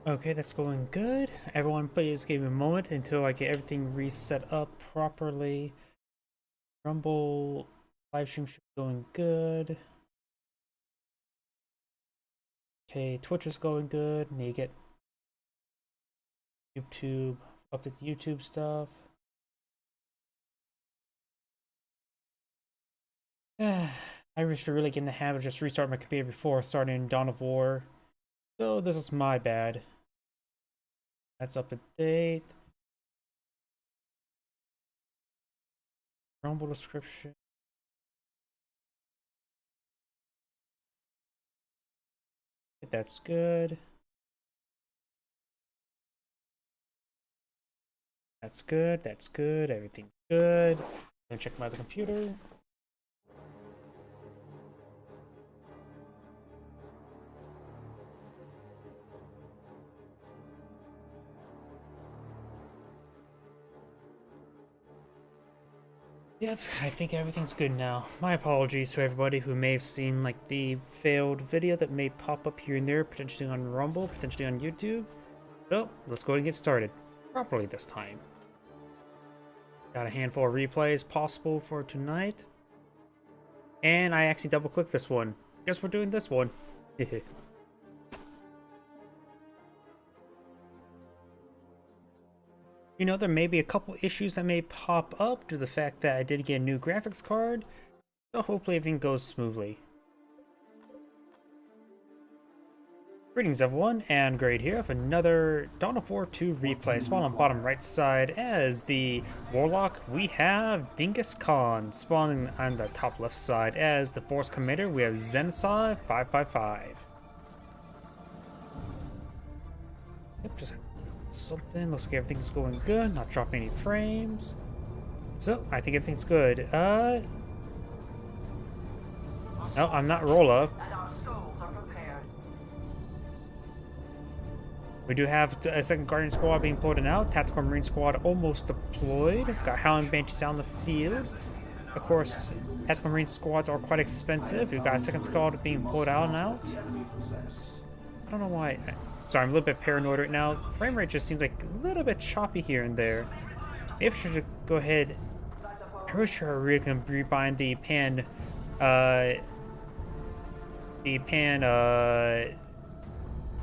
Okay, that's going good. Everyone please give me a moment until I get everything reset up properly. Rumble live stream should be going good. Okay, Twitch is going good. Need to get YouTube, update the YouTube stuff. I should really get in the habit of just restart my computer before starting Dawn of War. So this is my bad. That's up to date. Rumble description. That's good. That's good. That's good. Everything's good. Let me check my other computer. Yep, I think everything's good now. My apologies to everybody who may have seen like the failed video that may pop up here and there, potentially on Rumble, potentially on YouTube. So, let's go ahead and get started. Properly this time. Got a handful of replays possible for tonight. And I actually double-clicked this one. Guess we're doing this one. You know, there may be a couple issues that may pop up due to the fact that I did get a new graphics card, so hopefully everything goes smoothly. Greetings everyone, and Grade here with another Dawn of War 2 replay. Spawn on bottom right side as the Warlock, we have Dingus Khan. Spawning on the top left side as the Force Commander, we have Zenithside 555. Yep, just something. Looks like everything's going good. Not dropping any frames. So, I think everything's good. No, I'm not Rolla. We do have a second Guardian Squad being pulled out. Tactical Marine Squad almost deployed. Got Howling Banshees out in the field. Of course, Tactical Marine Squads are quite expensive. We've got a second squad being pulled out and out. I don't know why. Sorry, I'm a little bit paranoid right now. Frame rate just seems like a little bit choppy here and there. Maybe I should go ahead. I'm pretty sure I'm really gonna be buying the pan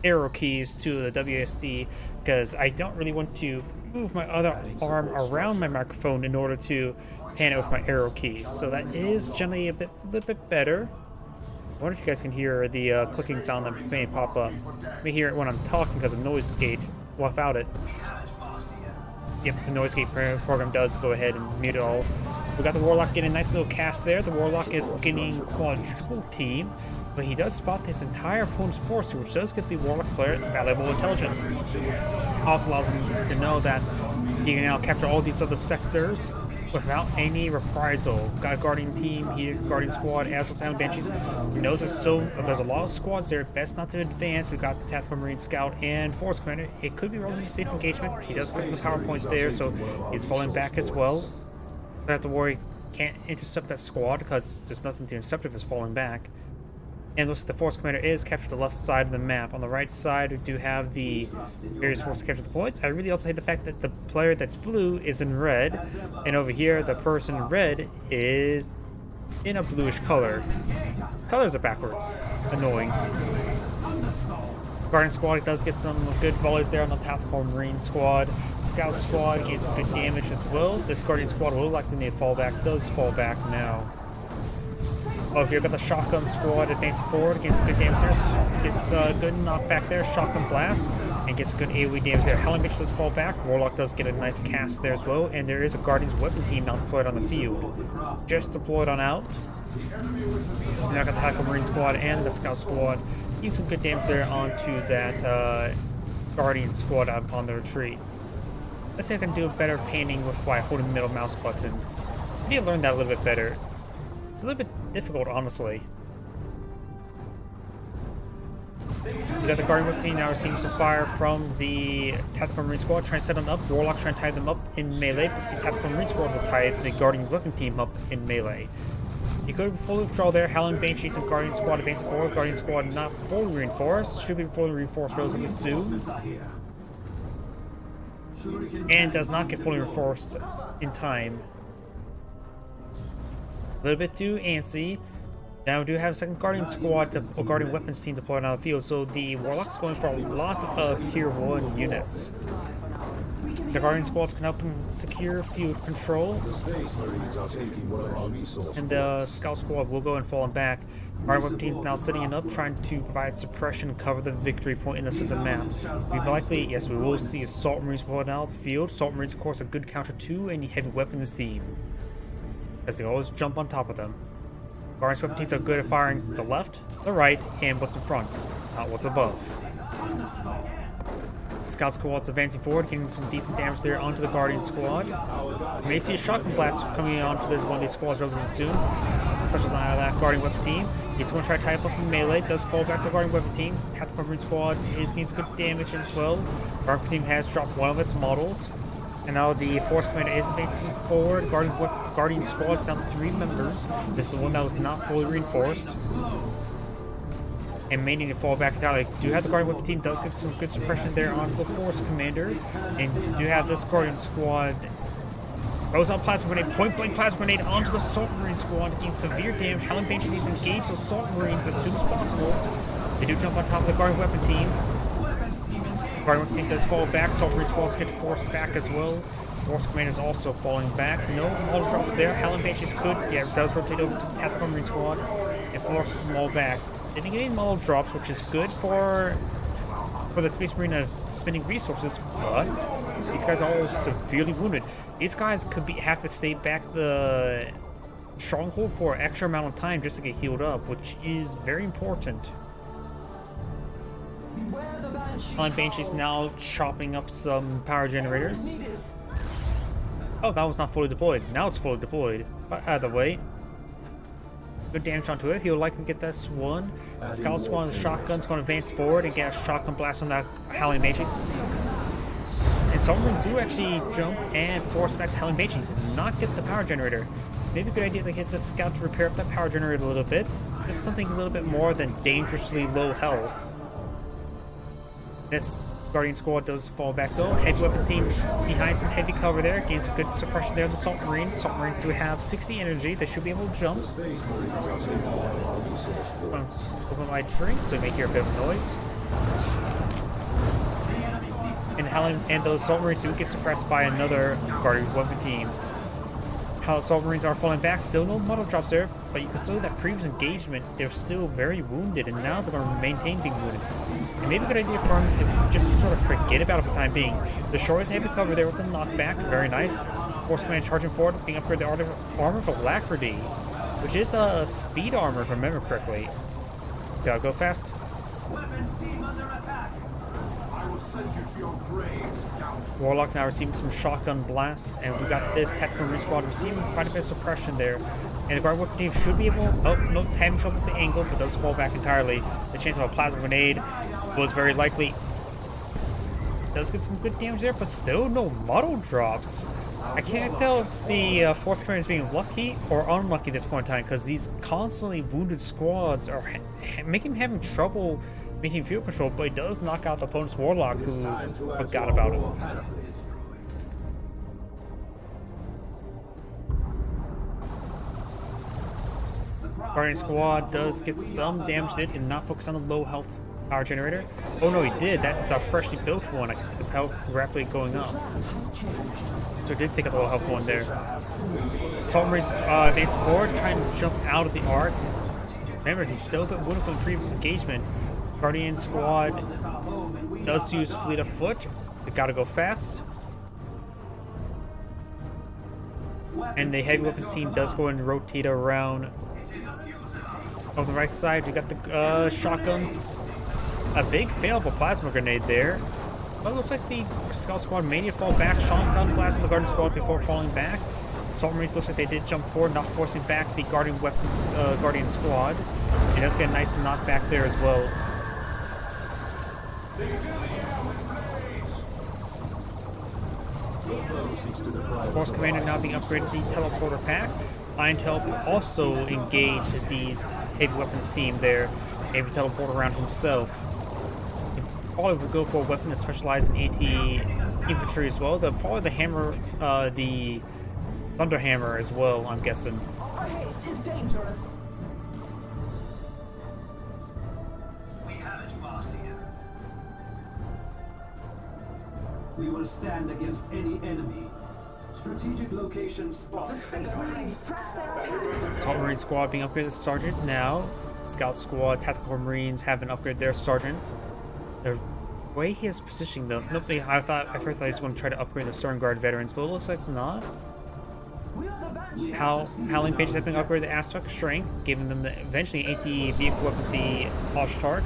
arrow keys to the WSD because I don't really want to move my other arm around my microphone in order to pan it with my arrow keys. So that is generally a little bit better. I wonder if you guys can hear the clicking sound that may pop up. You may hear it when I'm talking because of noise gate. Without it, yep, the noise gate program does go ahead and mute it all. We got the Warlock getting a nice little cast there. The Warlock is getting quadruple team, but he does spot his entire opponent's force, which does get the Warlock player valuable intelligence. Also allows him to know that he can now capture all these other sectors without any reprisal. Got a Guardian team here, Guardian Squad, as well as Howling Banshees. He knows there's a lot of squads there, best not to advance. We've got the Tactical Marine Scout and Force Commander. It could be a relatively safe engagement. He does click the power points there, so he's falling back as well. Don't have to worry, can't intercept that squad because there's nothing to intercept if it's falling back. And looks like the Force Commander is captured the left side of the map. On the right side, we do have the various force capture points. I really also hate the fact that the player that's blue is in red, and over here, the person in red is in a bluish color. Colors are backwards. Annoying. Guardian Squad does get some good volleys there on the Tactical Marine Squad. Scout Squad gets some good damage as well. This Guardian Squad will likely need to fall back. Does fall back now. Oh, here got the Shotgun Squad advancing forward, gets some good damage there. Gets a good knockback there, Shotgun Blast, and gets good AoE damage there. Howling Banshees does fall back, Warlock does get a nice cast there as well, and there is a Guardian's Weapon team now deployed on the field. Just deployed on out. And now got the Tactical Marine Squad and the Scout Squad. Get some good damage there onto that Guardian Squad out on the retreat. Let's see if I can do a better painting with while holding the middle mouse button. I need to learn that a little bit better. It's a little bit difficult, honestly. We got the Guardian Whip team now receiving some fire from the Tactical Marine Squad, trying to set them up. Warlock trying to tie them up in melee, but the Tactical Marine Squad will tie the Guardian Weapon team up in melee. You could fully withdraw there. Howling Banshees and Guardian Squad advancing forward. Guardian Squad not fully reinforced. Should be fully reinforced relatively soon. And does not get fully reinforced in time. A little bit too antsy. Now we do have a second Guardian Squad, or Guardian Weapons team deployed on the field, so the Warlock's going for a lot of Tier 1 units. The Guardian Squads can help him secure field control. And the Scout Squad will go and fall him back. Guardian Weapon team's now setting up, trying to provide suppression and cover the victory point in the center map. We likely, yes, we will see Assault Marines deployed out of the field. Assault Marines, of course, a good counter to any heavy weapons team, as they always jump on top of them. Guardian Weapon teams are good at firing the left, the right, and what's in front, not what's above. Scout Squad's advancing forward, getting some decent damage there onto the Guardian Squad. You may see a shotgun blast coming onto one of these squads relatively soon, such as that Guardian Weapon team. He's going to try to tie up in melee, does fall back to the Guardian Weapon team. Tactical Marine Squad is getting some good damage as well. Guardian team has dropped one of its models. And now the Force Commander is advancing forward. Guardian Squad's down to 3 members. This is the one that was not fully reinforced. And may need to fall back entirely. Do have the Guardian Weapon team does get some good suppression there on the Force Commander. And do have this Guardian Squad throws out Plasma Grenade, point blank Plasma Grenade onto the Assault Marine Squad, taking severe damage. Howling Banshees needs to engage those Assault Marines as soon as possible. They do jump on top of the Guardian Weapon team. Guardian Weapon team does fall back. Assault Marine Squads get forced back as well. Force Commander is also falling back. No model drops there. Howling Banshees could, yeah, it does rotate over to the Tactical Marine Squad and forces them all back. Didn't get any model drops, which is good for the Space Marine spending resources, but these guys are all severely wounded. These guys could have to stay back the stronghold for an extra amount of time just to get healed up, which is very important. Howling Banshees now chopping up some power generators. Oh, that was not fully deployed. Now it's fully deployed. But out of the way. Good damage onto it. He'll likely get this one. Scout Squad with shotgun's going to advance forward and get a shotgun blast on that Howling Banshees. And some Marines do actually jump and force back to Howling Banshees and not get the power generator. Maybe a good idea to get the Scout to repair up that power generator a little bit. Just something a little bit more than dangerously low health. This Guardian Squad does fall back, so heavy weapon team behind some heavy cover there, gains some good suppression there. The Assault Marines. Assault Marines do have 60 energy. They should be able to jump. Open my drink, so you may hear a bit of noise. And those Assault Marines do get suppressed by another Guardian Weapon team. How Assault Marines are falling back, still no model drops there, but you can see that previous engagement, they're still very wounded, and now they're going to maintain being wounded. And maybe a good idea for them to just sort of forget about it for the time being. The Shore is heavy cover there with the knockback, very nice. Force Command charging forward, being upgraded the armor of Alacrity, which is a speed armor if I remember correctly. Gotta go fast. Warlock now receiving some shotgun blasts, and we got this Tactical Marine Squad receiving quite a bit of suppression there. And the Guardian Weapon team should be able, no, having trouble with the angle, but does fall back entirely. The chance of a Plasma Grenade was very likely. Does get some good damage there, but still no model drops. I can't tell if the Force Commander is being lucky or unlucky at this point in time, because these constantly wounded squads are making him having trouble maintaining field control, but he does knock out the opponent's Warlock, who forgot about it. Guardian Squad does get some damage. It did not focus on the low health power generator. Oh no, he did. That's a freshly built one. I can see the health rapidly going up. So it did take a low health one there. Assault Marines advancing forward, trying to jump out of the arc. Remember, he's still a bit wounded from the previous engagement. Guardian Squad does use Fleet of Foot. They gotta go fast. And the heavy weapons team does go and rotate around. On the right side, we got the shotguns. A big fail of a Plasma Grenade there. But it looks like the Scout Squad may need to fall back. Shotgun blast on the Guardian Squad before falling back. Assault Marines looks like they did jump forward, not forcing back the Guardian Squad. It does get a nice knockback there as well. Force Commander now being upgraded to the Teleporter Pack. Iron Tail will also engage these heavy weapons team there, maybe teleport around himself. He probably will go for a weapon that specializes in anti-infantry as well. Probably the hammer, the Thunder Hammer as well, I'm guessing. Our haste is dangerous. We have it, Marcia. We will stand against any enemy. Strategic location spotted. The Space Marines press their attack. Assault Marine Squad being upgraded to Sergeant now. Scout Squad, Tactical Marines have been upgraded their Sergeant. The way he is positioning them, nope, I thought at first I was going to try to upgrade the Stern Guard veterans, but it looks like not. We are the Banshee. Howling Pages have been upgraded to Aspect Strength, giving them eventually anti-vehicle weapon, the Oshtark.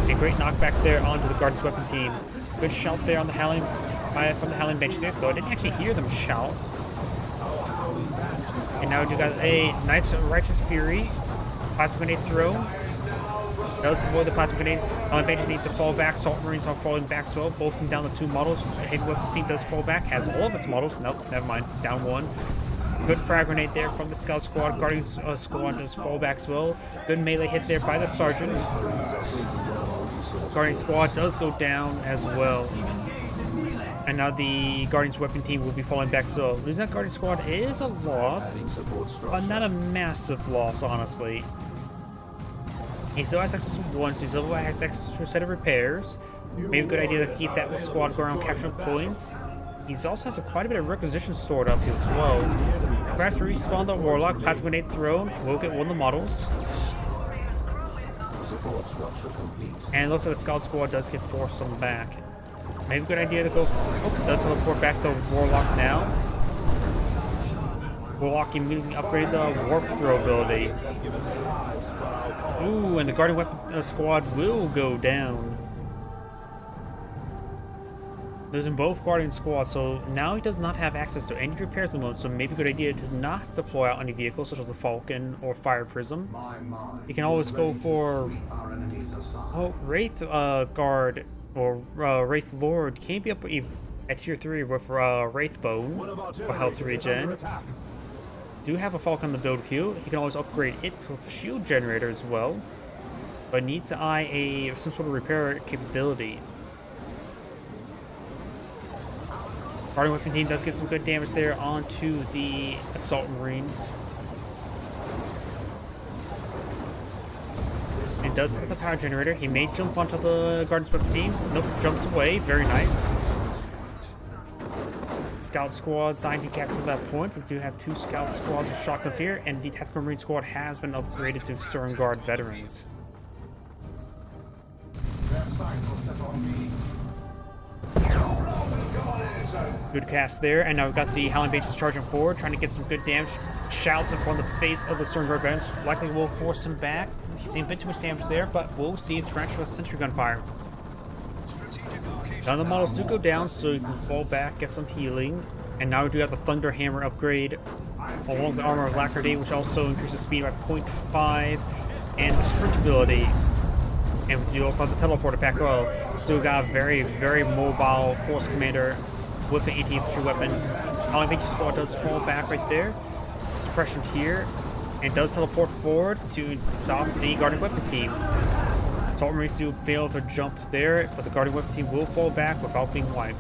A great knockback there onto the Guardian's weapon team. Good shout there on the Howling from the Howling Banshees, though I didn't actually hear them shout. And now we got a nice Righteous Fury. Plasma Grenade throw. Does avoid the Plasma Grenade. Howling Banshees needs to fall back. Salt Marines are falling back as well. Both of them down to 2 models. Heavy Weapons team does fall back. Has all of its models. Nope, never mind. Down 1. Good frag grenade there from the Scout Squad. Guardian Squad does fall back as well. Good melee hit there by the Sergeant. Guardian Squad does go down as well. And now the Guardian's weapon team will be falling back as well. Losing that Guardian Squad is a loss, but not a massive loss, honestly. He still has access to 1, so he still has access to a set of repairs. Maybe a good idea to keep that squad going on capturing points. He also has quite a bit of requisition stored up here as well. Perhaps respawn the Warlock, Plasma Grenade thrown. We'll get one of the models. And it looks like the Scout Squad does get forced on the back. Maybe a good idea to go. Oh, does teleport back the Warlock now. Warlock immediately upgraded the Warp Throw ability. Ooh, and the Guardian Weapon Squad will go down. Losing both Guardian Squads, so now he does not have access to any repairs at the moment, so maybe a good idea to not deploy out any vehicles such as the Falcon or Fire Prism. You can always go for Wraith Guard or Wraith Lord. Can't be up at tier 3 with Wraith Bone for health regen. Do have a Falcon on the build queue. You can always upgrade it with a shield generator as well, but needs to eye some sort of repair capability. Guardian Weapon Team does get some good damage there onto the Assault Marines. It does hit the power generator. He may jump onto the Guardian's Weapon Team. Nope, jumps away. Very nice. Scout Squad signed to capture that point. We do have 2 Scout Squads of shotguns here, and the Tactical Marine Squad has been upgraded to Stern Guard veterans. Good cast there, and now we've got the Howling Banshees charging forward, trying to get some good damage. Shouts in front of the face of the Stern Guard veterans. Likely will force him back. Seeing a bit too much damage there, but we'll see if Tarantula with Sentry Gun fire. None of the models do go down, so you can fall back, get some healing. And now we do have the Thunder Hammer upgrade along with the Armor of Alacrity, which also increases speed by 0.5 and the sprint ability. And we do also have the teleporter pack well. So we got a very, very mobile Force Commander with the anti-infantry weapon. Howling Banshees Squad does fall back right there. Suppression here. And does teleport forward to stop the Guardian Weapon Team. Assault Marines do fail to jump there, but the Guardian Weapon Team will fall back without being wiped.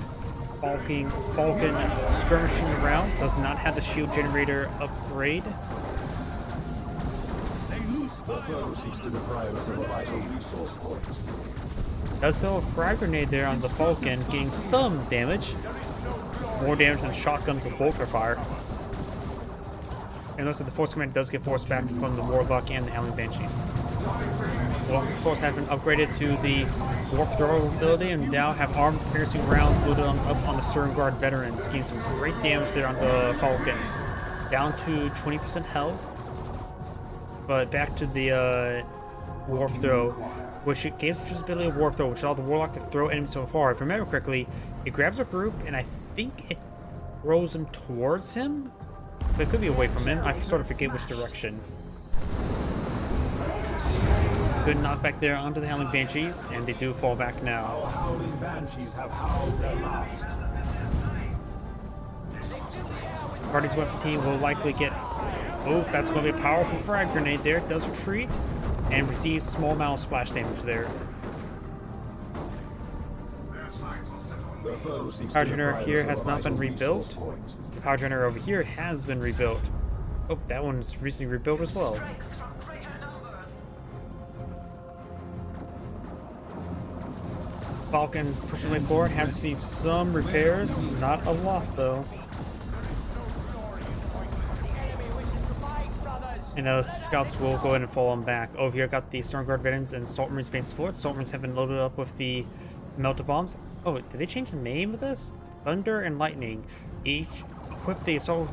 Falcon skirmishing around, does not have the shield generator upgrade. Does throw a frag grenade there on the Falcon, getting some damage. More damage than shotguns with bolter fire. And looks like the Force Command does get forced back from the Warlock and the Howling Banshees. Warlock Force have been upgraded to the Warp Throw ability and now have armor-piercing rounds loaded up on the Stern Guard veterans, getting some great damage there on the Falcon. Down to 20% health, but back to the Warp Throw, which it gives the ability of Warp Throw, which allowed the Warlock to throw enemies so far. If I remember correctly, it grabs a group and I think it throws them towards him. But it could be away from him. I sort of forget which direction. Good knockback there onto the Howling Banshees, and they do fall back now. Howling Banshees have howled their last. Guardian's Weapon Team will likely get Oh, that's going to be a powerful frag grenade there. It does retreat and receives small amount of splash damage there. Power generator here has not been rebuilt. The power generator over here has been rebuilt. Oh, that one's recently rebuilt as well. Strike from greater numbers. Falcon pushing way forward, has received some repairs, not a lot though. And those scouts will go ahead and fall on back. Over here, got the Stormguard veterans and Salt Marines advancing forward. Salt Marines have been loaded up with the melta bombs. Oh, did they change the name of this? Thunder and Lightning. Each equip the assault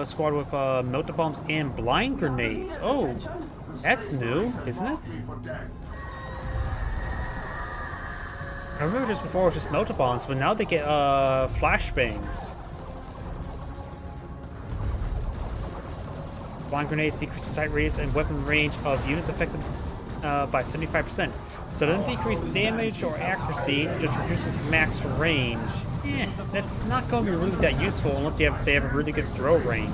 squad with melta bombs and blind grenades. Oh, that's new, isn't it? I remember just before it was just melta bombs, but now they get flashbangs. Blind grenades decrease sight radius and weapon range of units affected by 75%. So it doesn't decrease damage or accuracy, just reduces max range. That's not going to be really that useful unless they have a really good throw range.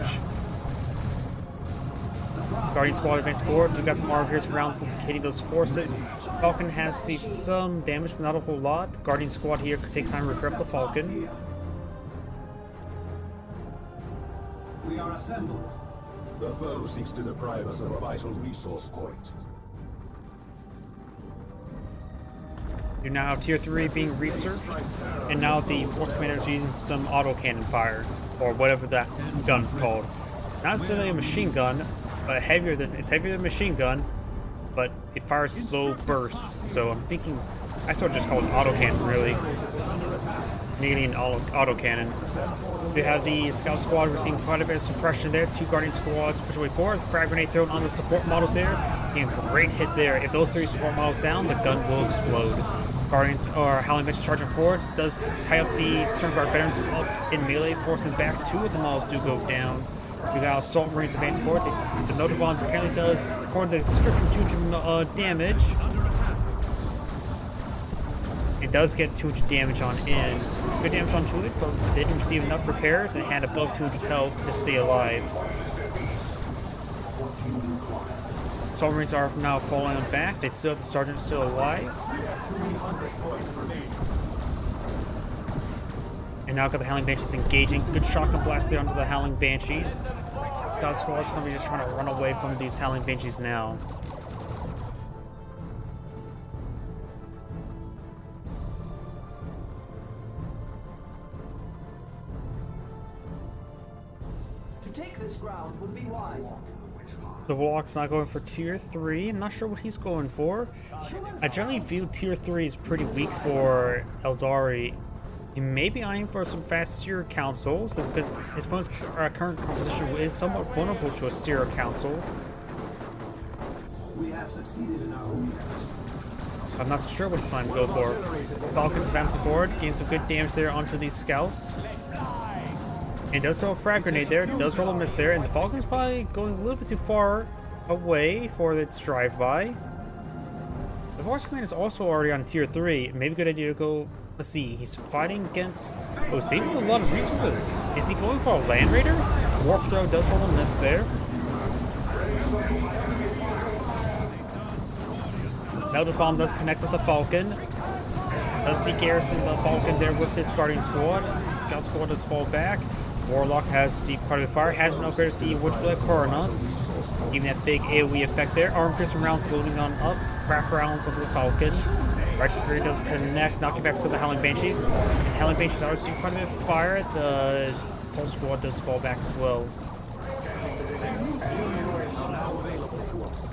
Guardian squad advance forward. We've got some armor piercing rounds locating those forces. Falcon has received some damage, but not a whole lot. Guardian squad here could take time to repair up the Falcon. We are assembled. The foe seeks to deprive us of a vital resource point. You now have Tier 3 being researched, and now the Force Commander is using some autocannon fire, or whatever that gun's called. Not necessarily a machine gun, but it's heavier than a machine gun, but it fires slow bursts. So I'm thinking, I sort of just call it autocannon, really. Nearly an autocannon. We have the Scout Squad receiving quite a bit of suppression there. Two Guardian Squads push away forward. Frag grenade thrown on the support models there. Getting a great hit there. If those three support models down, the gun will explode. Guardians or Howling Bench charging forward does tie up the Stormguard veterans up in melee, forcing back. Two of the models do go down. We got Assault Marines advancing forward. The melta bomb apparently does, according to the description, 200 damage. It does get 200 damage on in. Good damage onto it, but they didn't receive enough repairs and had above 200 health to stay alive. Assault Marines are now falling on back. They still have the Sergeant still alive. And now got the Howling Banshees engaging. Good shotgun blast there onto the Howling Banshees. Scout Squad's going to be just trying to run away from these Howling Banshees now. To take this ground would be wise. The Warlock's not going for Tier 3. I'm not sure what he's going for. I generally view Tier 3 as pretty weak for Eldari. He may be eyeing for some fast Seer Councils. His opponent's current composition is somewhat vulnerable to a Seer Council. We have succeeded in our objective. I'm not so sure what he's planning to go for. Falcon's advancing forward, getting some good damage there onto these scouts. And does throw a frag grenade there, does roll a miss there, and the Falcon's probably going a little bit too far away for its drive-by. The Force Commander is also already on Tier 3. Maybe a good idea to go. Let's see, he's fighting against. Oh, saving a lot of resources. Is he going for a Land Raider? Warp throw does roll a miss there. Melta Bomb does connect with the Falcon. Does the garrison the Falcon there with his Guardian Squad. Scout Squad does fall back. Warlock has received part of the fire, has been upgraded to the Witchblade Coronas, giving that big AoE effect there. Arm piercing rounds loading on up, crack rounds of the Falcon. Righteous Fury does connect, knocking back to the Howling Banshees. And Howling Banshees are receiving quite a bit of fire. The Soul Squad does fall back as well.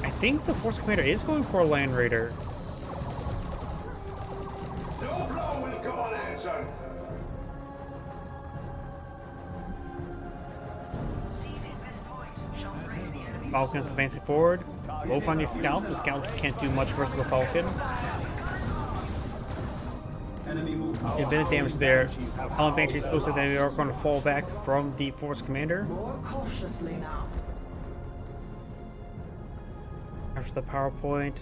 I think the Force Commander is going for a Land Raider. Don't blow when you come on in, son. Seizing this point shall free the enemy. Falcon's advancing forward. Low finding scouts. The scouts can't do much versus the Falcon. Enemy movement. A bit of damage there. Howling Banshees looks like they are going to fall back from the Force Commander. More cautiously now. After the PowerPoint.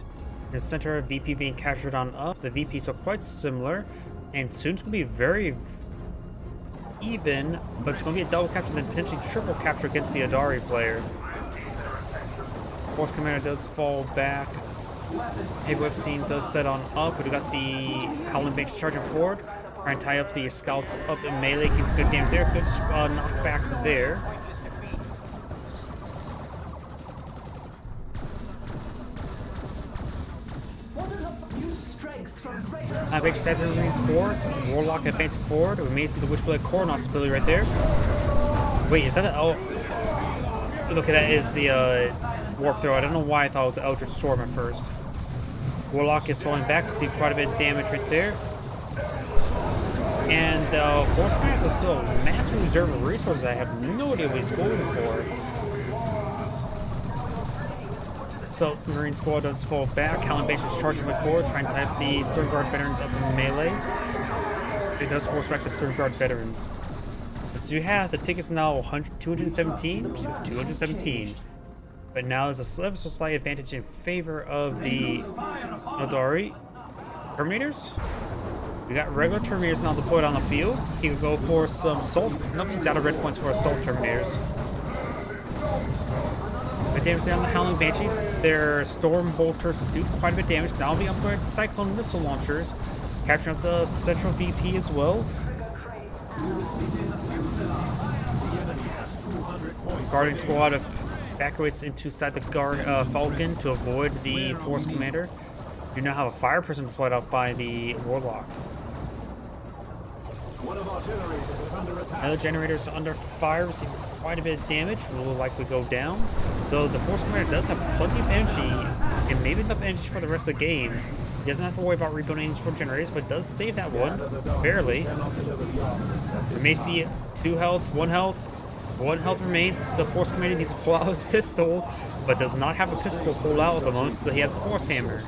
In the center, VP being captured on up. The VPs are quite similar. And soon it's going to be very even, but it's going to be a double capture and then potentially triple capture against the Eldari player. Force Commander does fall back. Heavy Weapons team does set on up. We got the Howling Banks charging forward. Trying to tie up the scouts up in melee. Gets good damage there. Good knockback there. Banks has been reinforced. Warlock advancing forward. We may see the Witchblade Coronos ability right there. Wait, is that an okay, that is the Warp Throw. I don't know why I thought it was an Eldritch Storm at first. Warlock is falling back. We see quite a bit of damage right there. And Force Commander is still a massive reserve of resources. I have no idea what he's going for. So Marine Squad does fall back. Howling Banks is charging with forward, trying to type the Stormguard veterans up in melee. It does force back the Stormguard veterans. But you have the tickets now 217 to 217. But now there's a ever so slight advantage in favor of the Eldari Terminators. We got regular Terminators now deployed on the field. He could go for some Assault. Nothing's out of red points for Assault Terminators. The damage on the Howling Banshees. Their Storm Bolters do quite a bit of damage. Now will be upgraded to Cyclone Missile Launchers. Capturing up the Central VP as well. Guardian Squad evacuates inside the Guard Falcon to avoid the Force Commander. You now have a Fire Prison deployed out by the Warlock. Other generators under fire receive quite a bit of damage, will likely go down. Though the Force Commander does have plenty of energy, and maybe enough energy for the rest of the game. He doesn't have to worry about rebuilding any sword generators, but does save that one, barely. We may see 2 health, 1 health. 1 health remains. The Force Commander needs to pull out his pistol, but does not have a pistol to pull out at the moment, so he has a Force Hammer.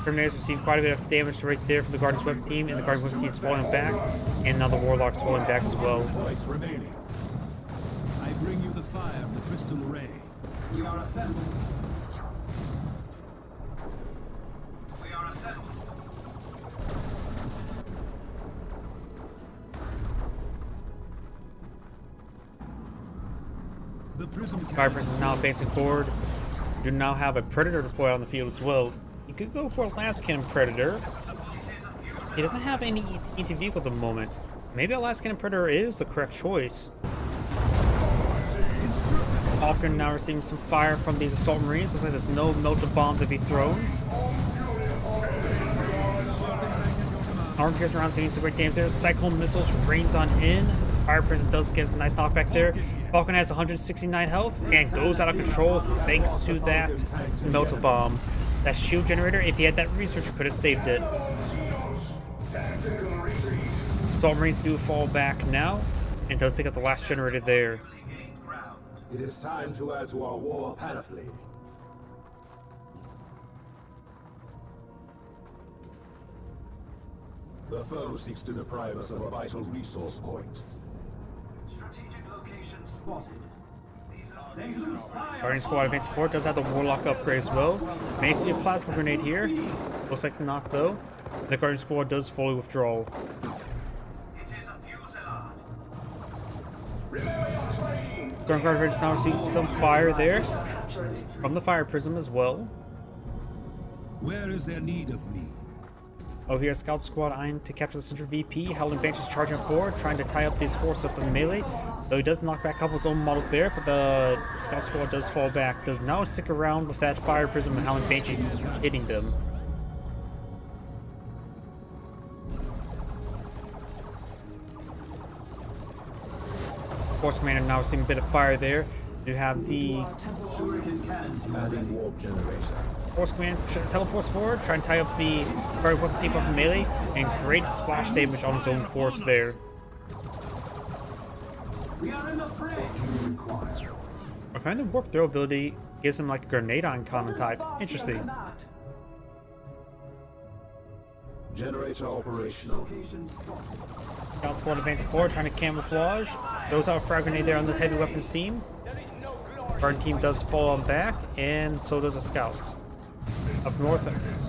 Terminators receive quite a bit of damage right there from the Guardian's Weapon team, and the Guardian's Weapon team is falling back, and now the Warlock's falling back as well. I bring you the fire of the crystal ray. We are assembled. We are assembled. The prism Fire Prison is now advancing forward. You now have a Predator deployed on the field as well. You could go for a Laskin Predator. He doesn't have any ET vehicle at the moment. Maybe a Laskin Predator is the correct choice. Falcon now receiving some fire from these Assault Marines. Looks like there's no melted bomb to be thrown. Arm piercing rounds getting some great damage there. Cyclone Missiles rains on in. Fire Prison does get a nice knockback there. Falcon has 169 health and goes out of control thanks to that melted bomb. That shield generator, if he had that researcher, could have saved it. Assault Marines do fall back now, and does take out the last generator there. It is time to add to our war panoply. The foe seeks to deprive us of a vital resource point. Strategic location spotted. They lose fire. Guardian Squad advanced support does have the Warlock upgrade as well. May see a Plasma Grenade here. Looks like not though. The Guardian Squad does fully withdraw. It is a fusillade. Stormguard Veterans now receive some fire there from the Fire Prism as well. Where is there need of me? Over here, Scout Squad eyeing to capture the Central VP. Howling Banks is charging forward, trying to tie up these forces up in melee. Though he does knock back a couple of his own models there, but the Scout Squad does fall back. Does now stick around with that Fire Prism and Howling Banshees hitting them. Force Commander now receiving a bit of fire there. You have the Shuriken cannon to Adding warp generator. Force Command teleports forward, trying to tie up the Guardian Weapon team up in melee, and great splash damage on his own force there. We are in the fray. A kind of warp throw ability gives him like a grenade on common type. Interesting. Generator operational. Location spotted. Scout Squad advancing forward, trying to camouflage. Throws out a frag grenade there on the heavy weapons team. Guardian team does fall on back, and so does the Scouts. Up north,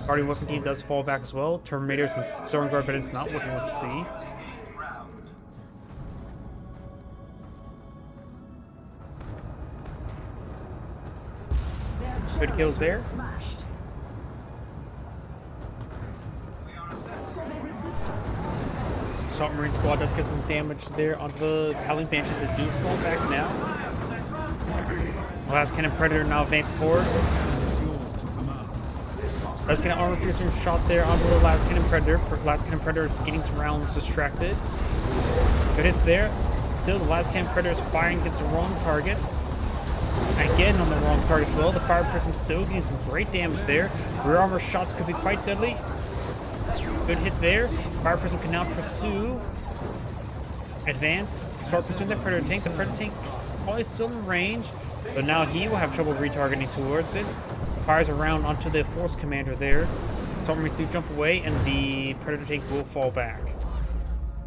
Guardian weapon team does fall back as well. Terminators and Stormguard veterans not working with the sea. Good kills there. Smashed. We are a settlement. So they resist us. Assault Marine squad does get some damage there onto the Howling Banshees that do fall back now. Last Cannon Predator now advancing forward. Let's get an armor piercing shot there onto the Last Cannon Predator. Last Cannon Predator is getting some rounds distracted. Good hits there. Still, the Last Cannon Predator is firing against the wrong target. Again on the wrong target as well. The Fire Prism still getting some great damage there. Rear armor shots could be quite deadly. Good hit there. Fire Prism can now pursue. Advance. Start pursuing that Predator tank. The Predator tank probably still in range, but now he will have trouble retargeting towards it. Fires around onto the Force Commander there. Assault Marines do jump away, and the Predator tank will fall back.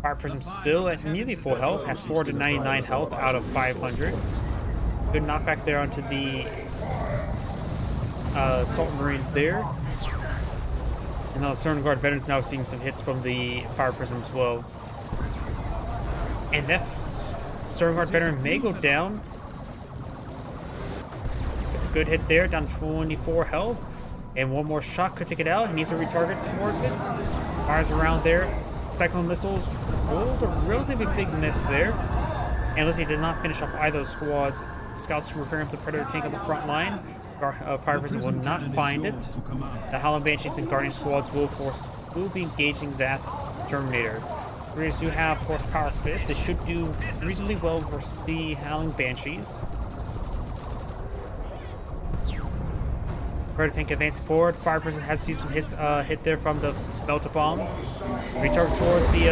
Fire Prism still at nearly full health. Has 499 health out of 500. Good knockback there onto the Assault Marines there. And now the Stern Guard veterans now seeing some hits from the Fire Prism as well. And that Stern Guard veteran may go down. It's a good hit there, down 24 health. And one more shot could take it out. He needs to retarget towards it. Fires around there. Cyclone missiles rolls a relatively big miss there. And looks like he did not finish off either of those squads. Scouts repairing up the Predator tank on the front line. Fire Prism will not find it. The Howling Banshees and Guardian squads will be engaging that Terminator. Raiders do have Horsepower Fist. They should do reasonably well versus the Howling Banshees. Predator tank advancing forward. Fire Prism has seen some hits hit there from the Melta Bomb. Retarget towards the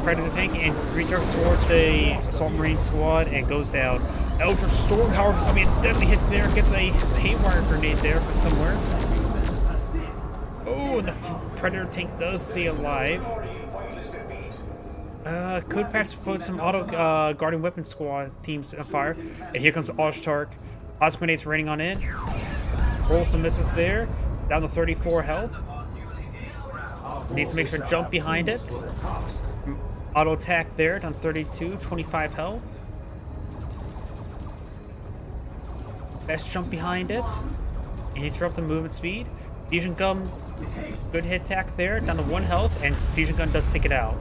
Predator tank and retargets towards the Assault Marine squad and goes down. Eldritch Storm, however, coming in deadly hit there, gets a haywire grenade there from somewhere. Oh, the Predator tank does stay alive. Could perhaps put some auto Guardian Weapon Squad teams on fire. And here comes Oshtark. Plasma grenades raining on in. Roll some misses there. Down to 34 health. Needs to make sure to jump behind it. Auto attack there, down 32, 25 health. Best jump behind it. And interrupt the movement speed. Fusion gun, good hit attack there, down to 1 health, and fusion gun does take it out.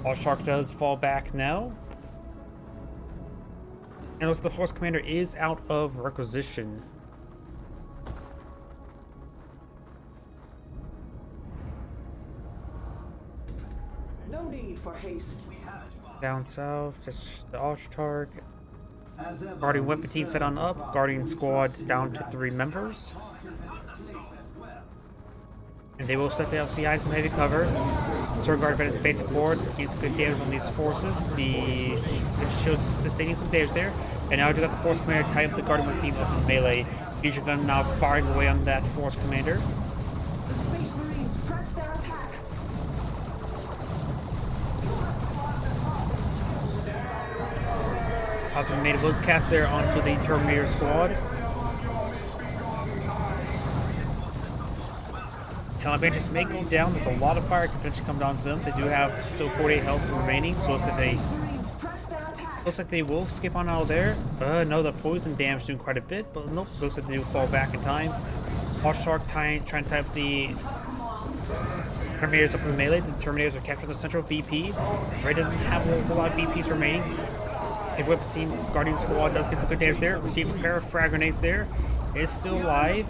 Allshark does fall back now. And also the Force Commander is out of requisition. No need for haste. Down south, just the Allshark. Guardian Weapon team set on up. Guardian squads down to 3 members. And they will set behind some heavy cover. Sword Guard veterans facing forward. He's good damage on these forces. It shows sustaining some damage there. And now we got the Force Commander tie up the Guardian Weapon team up in melee. Fusion gun now firing away on that Force Commander. The Space Marines press their attack. Plasma grenade was cast there onto the Terminator squad. Howling Banshees may go down. There's a lot of fire potentially come down to them. They do have still 48 health remaining, so looks like they will skip on out of there. No, the poison damage doing quite a bit, but nope, looks like they do fall back in time. Allshark trying to tie up the Terminators up in melee. The Terminators are capturing the central VP. Ray doesn't have a whole lot of VPs remaining. If Weapon Team Guardian Squad does get some good damage there. Receive a pair of frag grenades there. Is still alive.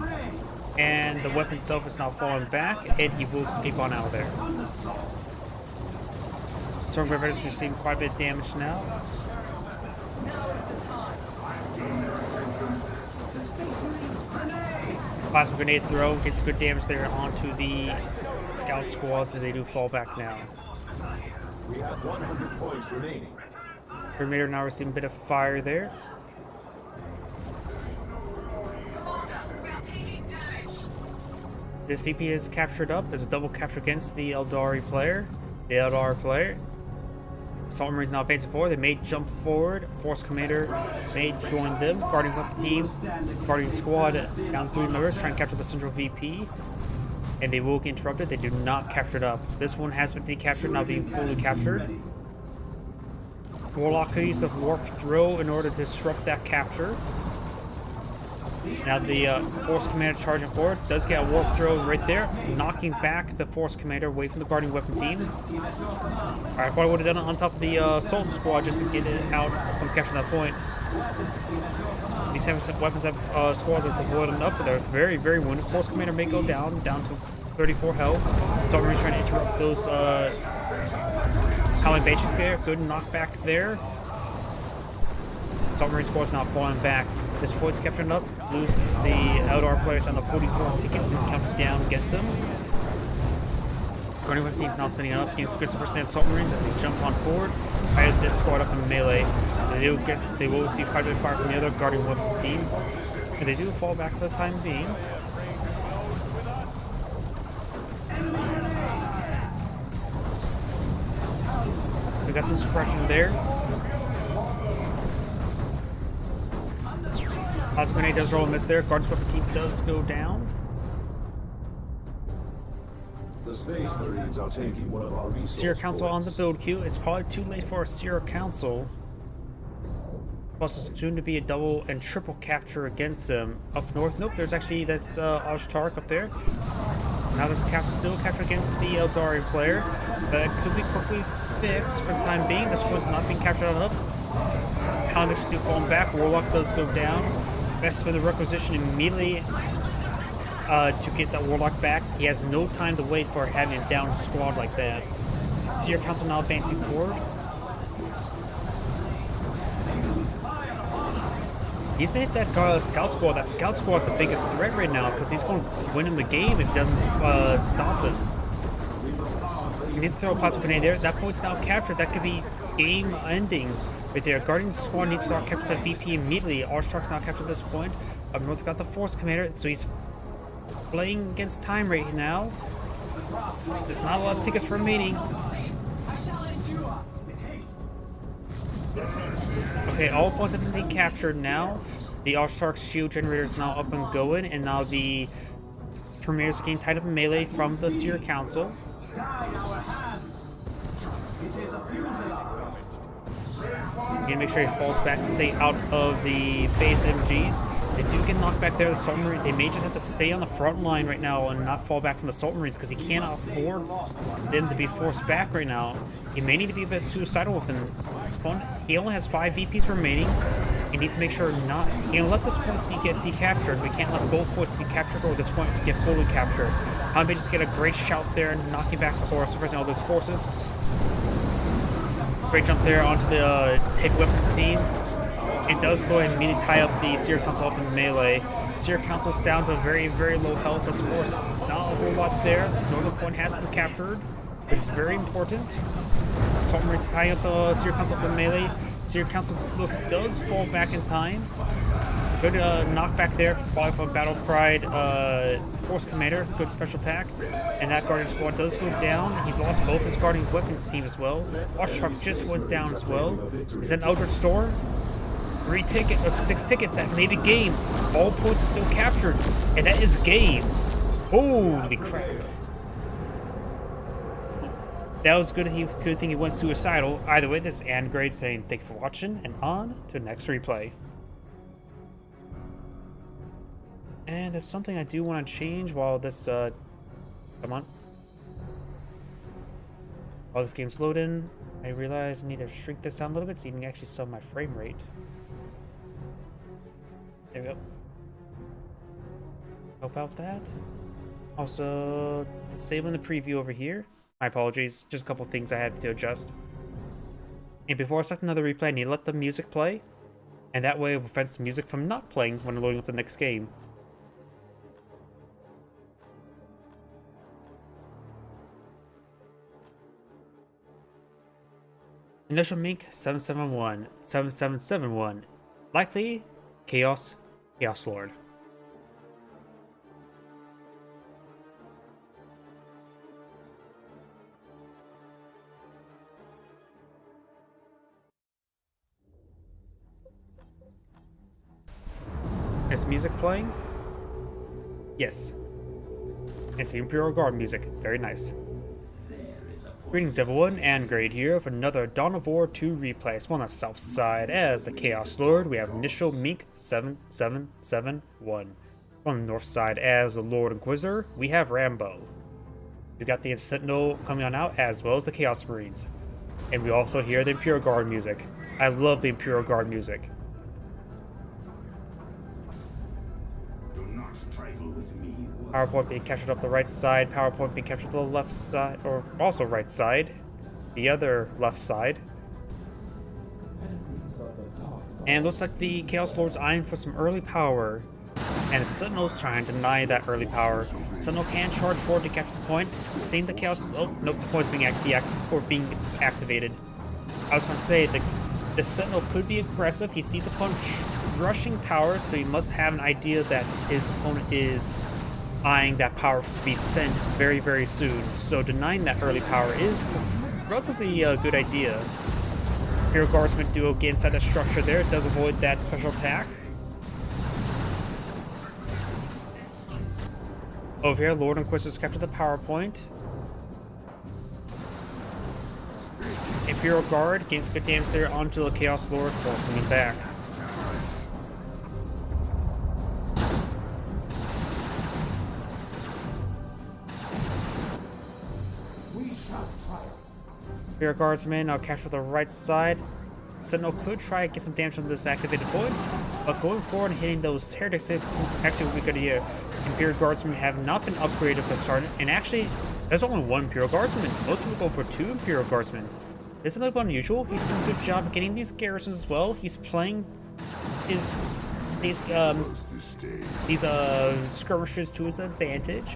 And the weapon itself is now falling back, and he will escape on out of there. Storm Guard is receiving quite a bit of damage now. Plasma grenade throw gets good damage there onto the scout squads, and they do fall back now. We have 100 points remaining. Terminator now receiving a bit of fire there. This VP is captured up. There's a double capture against the Eldari player. The Eldar player. Assault Marines now advancing forward. They may jump forward. Force Commander may join them. Guardian Weapon Team, Guardian Squad down 3 members trying to capture the central VP. And they will get interrupted. They do not capture it up. This one has been decaptured, now being fully captured. Warlock could use a warp throw in order to disrupt that capture. Now the Force Commander charging forward does get a warp throw right there, knocking back the Force Commander away from the Guardian Weapon team. Alright, I probably would have done it on top of the Assault Squad just to get it out from capturing that point. These 7 weapons have squads are avoiding up, but they're very, very wounded. Force Commander may go down to 34 health. Assault Marine's trying to interrupt those Howling Bases there. Good knockback there. Assault Marine squad's not falling back. This boy's capturing up, lose the Eldar players on the 44 tickets and count down against them. Guardian Weapon team's now setting up against good Super Stand Assault Marines as they jump on forward. Fire this squad up in melee. They will receive hydrogen fire from the other Guardian Weapons team. And they do fall back for the time being. We got some suppression there. Plasma Grenade does roll a miss there. Guardian's Weapon team does go down. The Space Marines are taking one of our resource Seer Council on the points. build queue. It's probably too late for a Seer Council. Plus, it's soon to be a double and triple capture against them. Up north, nope, there's actually, that's Ashtark up there. Now there's a still capture against the Eldari player. That could be quickly fixed for the time being. This one's not being captured on up. Paladin still falling back. Warlock does go down. Best for the requisition immediately to get that Warlock back. He has no time to wait for having a down squad like that. Seer Council now advancing forward. He needs to hit that Scout Squad. That Scout Squad's the biggest threat right now because he's going to win him the game if he doesn't stop him. He needs to throw a Plasma Grenade there. That point's now captured. That could be game ending right there. Guardian Squad needs to capture that VP immediately. Arstark's not captured at this point. Up north, we got the Force Commander, so he's playing against time right now. There's not a lot of tickets remaining. Okay, all points have been captured now. The Arstark's shield generator is now up and going, and now the Terminators are getting tied up in melee from the Seer Council. Again, make sure he falls back to stay out of the base MGs. They do get knocked back there. The Assault Marine, they may just have to stay on the front line right now and not fall back from the Assault Marines because he cannot afford them to be forced back right now. He may need to be a bit suicidal with him. He only has 5 VPs remaining. He needs to make sure not. He can let this point get decaptured. We can't let both points be captured or this point get fully captured. How may just get a great shout there, knocking back the horse, suppressing all those forces. Great jump there onto the heavy weapons team. It does go ahead and immediately tie up the Seer Council up in melee. Seer Council's down to very, very low health. This force not a whole lot there. Northern point has been captured, which is very important. Assault Marines tying up the Seer Council up in melee. Seer Council does fall back in time. Good knockback there, followed from Battle Pride Force Commander. Good special attack. And that Guardian Squad does go down. He lost both his Guardian Weapons team as well. Watchtruck just went down as well. Is that an Eldritch Store? 6 tickets, that made a game. All points are still captured. And that is game. Holy crap. That was good. Good thing he went suicidal. Either way, this is Angrade saying thank you for watching, and on to the next replay. And there's something I do want to change while this, come on. While this game's loading, I realize I need to shrink this down a little bit so you can actually see my frame rate. There we go. Help out that. Also, disabling the preview over here. My apologies, just a couple things I had to adjust. And before I start another replay, I need to let the music play. And that way it prevents the music from not playing when loading up the next game. Initial Mink 771, 7771. Likely Chaos Lord. Is music playing? Yes. It's the Imperial Guard music. Very nice. There is a Greetings everyone, and Grade here with another Dawn of War 2 replay. On the south side, as the Chaos Lord, we have Initial Mink 7771. On the north side, as the Lord Inquisitor, we have Rambo. We got the Sentinel coming on out, as well as the Chaos Marines. And we also hear the Imperial Guard music. I love the Imperial Guard music. Do not trifle with me. PowerPoint being captured up the right side, PowerPoint being captured to the left side, or also right side, the other left side. And it looks like the Chaos Lord's eyeing for some early power, and Sentinel's trying to deny that early power. Sentinel can charge forward to capture the point, seeing the Chaos... Oh, nope, the point's being activated. I was going to say, the Sentinel could be aggressive. He sees opponent rushing power, so he must have an idea that his opponent is eyeing that power to be spent very, very soon. So denying that early power is relatively a good idea. Imperial Guardsman duo get inside that structure there. It does avoid that special attack. Over here, Lord Inquisitor's captured the power point. Imperial Guard gains good damage there onto the Chaos Lord, forcing him back. Imperial Guardsman now capture the right side. Sentinel could try to get some damage on this activated point, but going forward and hitting those heretics actually would be a good idea. Imperial Guardsmen have not been upgraded for Sergeant, and actually, there's only one Imperial Guardsman. Most people go for 2 Imperial Guardsmen. This is a little bit unusual. He's doing a good job of getting these garrisons as well. He's playing these skirmishes to his advantage.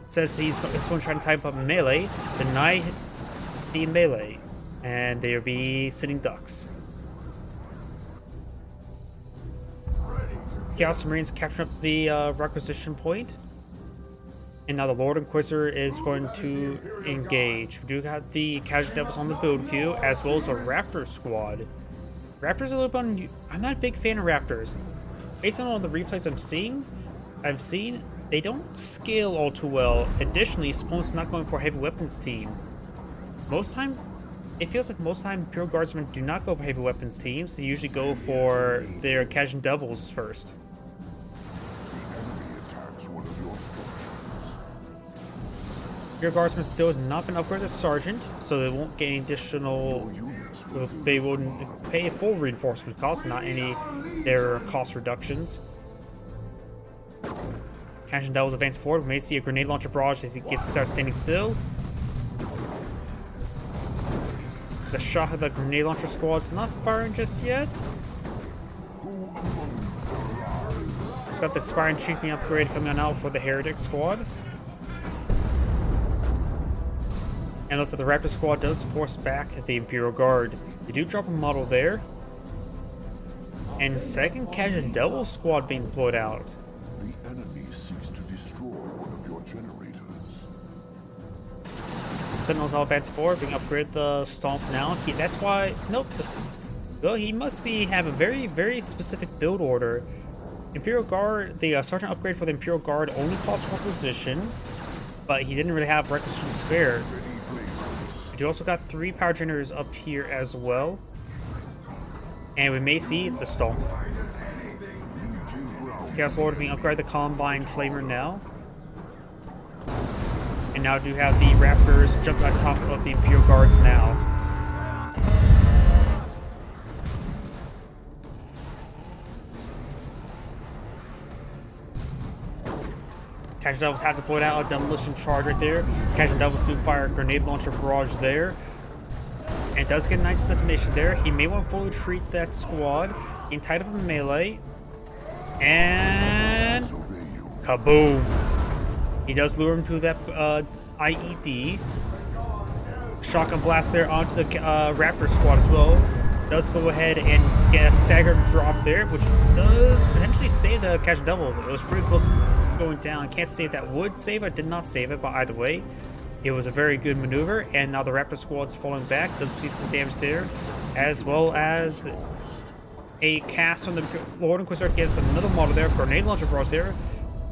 Says he's going to try to type up melee, deny the melee, and they'll be sitting ducks. Chaos Marines capture up the requisition point, and now the Lord Inquisitor is going to engage. We do have the Casual Devils on the build queue, as well as a Raptor squad. Raptors are a little bit I'm not a big fan of Raptors. Based on all the replays I've seen, they don't scale all too well. Additionally, Spawn's not going for a heavy weapons team. It feels like most time Imperial Guardsmen do not go for heavy weapons teams. They usually go for their Cajun Devils first. Imperial Guardsmen still has not been upgraded to Sergeant, so they won't get any additional... They wouldn't pay full reinforcement costs, not any their cost reductions. Cajun Devils advance forward. We may see a grenade launcher barrage as he starts standing still. The shot of the grenade launcher squad's not firing just yet. It's got the Sparring Chief being upgrade coming on out for the Heretic squad. And looks like the Raptor squad does force back the Imperial Guard. They do drop a model there. And second Cajun Devil squad being deployed out. The enemy seeks to destroy one of your generators. Sentinels all advance forward, being upgraded the Stomp now. That's why... Nope. Well, he must have a very, very specific build order. Imperial Guard, the Sergeant upgrade for the Imperial Guard only costs requisition, but he didn't really have requisition spare. We also got 3 power generators up here as well. And we may see the Stomp. Chaos Lord being upgraded the Columbine Flamer now. And now do have the Raptors jump on top of the Imperial Guards now. Cajun Devils have to put out a demolition charge right there. Cajun Devils do fire a grenade launcher barrage there. And does get a nice detonation there. He may want to fully treat that squad. Getting tied up in melee. And... kaboom! He does lure him to that IED. Shotgun blast there onto the Raptor squad as well. Does go ahead and get a staggered drop there, which does potentially save the Cajun Devil. It was pretty close to going down. Can't say if that would save it. Did not save it, but either way, it was a very good maneuver. And now the Raptor squad's falling back. Does receive some damage there, as well as a cast from the Lord Inquisitor gets another model there. Grenade launcher barrage there.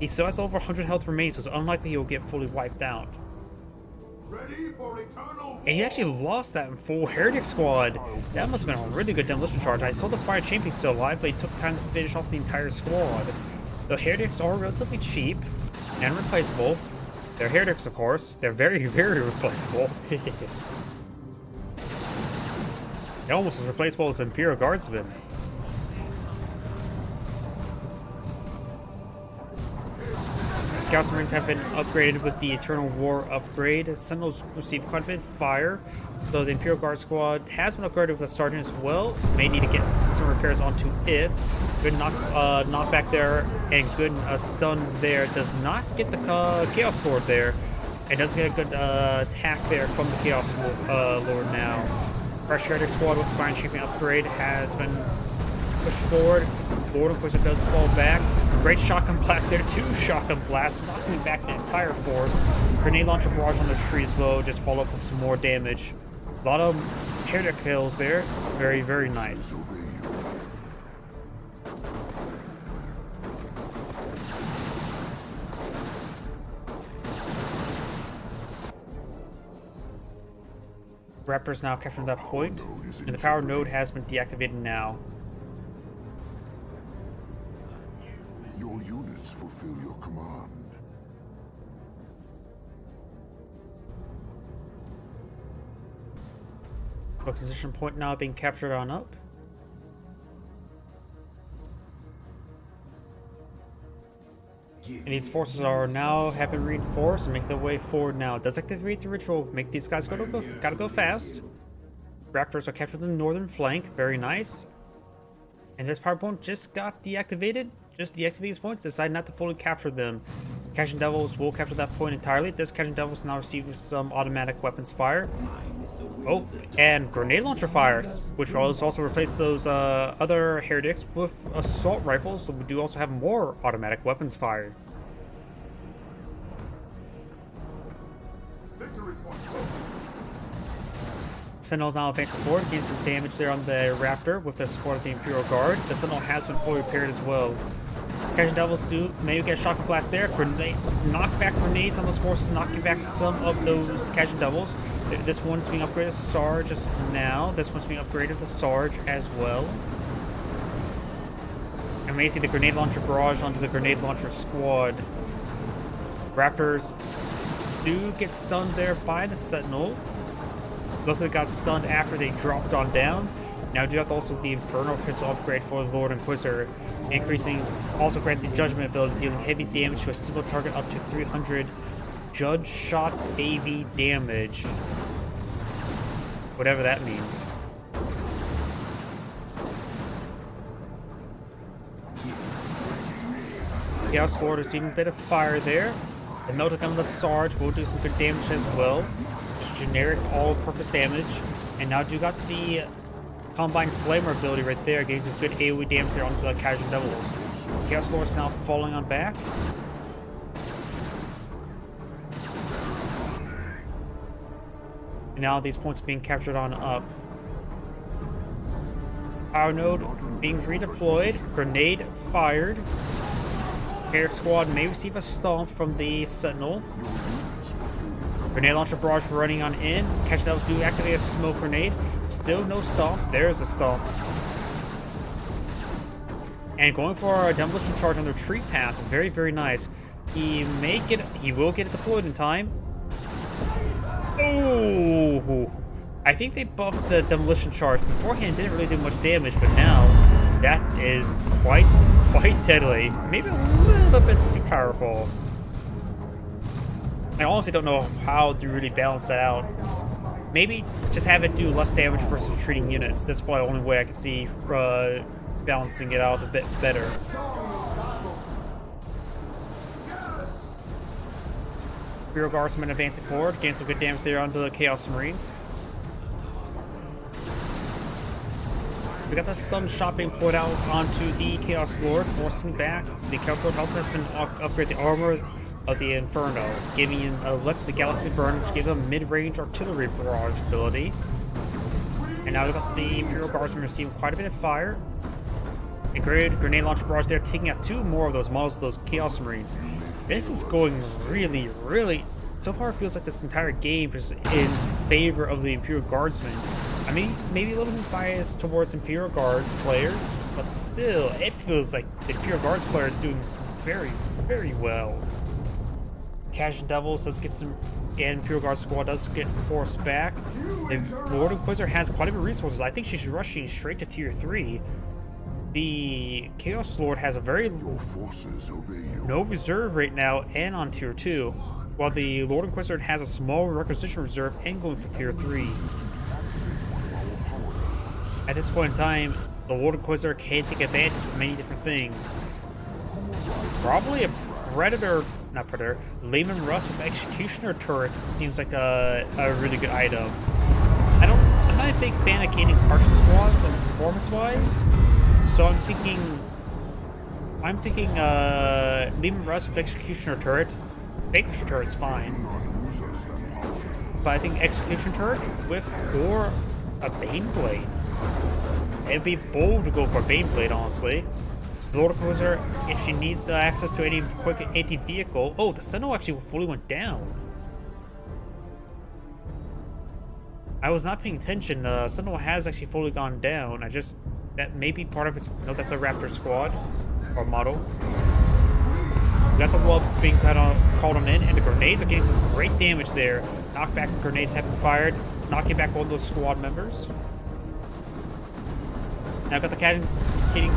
He still has over 100 health remaining, so it's unlikely he'll get fully wiped out. Ready for eternal And he actually lost that full Heretic squad. That must have been a really good demolition charge. I saw the Spire Champion still alive, but he took time to finish off the entire squad. The Heretics are relatively cheap and replaceable. They're Heretics, of course. They're very, very replaceable. They're almost as replaceable as Imperial Guardsmen. Chaos Marines have been upgraded with the Eternal War upgrade. Sentinels receive quite a bit of fire, so the Imperial Guard squad has been upgraded with a Sergeant as well. May need to get some repairs onto it. Good knockback there, and good stun there. Does not get the Chaos Lord there. It does get a good attack there from the Chaos Lord now. Fresh Heretic squad with Spine Champion upgrade has been pushed forward. Lord Inquisitor does fall back. Great shotgun blast there, 2 shotgun blasts, knocking back the entire force. Grenade launcher barrage on the tree as well, just follow up with some more damage. A lot of Heretic kills there, very, very nice. Raptors now capturing that point, and the power node has been deactivated now. Your units fulfill your command. Acquisition point now being captured on up. And these forces are now have been reinforced and make their way forward now. Does activate the ritual, make these guys gotta go fast. Raptors are captured on the northern flank, very nice. And this power point just got deactivated. Just deactivate these points, decide not to fully capture them. Catching Devils will capture that point entirely. This Catching Devils now receives some automatic weapons fire. Oh, and grenade launcher fires, which will also replace those other heretics with assault rifles, so we do also have more automatic weapons fire. Sentinel's now advancing forward, getting some damage there on the Raptor with the support of the Imperial Guard. The Sentinel has been fully repaired as well. Catching Devils do maybe get a shotgun blast there. Grenade, knockback grenades on those forces, knocking back some of those Catching Devils. This one's being upgraded to Sarge just now. This one's being upgraded to Sarge as well. And we see the grenade launcher barrage onto the grenade launcher squad. Raptors do get stunned there by the Sentinel. Those that got stunned after they dropped on down. Now do have also the Inferno Pistol upgrade for the Lord Inquisitor, increasing, also grants the Judgment ability, dealing heavy damage to a single target up to 300 Judge Shot AV damage. Whatever that means. Chaos Lord receiving a bit of fire there. The Melta Gun of the Sarge will do some good damage as well. Just generic all-purpose damage. And now you got the Combined Flamer ability right there, getting some good AoE damage there onto the Catching Devils. Chaos Lord is now falling on back. And now these points being captured on up. Power node being redeployed. Grenade fired. Air squad may receive a stomp from the Sentinel. Grenade launcher barrage running on in. Catching Devils do activate a smoke grenade. Still no stomp. There's a stomp. And going for a demolition charge on the retreat path. Very, very nice. He will get it deployed in time. Oh, I think they buffed the demolition charge. Beforehand, it didn't really do much damage, but now that is quite deadly. Maybe a little bit too powerful. I honestly don't know how to really balance that out. Maybe just have it do less damage versus retreating units. That's probably the only way I can see balancing it out a bit better. Imperial Guardsmen advancing forward, getting some good damage there onto the Chaos Marines. We got the stun shot being put out onto the Chaos Lord, forcing back. The Chaos Lord also has been upgraded the armor of the Inferno, giving him Lex the Galaxy Burn, which gives him mid-range artillery barrage ability. And now we've got the Imperial Guardsmen receiving quite a bit of fire. A great grenade launcher barrage there, taking out 2 more of those models of those Chaos Marines. This is going really, really so far it feels like this entire game is in favor of the Imperial Guardsmen. I mean, maybe a little bit biased towards Imperial Guards players, but still, it feels like the Imperial Guards players doing very, very well. Cajun Devils does get some, and Imperial Guard squad does get forced back. The Lord Inquisitor has quite a bit of resources. I think she's rushing straight to tier 3. The Chaos Lord has a very Your forces obey you. no reserve right now and on tier 2, while the Lord Inquisitor has a small requisition reserve and going for tier 3. At this point in time, the Lord Inquisitor can take advantage of many different things. Probably a Lehman Russ with Executioner turret seems like a really good item. I'm not a big fan of gaining partial squads and performance-wise, so I'm thinking Lehman Russ with Executioner turret. Executioner turret's fine, but I think Execution turret with or a Baneblade. It'd be bold to go for a Baneblade, honestly. Lord Inquisitor, if she needs access to any quick anti-vehicle. Oh, the Sentinel actually fully went down. I was not paying attention. Sentinel has actually fully gone down. That may be part of its. No, that's a Raptor squad or model. We got the wubs being called on in, and the grenades are getting some great damage there. Knockback grenades have been fired, knocking back all those squad members. Now I've got the Caden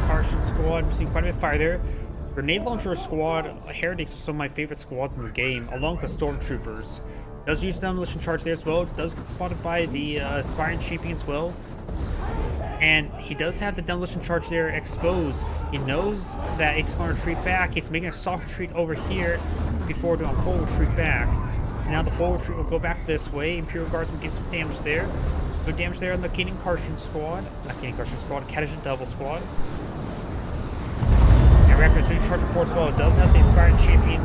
Carson squad, receiving quite a bit of fire there. Grenade Launcher squad, Heretics are some of my favorite squads in the game, along with the Stormtroopers. Does use Demolition Charge there as well, does get spotted by the Aspiring Champion as well. And he does have the Demolition Charge there exposed. He knows that he's going to retreat back. He's making a soft retreat over here before doing a full retreat back. And now the full retreat will go back this way. Imperial Guardsmen get some damage there. Good damage there on the Caden Carson squad. Not Caden Carson squad, Cajun Devil squad. And Raptor's Charge Report as well. It does have the Aspiring Champion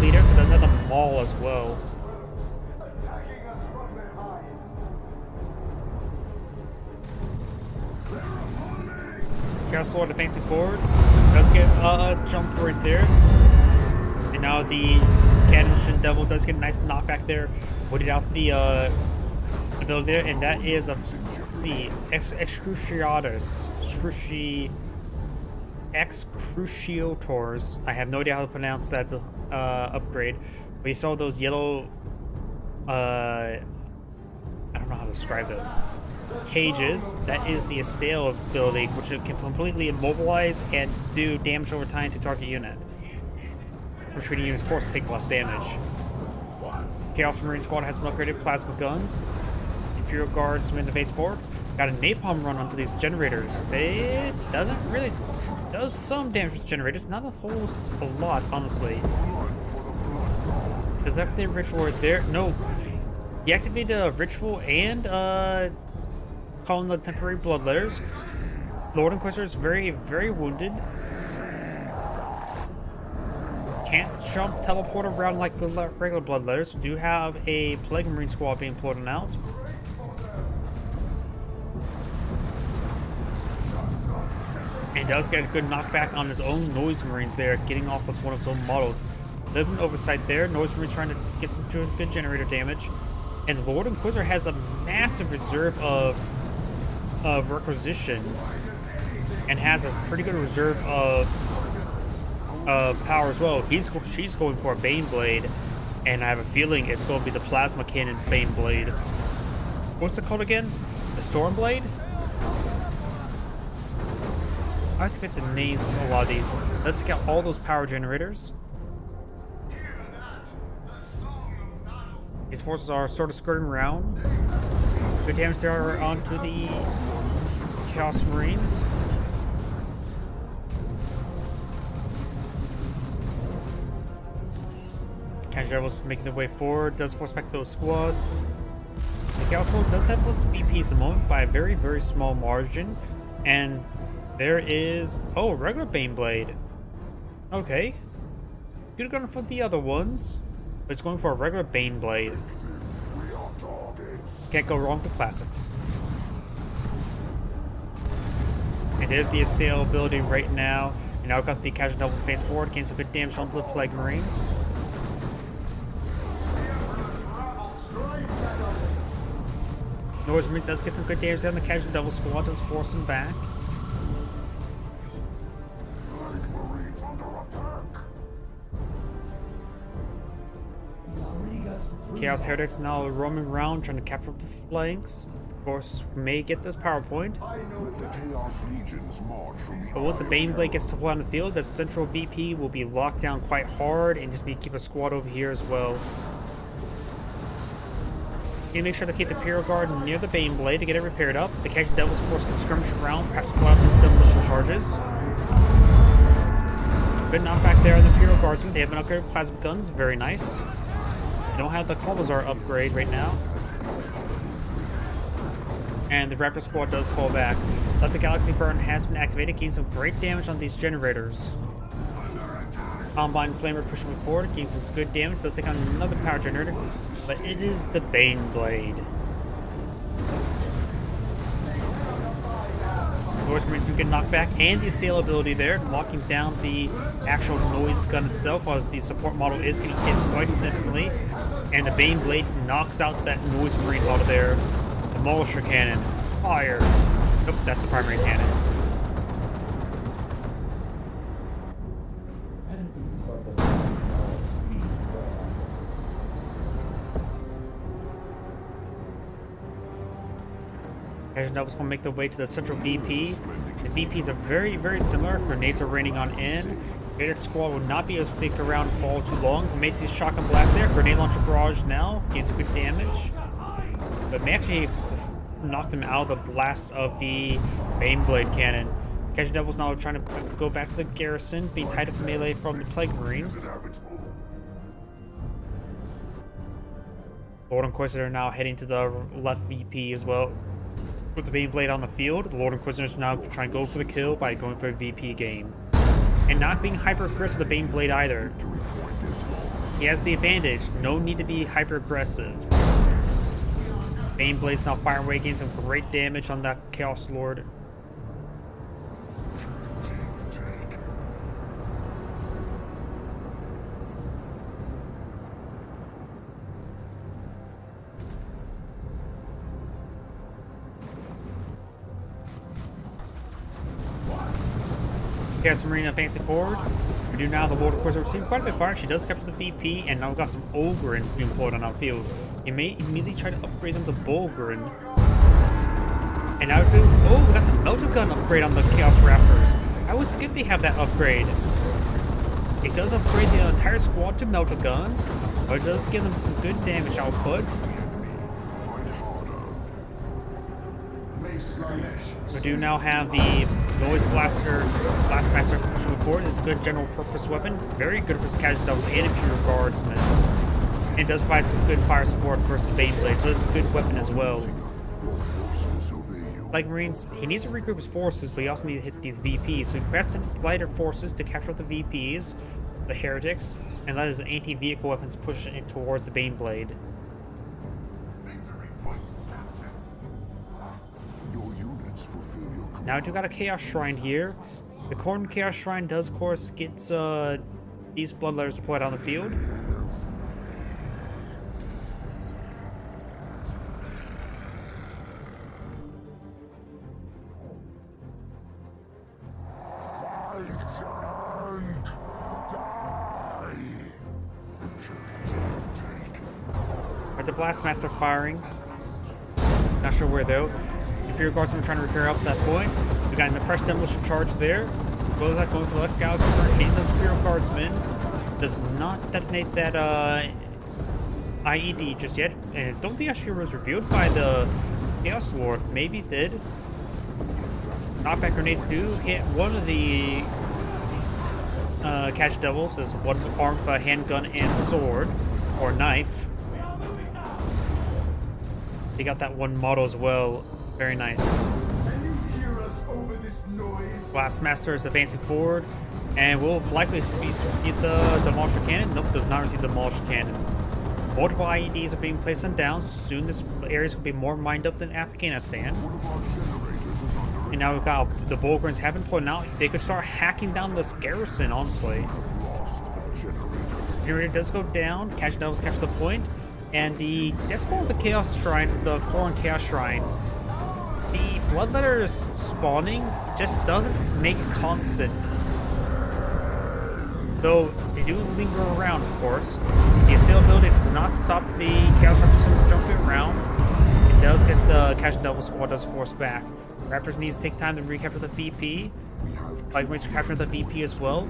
leader, so it does have the Maul as well. Attacking us from behind. Chaos Lord advancing forward. Does get a jump right there. And now the Cajun Devil does get a nice knockback there. Putting out the ability there, and that is a, let's see, Excruciators. I have no idea how to pronounce that upgrade. But you saw those yellow, I don't know how to describe it. Cages. That is the Assail ability, which it can completely immobilize and do damage over time to target unit. Retreating units, of course, take less damage. Chaos Marine Squad has some upgraded plasma guns. Imperial Guardsmen advance forward. Got a napalm run onto these generators. It doesn't really does some damage with generators, not a whole a lot, honestly. Does that activate ritual right there? No. He activated a ritual and calling the temporary bloodletters. Lord Inquisitor is very, very wounded. Can't jump, teleport around like the regular bloodletters. We do have a Plague Marine squad being pulled out. And does get a good knockback on his own Noise Marines there, getting off with one of his own models. Little bit of oversight there. Noise Marines trying to get some good generator damage. And the Lord Inquisitor has a massive reserve of requisition. And has a pretty good reserve of power as well. She's going for a Baneblade. And I have a feeling it's going to be the Plasma Cannon Baneblade. What's it called again? The Stormblade? I always forget the names of a lot of these. Let's take out all those power generators. These forces are sort of skirting around. Good damage there onto the Chaos Marines. Cajun Devils making their way forward. Does force back those squads. The Chaos Lord does have less VPs at the moment by a very, very small margin. And there is... oh, regular Baneblade. Okay. Could have gone for the other ones. But it's going for a regular Baneblade. Can't go wrong with classics. And there's the Assail ability right now. And now I've got the Cajun Devils advance forward, getting some good damage onto the Plague Marines. Noise Marines does get some good damage there on the Casual Devil Squad, does force him back. Light Marines under attack. Chaos Heretics now roaming around trying to capture up the flanks. Of course, may get this power point. Let the Chaos Legions march from the But once the Baneblade gets to play on the field, the central VP will be locked down quite hard and just need to keep a squad over here as well. You make sure to keep the Imperial Guard near the Baneblade to get it repaired up. The Casual Devils, of course, can skirmish around, perhaps pull out some demolition charges. Good knockback there on the Imperial Guardsmen. They have an upgrade of plasma guns, very nice. They don't have the Kalbazar upgrade right now. And the Raptor Squad does fall back. But the Galaxy Burn has been activated, gaining some great damage on these generators. Combine Flamer pushing forward, gaining some good damage, does take on another power generator, but it is the Baneblade. Noise Marines do get knocked back, and the Assail ability there, locking down the actual noise gun itself, as the support model is getting hit quite significantly. And the Baneblade knocks out that Noise Marine model there. Demolisher Cannon, fire. Nope, that's the primary cannon. Casual Devils will make their way to the central VP. The VPs are very, very similar. Grenades are raining on in. Vader Squad will not be able to stick around and fall too long. Macy's Shotgun Blast there. Grenade Launcher Barrage now. Gains good damage. But may actually knock them out of the blast of the Baneblade Cannon. Casual Devils now trying to go back to the garrison, being tied up in melee from the Plague Marines. Lord Inquisitor are now heading to the left VP as well. With the Baneblade on the field, the Lord Inquisitors now trying to go for the kill by going for a VP game. And not being hyper-aggressive with the Baneblade either. He has the advantage, no need to be hyper-aggressive. Baneblade's now firing away, getting some great damage on that Chaos Lord. Chaos Marine advancing forward. We do now the Lord of course receiving quite a bit of fire. She does capture the VP, and now we've got some Ogryn being employed on our field. You may immediately try to upgrade them to Bulgrin. And now oh, we got the Melter Gun upgrade on the Chaos Raptors. I always forget they have that upgrade. It does upgrade the entire squad to Melter Guns, but it does give them some good damage output. We do now have the Noise Blastmaster pushing forward. It's a good general purpose weapon. Very good for Casual Devils and Imperial Guardsmen. And it does provide some good fire support versus the Baneblade, so it's a good weapon as well. Like Marines, he needs to regroup his forces, but he also needs to hit these VPs. So he best sends lighter forces to capture the VPs, the Heretics, and let his anti-vehicle weapons push it towards the Baneblade. Now I do got a Chaos Shrine here. The Khorne Chaos Shrine does, of course, get these Bloodletters deployed on the field. Are the Blastmaster firing? Not sure where though. Imperial Guardsmen trying to repair up to that point. We got a fresh demolition charge there. Well, that going for the left Galaxy Burn, hitting those Imperial Guardsmen. Does not detonate that IED just yet. And I don't think actually was revealed by the Chaos Lord. Maybe it did. Knockback grenades do hit one of the Casual Devils. There's one armed with a handgun and sword, or knife. They got that one model as well. Very nice. Blastmaster is advancing forward, and will likely receive the Demolisher Cannon. Nope, does not receive the Demolisher Cannon. Multiple IEDs are being placed on downs. Soon this area is going to be more mined up than Afghanistan. And now we've got the Bulgrins have been pulling out. They could start hacking down this garrison, honestly. Generator does go down. Casual Devils capture the point. And the Disciple of the Chaos Shrine, the Corn Chaos Shrine, the Bloodletters spawning just doesn't make it constant. Though they do linger around, of course. The Assail ability does not stop the Chaos Raptors from jumping around. It does get the Cash Devil Squad does force back. Raptors needs to take time to recapture the VP. Like ways to capture the VP as well.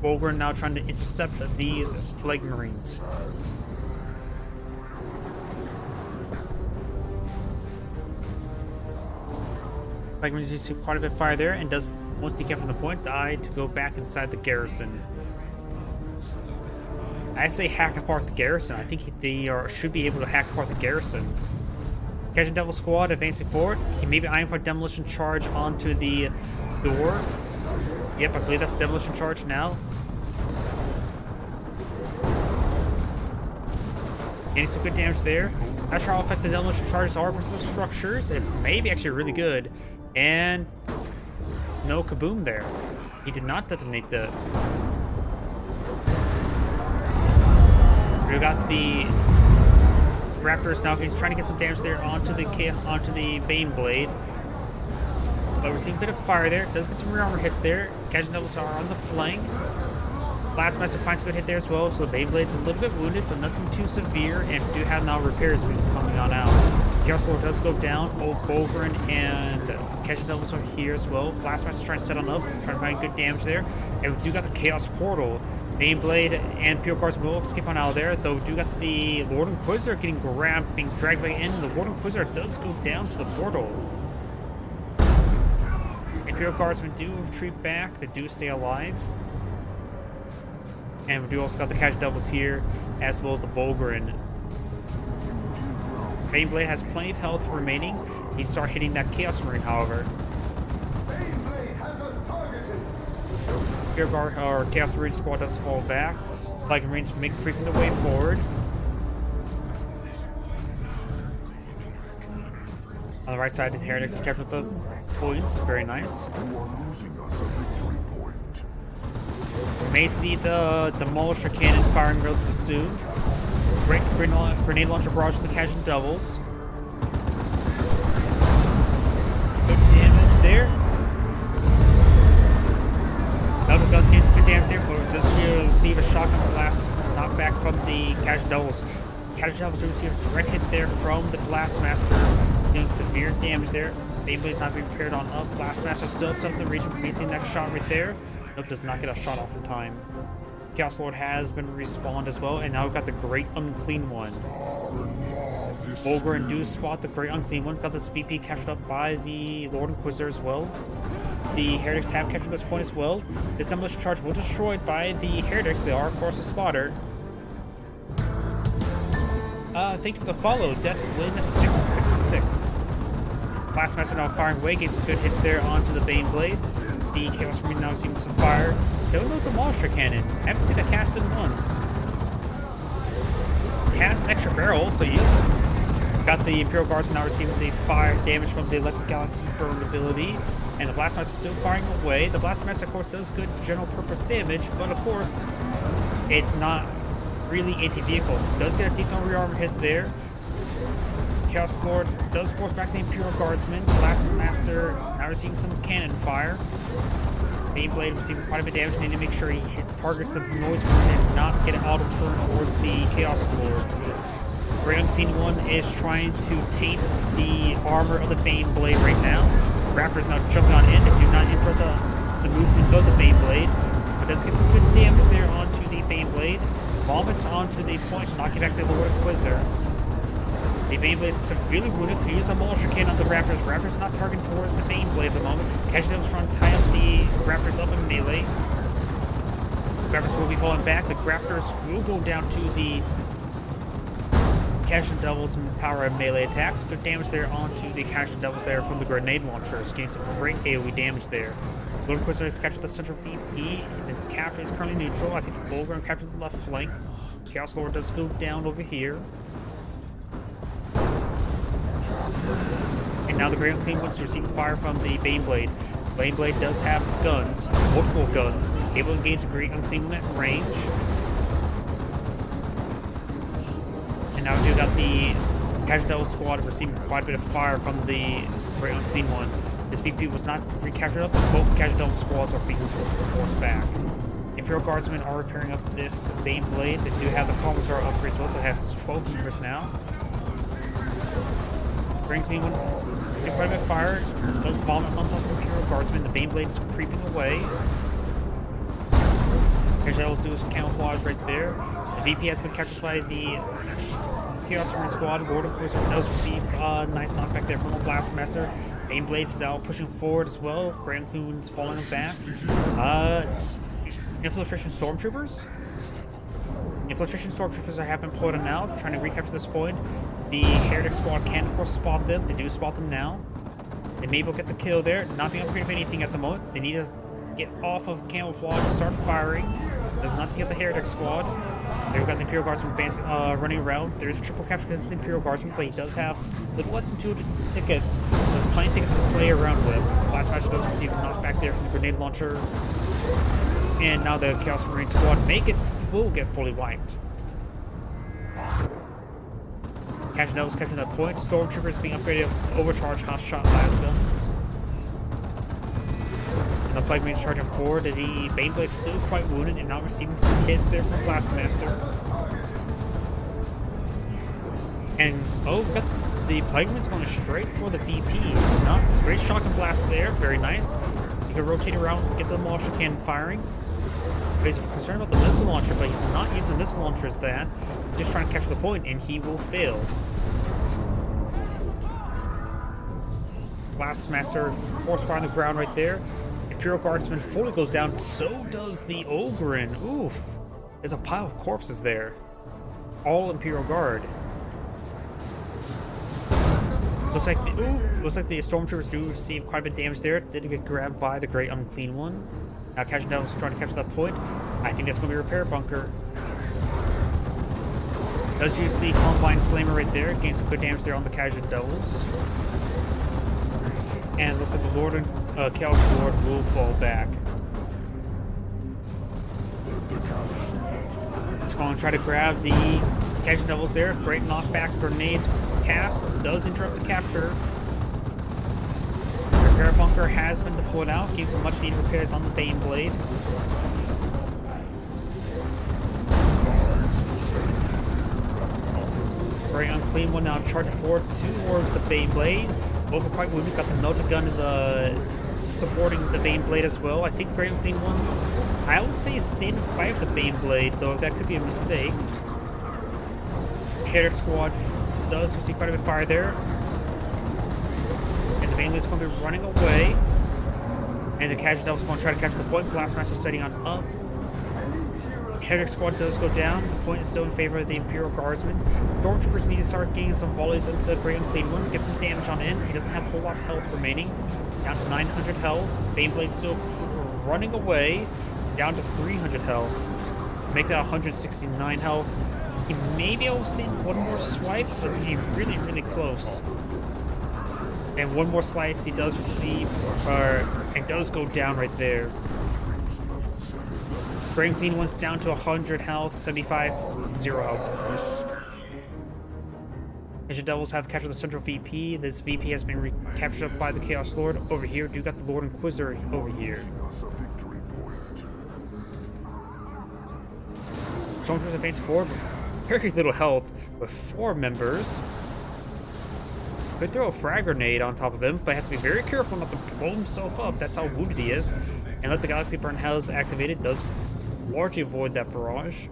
Bolgren now trying to intercept these Plague Marines. Plague Marines receive quite a bit of fire there, and does, once they get from the point, die to go back inside the garrison. I say hack apart the garrison. I think they should be able to hack apart the garrison. Catching Devil Squad advancing forward. He may be eyeing for demolition charge onto the door. Yep, I believe that's demolition charge now. Getting some good damage there. Not sure how effective the demolition charges are versus structures. It may be actually really good. And no kaboom there. He did not detonate the. We got the Raptors now. He's trying to get some damage there onto the Baneblade. But we're seeing a bit of fire there. Does get some rear armor hits there. Catching Devils are on the flank. Blastmaster finds a good hit there as well, so the Beyblade's a little bit wounded, but nothing too severe, and we do have now repairs coming on out. Chaos Lord does go down. Old Bolgren and Catching Devils are here as well. Blastmaster trying to set on up, trying to find good damage there. And we do got the Chaos Portal. Baneblade and Imperial Guardsmen will skip on out of there, though we do got the Lord Inquisitor getting grabbed, being dragged back in. The Lord Inquisitor does go down to the portal. Imperial Guardsmen do retreat back, they do stay alive. And we do also got the Catch Devils here, as well as the Bolgren. Baneblade has plenty of health remaining. He starts hitting that Chaos Marine, however. Baneblade has us targeted. Imperial Guard or Chaos Marine squad does fall back. Like Marines make creeping the way forward. On the right side, the Heretics are kept with the points. Very nice. You are losing us a victory point. We may see the Demolisher Cannon firing relatively soon. Great grenade launcher barrage from the Catching Devils. Good damage there. Double guns getting some good damage there, but this receive a shotgun blast knockback from the Catching Devils. Catching Devils receive a direct hit there from the Blastmaster, doing severe damage there. Bayblade's not being prepared on up. Blastmaster still up the region, missing that shot right there. Nope, does not get a shot off in time. Chaos Lord has been respawned as well, and now we've got the Great Unclean One. Bolgren do spot the Great Unclean One. Got this VP captured up by the Lord Inquisitor as well. The Heretics have captured this point as well. This demolition charge will be destroyed by the Heretics. They are, of course, a spotter. Thank you for the follow. DeathWin666. Blastmaster now firing away, getting some good hits there onto the Baneblade. The Chaos Marine now receiving some fire. Still no Demolisher Cannon. Haven't seen it cast in once. It has an extra barrel, so use it. Got the Imperial Guards now receiving the fire damage from the Electric Galaxy burn ability. And the Blastmaster still firing away. The Blastmaster, of course, does good general purpose damage, but of course, it's not really anti-vehicle. Does get a decent rear armor hit there. Chaos Lord does force back the Imperial Guardsmen. Blastmaster now receiving some cannon fire. Baneblade receiving quite a bit of damage. Need to make sure he targets the noise and not get an auto turn towards the Chaos Lord. Great Unclean One is trying to taint the armor of the Baneblade right now. Raptors now jumping on in. They do not enter the movement of the Baneblade. But does get some good damage there onto the Baneblade. Vomits onto the point, knocking back the Lord Inquisitor. The Baneblade is severely wounded. They use the Demolisher Cannon on the Raptors. Raptors not targeting towards the Baneblade at the moment. Catching Devils trying to tie up the Raptors up in melee. Raptors will be falling back. The Raptors will go down to the Catching Devils and power of melee attacks. Good damage there onto the Catching Devils there from the grenade launchers. Getting some great AoE damage there. Lord Inquisitor has captured the central VP. The captain is currently neutral. I think the Bolgren captured the left flank. Chaos Lord does go down over here. And now the Great Unclean One is receiving fire from the Baneblade. Baneblade does have guns, multiple guns, able to engage the Great Unclean One at range. And now we got the Casual Devil squad receiving quite a bit of fire from the Great Unclean One. This VP was not recaptured up, but both Casual Devil squads are being forced back. Imperial Guardsmen are repairing up this Bane Blade. They do have the Commissar upgrades, also have 12 members now. Great Unclean One using quite a bit of fire. Does vomit on top of Imperial Guardsmen. The Bane Blade's creeping away. Casual Devils do some camouflage right there. The VP has been captured by the Chaos Marine squad. Lord Inquisitor does receive a nice knockback there from the Blast Master. Bane Blade's now pushing forward as well. Grand Clune's falling back. Infiltration Stormtroopers. Infiltration Stormtroopers have been pulled out, trying to recapture this point. The Heretic squad can, of course, spot them. They do spot them now. They may be able to get the kill there. Not being upgraded of anything at the moment. They need to get off of camouflage and start firing. Does not get the Heretic squad. There we've got the Imperial Guardsman running around. There's a triple capture against the Imperial Guardsman, but he does have a little less than 200 tickets. There's plenty of tickets to play around with. Last match does receive a knockback there from the grenade launcher. And now the Chaos Marine squad will get fully wiped. Casual Devils catching that point. Stormtroopers being upgraded with overcharged hot shot lasguns. And the Plague Marines charging forward. The Bane Blade's still quite wounded and not receiving some hits there from Blast Master. And we got the Plague Marines going straight for the VP. Not great shock and blast there, very nice. You can rotate around, get the launcher cannon firing. He's concerned about the missile launcher, but he's not using the missile launcher as that. He's just trying to capture the point, and he will fail. Blast Master force fire on the ground right there. Imperial Guardsman fully goes down. So does the Ogryn. Oof. There's a pile of corpses there. All Imperial Guard. Looks like the Stormtroopers do receive quite a bit of damage there. Did get grabbed by the Great Unclean One. Now Casual Devils trying to capture that point. I think that's going to be a repair bunker. Does use the Combine Flamer right there. Gains some good damage there on the Casual Devils. And it looks like the Lord and Chaos Lord will fall back. He's going to try to grab the Casual Devils there. Great knockback grenades cast. Does interrupt the capture. Repair bunker has been deployed out, getting some much needed repairs on the Bane Blade. Very Unclean One now charging forward towards the Bane Blade. Both are quite wounded. Got the melted gun in the supporting the Bane Blade as well. I think the Great Unclean One, I would say, is staying to fight with the Bane Blade, though that could be a mistake. Heretic squad does receive quite a bit of fire there. And the Bane Blade's going to be running away. And the Casual Devil's going to try to capture the point. Blastmaster setting on up. Heretic squad does go down. The point is still in favor of the Imperial Guardsmen. Stormtroopers need to start getting some volleys into the Great Unclean One. Get some damage on in. He doesn't have a whole lot of health remaining. Down to 900 health. Bane Blade's still running away. Down to 300 health. Make that 169 health. He may be able to see one more swipe, but it's getting really, really close. And one more slice he does receive, and does go down right there. Great Unclean One's down to 100 health, 75, 0 health. Casual Devils have captured the central VP. This VP has been recaptured up by the Chaos Lord. Over here, do got the Lord Inquisitor over here. Stormtroopers advance forward with very little health, with 4 members. Could throw a frag grenade on top of him, but has to be very careful not to blow himself up. That's how wounded he is. And let the Galaxy Burn Hell is activated, does largely avoid that barrage.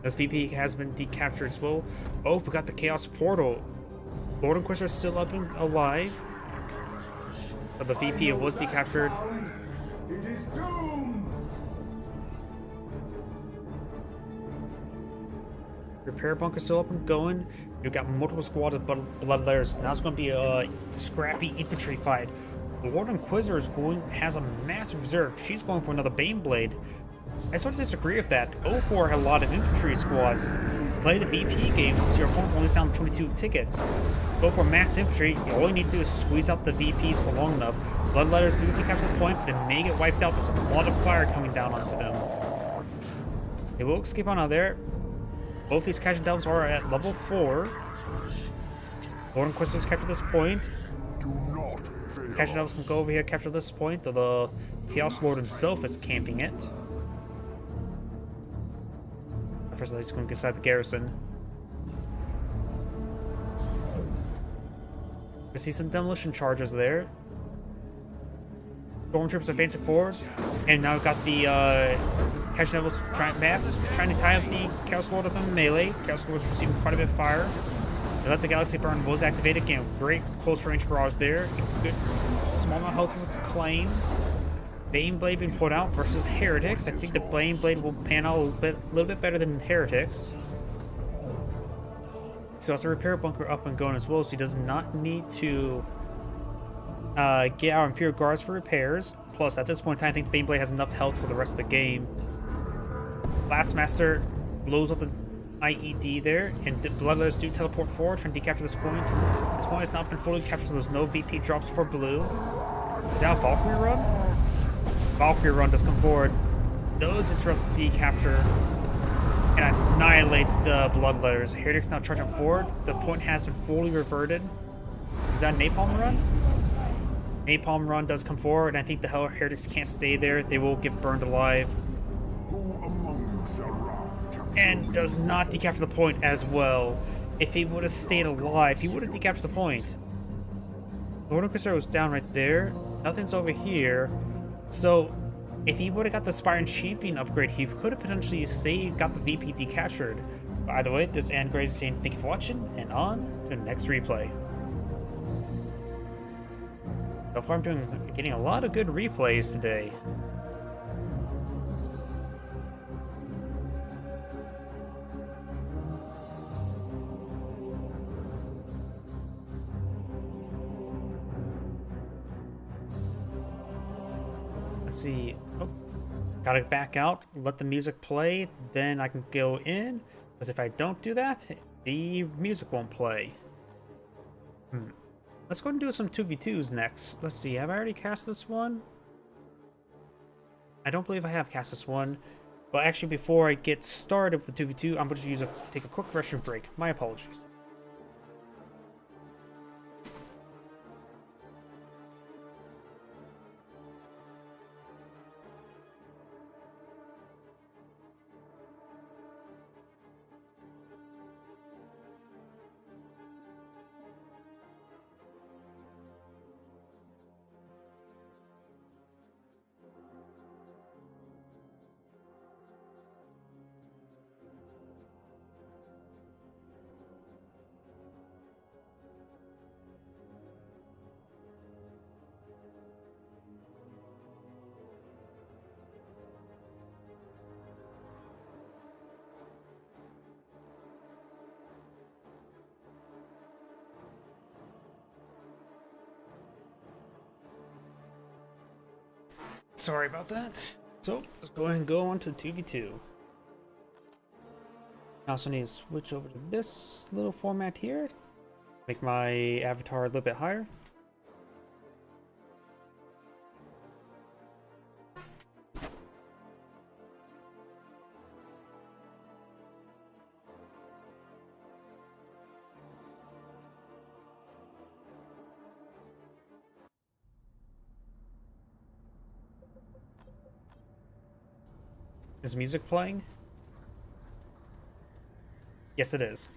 This VP has been decaptured as well. Oh, we got the Chaos Portal. Lord Inquisitor is still up and alive. But the VP was decaptured. It is doomed! Repair bunker still up and going. You've got multiple squads of bloodletters. Now it's going to be a scrappy infantry fight. The Lord Inquisitor has a massive reserve. She's going for another Bane Blade. I sort of disagree with that. 04 had a lot of infantry squads. Play the VP games so your opponent only down 22 tickets. Go for mass infantry. All you need to do is squeeze out the VPs for long enough. Bloodletters do decapture the point, but they may get wiped out. There's a lot of fire coming down onto them. They will escape on out there. Both these Catching Devils are at level 4. Lord Inquisitors capture this point. Do not fail. Catching Devils can go over here, capture this point, though the Chaos Lord himself is camping it. First, he's going to get inside the garrison. We see some demolition charges there. Stormtroopers advancing forward, and now we've got the Catching Devils trying to tie up the Chaos Lord with a melee. Chaos Lord was receiving quite a bit of fire. They let the Galaxy Burn was activated again. Great close range barrage there. Good small amount of health with the claim. Baneblade being put out versus Heretics. I think the Baneblade will pan out a little bit better than Heretics. So also repair bunker up and going as well, so he does not need to get our Imperial Guards for repairs. Plus, at this point in time, I think the Baneblade has enough health for the rest of the game. Blastmaster blows up the IED there, and the Bloodletters do teleport forward, trying to decapture this point. This point has not been fully captured, so there's no VP drops for blue. Is that a Valkyrie run? Valkyrie run does come forward, does interrupt the capture, and annihilates the Bloodletters. Heretics now charging forward. The point has been fully reverted. Is that a Napalm run? Napalm run does come forward, and I think the Heretics can't stay there. They will get burned alive. Who among you shall rise? And does not decapture the point as well. If he would have stayed alive, he would have decaptured the point. Lord Inquisitor was down right there. Nothing's over here. So, if he would have got the Spartan Champion upgrade, he could have potentially got the VP decaptured. By the way, this is Andgrade saying thank you for watching, and on to the next replay. So far, I'm getting a lot of good replays today. Let's see. Oh, gotta back out, let the music play, then I can go in. Because if I don't do that, the music won't play. Let's go and do some 2v2s next. Let's see, have I already cast this one? I don't believe I have cast this one. But actually, before I get started with the 2v2, I'm going to take a quick restroom break. My apologies. Sorry about that. So, let's go ahead and go on to 2v2. I also need to switch over to this little format here. Make my avatar a little bit higher. Is music playing? Yes, it is.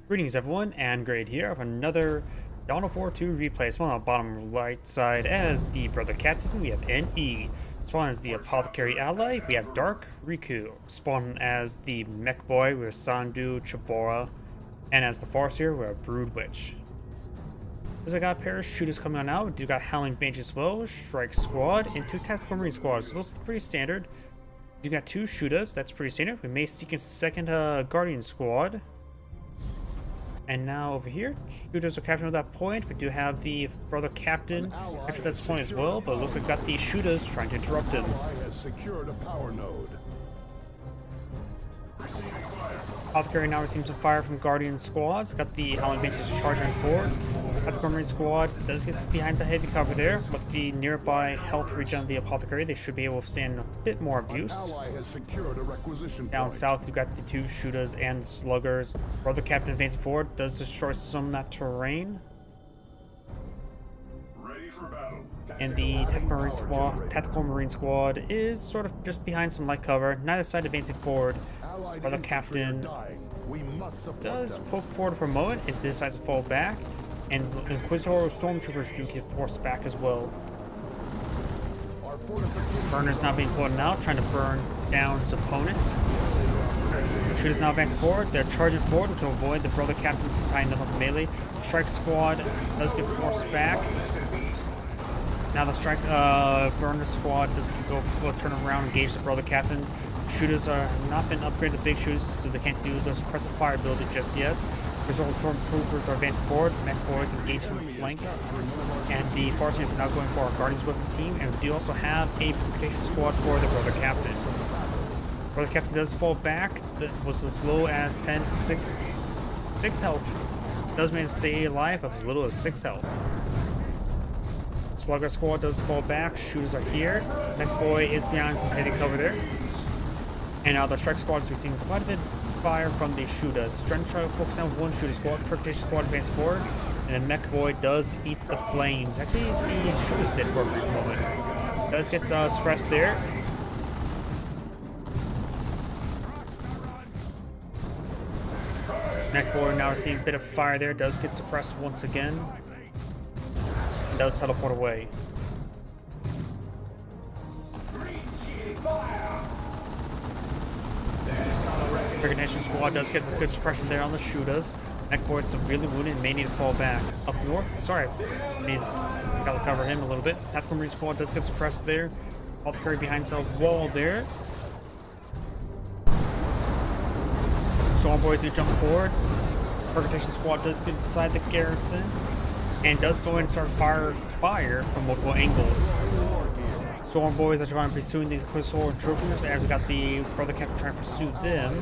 Greetings, everyone, and Grade here of another Dawn of War 2 replay. Spawn on the bottom right side as the Brother Captain, we have NE. Spawn as the Apothecary Ally, we have Dark Riku. Spawn as the Mech Boy, we have Sandu Chabora. And as the Farseer, we have Brood Witch. As I got parachutists coming on out, we do got Howling Banshee as well, Strike Squad, and 2 Tactical Marine Squads. So those are pretty standard. You got 2 shooters, that's pretty standard. We may seek a second Guardian Squad. And now over here, shooters are captured at that point. We do have the Brother Captain after this point as well, but it looks like we got the shooters trying to interrupt him. Has secured a power node. Apothecary now receiving some fire from Guardian Squads. Got the Howling Banshees charging forward. Tactical Marine Squad does get behind the heavy cover there, but the nearby health regen of the Apothecary, they should be able to stand a bit more abuse. Ally has secured a requisition Down point. south, you've got the two shooters and the sluggers. Brother Captain advancing forward does destroy some of that terrain. Ready for battle. And the Tactical Marine Squad is sort of just behind some light cover. Neither side advancing forward. Allied Brother infantry Captain are dying. We must support does them. poke forward for a moment. It decides to fall back. And Inquisitor Stormtroopers do get forced back as well. Our fortifications Burner's now being pulled out, trying to burn down his opponent. Shooters now advancing forward. They're charging forward to avoid the Brother Captain from tying them up in melee. Strike Squad does get forced back. Now the Burner Squad does go for a turn around, engage the Brother Captain. Shooters are not been upgraded to big shooters, so they can't do the suppressive fire ability just yet. Result Stormtroopers are advancing forward. Mech Boys engaged in the flank. And the Farseers are now going for our Guardians Weapon team. And we do also have a Purification Squad for the Brother Captain. Brother Captain does fall back. That was as low as 6 health. Does manage to stay alive of as little as 6 health. Slugger Squad does fall back. Shooters are here. Mech Boy is behind some heavy cover there. And now the Strike Squad is receiving quite a bit of fire from the shooters. Trying to focus on one shooter squad. Purification Squad advance forward. And then Mech Boy does eat the flames. Actually, the shooters did for a brief moment. Does get suppressed there. Mech Boy now receiving a bit of fire there. Does get suppressed once again. And does teleport away. Purification Squad does get a good suppression there on the shooters. Mech Boy is severely wounded and may need to fall back. Up north, sorry, gotta cover him a little bit. Tactical Marine Squad does get suppressed there. Apothecary behind the wall there. Storm Boys do jump forward. Purification Squad does get inside the garrison and does go and start fire from multiple angles. Storm Boys are trying to pursue these Inquisitor Troopers, and we got the Brother Captain trying to pursue them.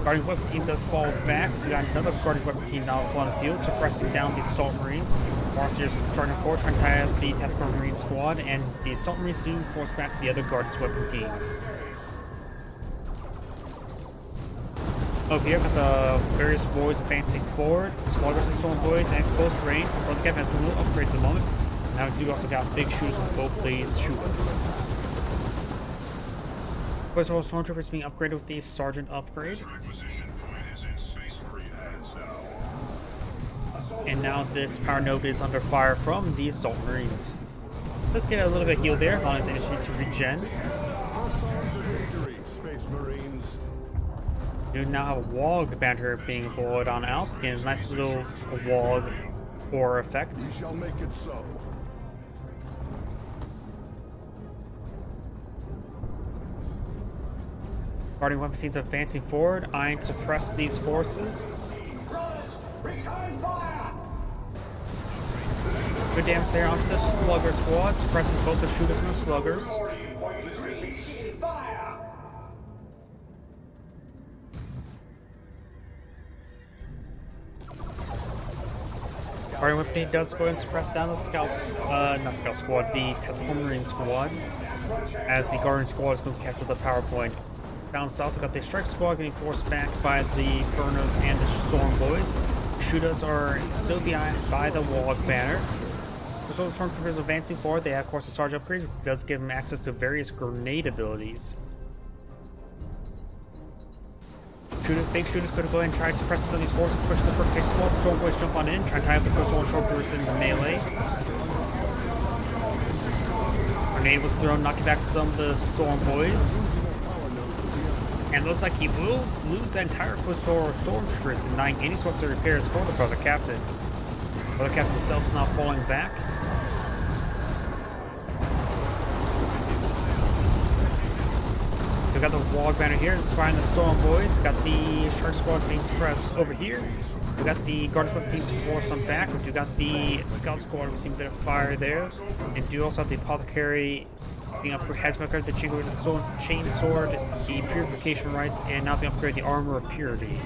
Guardian Weapon Team does fall back. We got another Guardian Weapon Team now on the field, suppressing down the Assault Marines. Farseers charging forward, trying to tie up the Tactical Marine Squad, and the Assault Marines do force back the other Guardian's Weapon Team. Over here, got the various boys advancing forward. Sluggers and Storm Boys at close range. Brother Captain has no upgrades at the moment. Now we do also got big shooters on both these shooters. First of all, Stormtroopers being upgraded with the Sergeant upgrade. And now this power node is under fire from the Assault Marines. Let's get a little bit healed there on his energy to regen. Space Marines. You now have a Wog banner being rolled on out. Again, a nice little Wog horror effect. We shall make it so. Guardian Weapon Teams advancing forward, eyeing to suppress these forces. Good damage there onto the Slugger Squad, suppressing both the shooters and the sluggers. Guardian Weapon Team does go and suppress down the not Scout Squad, the Tactical Marine Squad, as the Guardian Squad is going to capture the power point. Down south, we got the Strike Squad getting forced back by the Burners and the Storm Boys. Shooters are still behind by the Wog banner. So the Stormtroopers advancing forward, they have, of course, the Sarge upgrade, which does give them access to various grenade abilities. Big shooters could go ahead and try to suppress some of these forces, especially the Purification Squad. Storm Boys jump on in, try to tie up the Coastal Troopers in the melee. Grenade was thrown, knocking back some of the Storm Boys. And looks like he will lose the entire Coastal Stormtroopers, denying any sorts of repairs for the Brother Captain. Brother Captain himself is now falling back. We got the Wog banner here, inspiring the Storm Boys. We got the Shark Squad being suppressed over here. We got the Guardian Weapon Teams forced on back. We got the Scout Squad receiving a bit of fire there. And do also have the Apothecary being upgraded, has been upgraded the Chain Sword, the Purification Rites, and now being upgraded the Armor of Purity.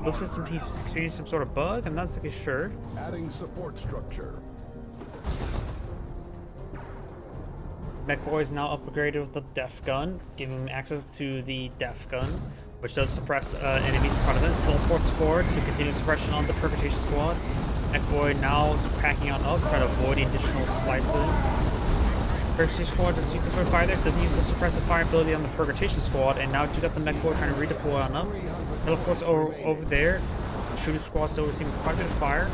Looks like he's experiencing some sort of bug. I'm not exactly sure. Adding support structure. Mech Boy is now upgraded with the Def Gun, giving him access to the Def Gun, which does suppress enemies in front of it. Teleports forward to continue suppression on the Percutation Squad. Mech Boy now is packing on up, trying to avoid the additional slicing. Percutation Squad does use some fire there, doesn't use the suppressive fire ability on the Percutation Squad, and now you got the Mech Boy trying to redeploy on up. Teleports over there. The Shooting Squad still receiving quite a bit of fire.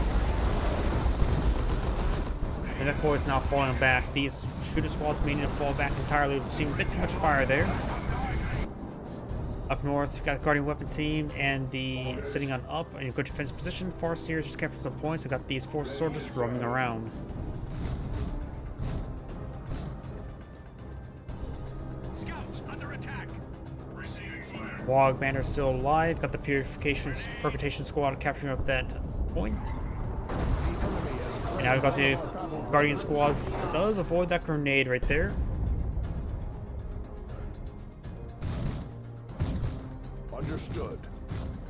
The Mech Boy is now falling back. These Shooting Squads meaning to fall back entirely, receiving a bit too much fire there. Up north, we've got the Guardian Weapon Team and the sitting on up in a good defensive position. Farseers just captured some points. We've got these 4 soldiers roaming around. Scouts under attack. Receiving fire. Wog Banner still alive. Got the Percutation Squad capturing up that point. And now we've got the Guardian Squad. Does avoid that grenade right there. Understood.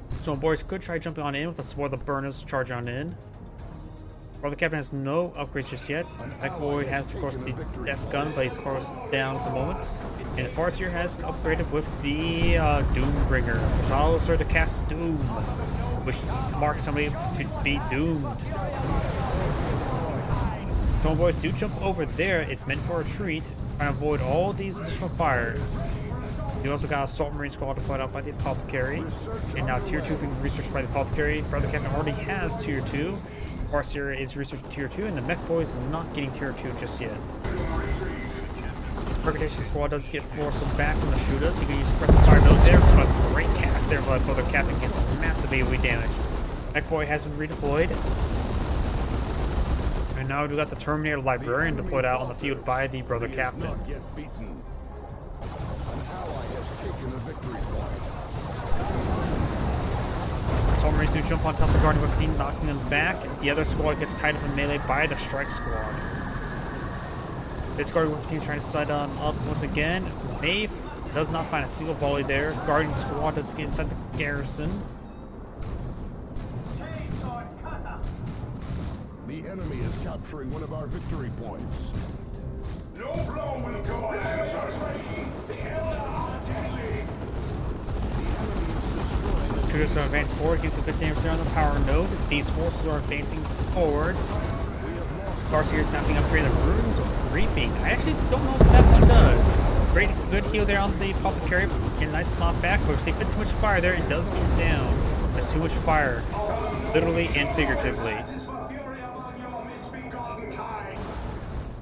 So boys could try jumping on in with the Sword of the Burners charge on in. Brother Captain has no upgrades just yet. Mech Boy has, of course, the Def Gun, but he's, of course, down at the moment. And Farseer has been upgraded with the Doombringer, which allows her to cast Doom, which marks somebody to be doomed. So boys do jump over there. It's meant for a retreat, trying to avoid all these additional fire. You also got Assault Marine Squad deployed out by the Apothecary, and now Tier 2 being researched by the Apothecary. Brother Captain already has Tier 2. Farseer is researching Tier 2, and the Mech Boy is not getting Tier 2 just yet. Percutation Squad does get forced back from the shooters. You can use suppressive fire mode there, but a great cast there by Brother Captain gets massive AoE damage. Mech Boy has been redeployed. And now we got the Terminator Librarian deployed out on the field by the Brother Captain. Not yet beaten. An ally has taken a victory point. Assault Marines do jump on top of the Guardian Weapon Team, knocking them back. The other squad gets tied up in melee by the Strike Squad. This Guardian Weapon Team trying to slide on up once again. Maeve does not find a single volley there. Guardian Squad does get inside the garrison. The enemy is capturing one of our victory points. No blow will go unanswered. The Elder are deadly. Shooters are advancing forward, gets a good damage there on the power node. These forces are advancing forward. Farseer is now being upgraded to Runes of Reaping. I actually don't know what that one does. Great, good heal there on the Apothecary. Get a nice pop back, but we see a bit too much fire there and does go down. There's too much fire, literally and figuratively.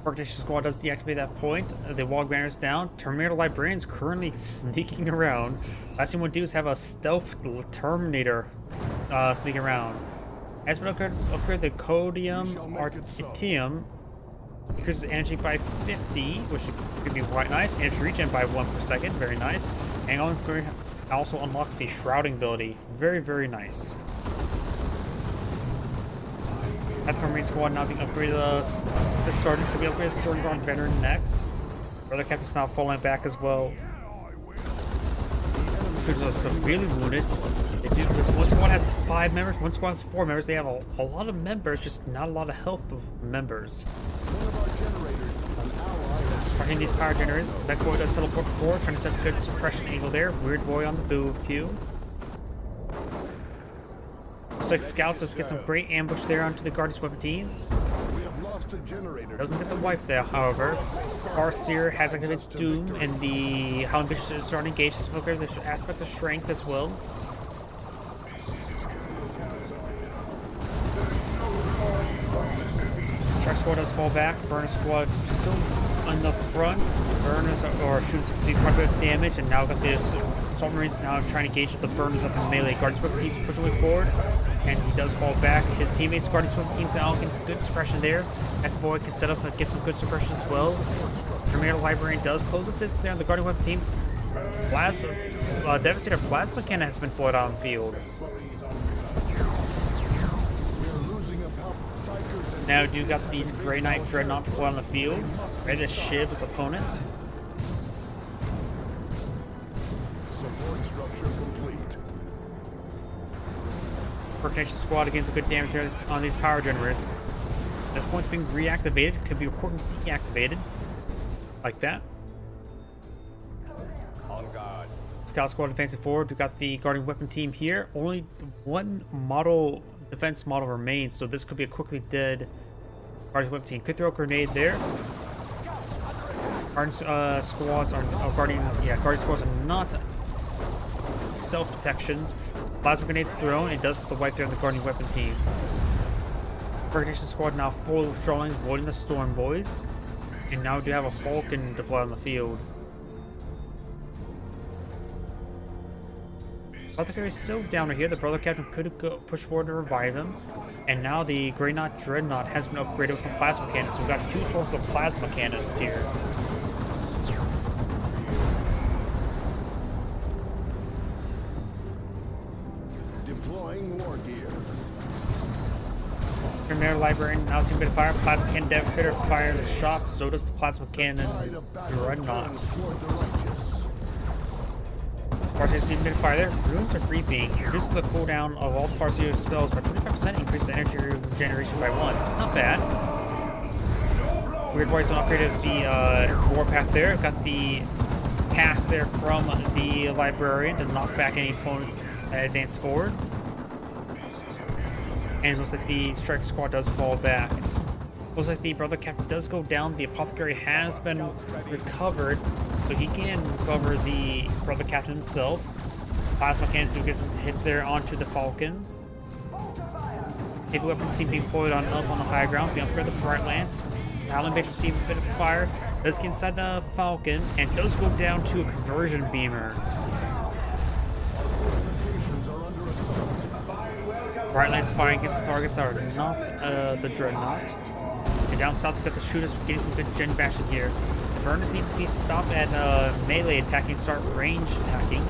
Percutation Squad does deactivate that point. The Wog Banner is down. Terminator Librarian is currently sneaking around. Last thing we want to do is have a stealth Terminator sneaking around. Has been upgraded the Codium Artium. Increases energy by 50, which could be quite nice. Energy regen by 1 per second, very nice. And also unlocks the Shrouding ability, very, very nice. Tactical Marine Squad now being upgraded to starting to be upgraded to starting on Veteran next. Brother Captain's now falling back as well. Shooters are severely wounded. One squad has 5 members, one squad has 4 members. They have a lot of members, just not a lot of health of members. Targeting these power generators, Mech Boy does teleport forward, trying to set a good suppression angle there. Weird Boy on the boo queue. Looks like Scouts just get some great ambush there onto the Guardian's Weapon Team. Doesn't get the wipe there, however. Farseer has activated Doom, and the How Ambitious is starting to engage this aspect of strength as well. Strike Squad does fall back. Burner Squad still on the front. Burners or shooters receive quite a bit of damage, and now got the Assault Marines now trying to engage the burners up in melee. Guardian's Weapon keeps pushing forward, and he does fall back. His teammates, Guardian's Weapon teams now getting some good suppression there. Mech Boy can set up and get some good suppression as well. Terminator Librarian does close up this there on the Guardian Weapon team. Devastator Plasma Cannon has been deployed on the field. Now do got the Grey Knight Dreadnought deployed on the field, ready to shiv his opponent. Support structure complete. Protection Squad against a good damage there on these power generators. This point's being reactivated, could be recorded deactivated. Like that. On guard. Scout Squad advancing forward. We got the guarding weapon team here. Only one model, defense model remains, so this could be a quickly dead guarding weapon team. Could throw a grenade there. Guardian squads are guardian squads are not self-detections. Plasma grenades thrown. It does put the wipe there on the guardian weapon team. Protection Squad now fully withdrawing, avoiding the Storm Boys. And now we do have a Falcon deployed on the field. Apothecary is still down here. The Brother Captain could go push forward to revive him. And now the Grey Knight Dreadnought has been upgraded from plasma cannons. So we've got two sources of plasma cannons here. Deploying war gear. Premier Librarian now seeing a bit of fire. Plasma Cannon Devastator fires a shot. So does the Plasma Cannon Dreadnought. Farseer seeing a bit of fire there. Runes are creeping. Reduces the cooldown of all Farseer spells by 25%. Increase the energy regeneration by 1. Not bad. Weird Boys upgraded the Warpath there. Got the pass there from the Librarian to knock back any opponents that advance forward. And it looks like the Strike Squad does fall back. Looks like the Brother Captain does go down. The Apothecary has been recovered, so he can recover the Brother Captain himself. Plasma cannons do get some hits there onto the Falcon. Heavy weapons seem to be deployed up on the high ground. We upgrade the Bright Lance. Howling Base receive a bit of fire. Does get inside the Falcon and does go down to a conversion beamer. Bright Lance firing against targets are not the Dreadnought. And down south, we've got the shooters getting some good gen bashing here. The burners need to be stopped at melee attacking, start range attacking.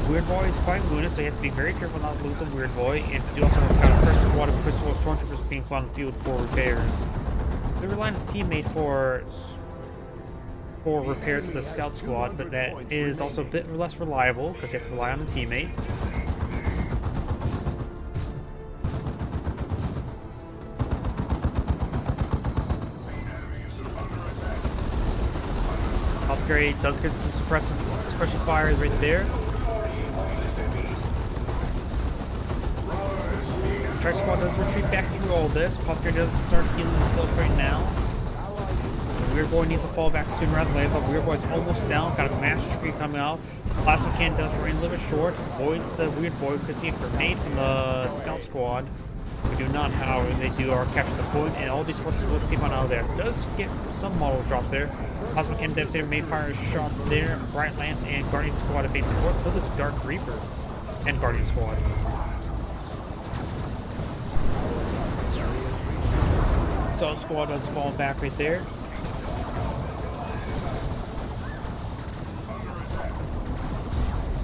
Weird Boy is quite wounded, so he has to be very careful not to lose a Weird Boy. And we also have got a first squad of Crystal Stormtroopers being put on the field for repairs. We rely on his teammate for repairs with the Scout Squad, but that is also a bit less reliable because you have to rely on the teammate. Upgrade does get some suppression fire right there. Strike Squad does retreat back through all this. Pucker does start healing himself right now. Weird Boy needs to fall back sooner rather than later, but Weird Boy's almost down. Got a Master Tree coming out. Plasma Cannon does run a little bit short. Avoids the Weird Boy because he has grenade from the Scout Squad. We do not, however, they do are capture the point, and all these forces will keep on out there. Does get some model drops there. Plasma Cannon Devastator made fire shot there. Bright Lance and Guardian Squad advancing forward. So does Dark Reapers and Guardian Squad. Assault Squad does fall back right there.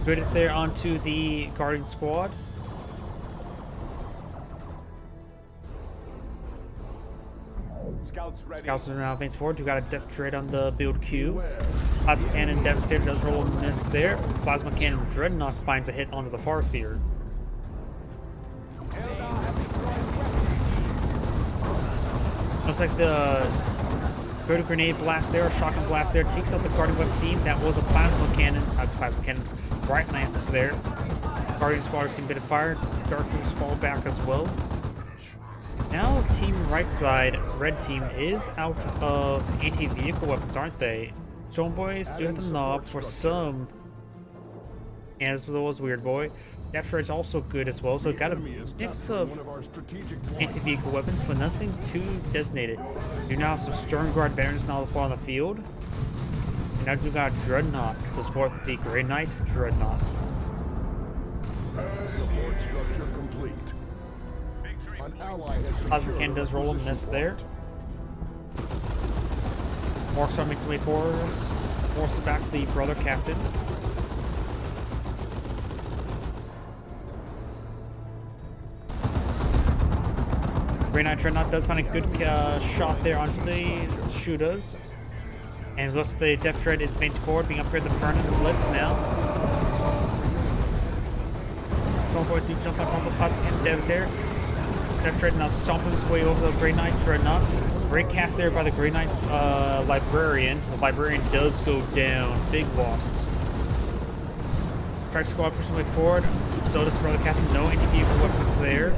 Put it there onto the Guardian Squad. Scouts ready. Scouts are now advancing forward. We got a Death Dread on the build queue. Plasma Cannon Devastator does roll a miss there. Plasma Cannon Dreadnought finds a hit onto the Farseer. Looks like the Go-To Grenade Blast there, or Shotgun Blast there, takes out the Guardian Weapon team. That was a Plasma Cannon, Bright Lance there. Guardian Squad receiving a bit of fire. Darkness fall back as well. Now, team right side, red team, is out of anti-vehicle weapons, aren't they? Storm Boys do have the knob for some, as well as Weird Boy. Death Dread is also good as well, so we've got a mix of anti-vehicle weapons, but nothing too designated. You now have some Stern Guard veterans now on the field. And now we've got Dreadnought to support the Grey Knight Dreadnought. Support structure complete. An ally has Plasma Cannon does roll a miss there. Morkstar makes his way forward, forces back the Brother Captain. Grey Knight Dreadnought does find a good shot there onto the shooters. And it looks like the Death Dread is advancing forward, being upgraded to Burn and Blitz now. Storm Boys do jump on top of the Plasma Cannon devs here. Death Dread now stomping his way over the Grey Knight Dreadnought. Great cast there by the Grey Knight Librarian. The Librarian does go down. Big loss. Strike Squad pushing way forward. So does Brother Captain. No anti-vehicle weapons there.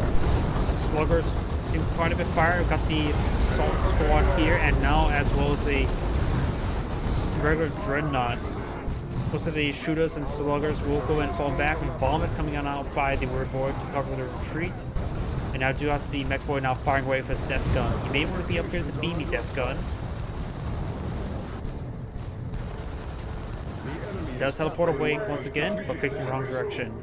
Sluggers seem quite a bit fire. We've got the Assault Squad here, and now as well as a regular Dreadnought. Most of the shooters and sluggers will go and fall back, and Vomit coming on out by the Weird Boy to cover the retreat. And now do have the Mech Boy now firing away with his Death Gun. He may want to be upgraded to Beamy Death Gun. He does teleport away once again, but facing the wrong direction.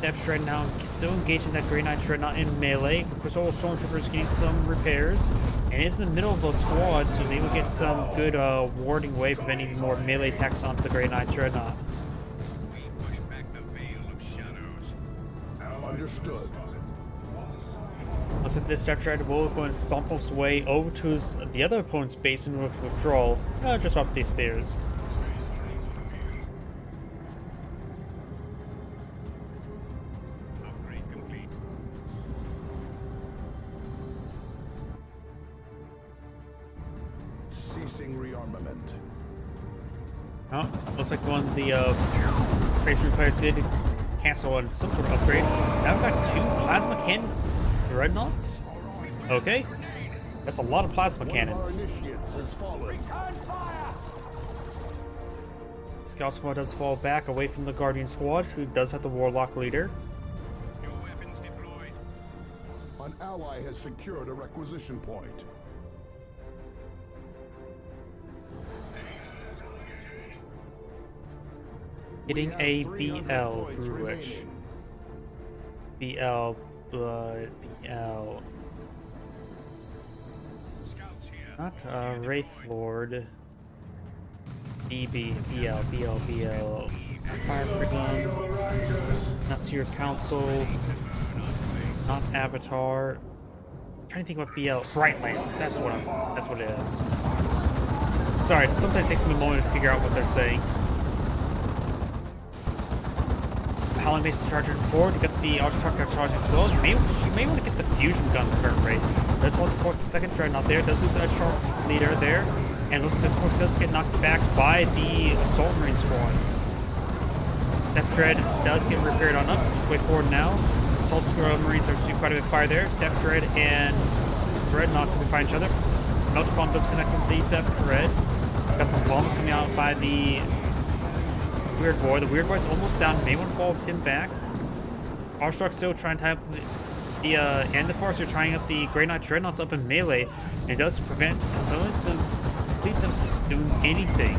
Death Dread now still engaging that Grey Knight Dreadnought in melee. Crystal Stormtroopers getting some repairs. And is in the middle of the squad, so he's able to get some good warding away, preventing more melee attacks onto the Grey Knight Dreadnought. Understood. Looks like this Death Dread will go and stomp its way over to the other opponent's base in withdrawal, just up these stairs. Ceasing rearmament. Oh, looks like one of the Space Marine players did cancel on some sort of upgrade. Now we've got 2 Plasma Cannon Dreadnoughts. Okay. That's a lot of Plasma Cannons. Initiates has fallen. Scout Squad does fall back away from the Guardian Squad, who does have the Warlock leader. An ally has secured a requisition point. Hitting a BL Gruish. BL, BL. Not Wraith Lord. BB, BL, BL, BL. Fire Prison. Not Seer Council. Not Avatar. I'm trying to think what BL. Brightlands. That's what it is. Sorry, sometimes it takes me a moment to figure out what they're saying. Howling Base is charging forward to get the Ultra Truck charge as well. You may want to get the Fusion Gun current rate. Does hold, of course, the second Dreadnought there. Does lose the Ultra leader there. And looks like this, of course, does get knocked back by the Assault Marine Squad. Death Dread does get repaired on up. Just wait forward now. Assault Marines are receiving quite a bit of fire there. Death Dread and Dreadnought can find each other. Melter Bomb does connect with the Death Dread. Got some bomb coming out by the Weird Boy. The Weird Boy's almost down. May want to fall him back. Armstrong still trying to have the and the Force are trying up the Grey Knight Dreadnoughts up in melee. And it does prevent them doing anything.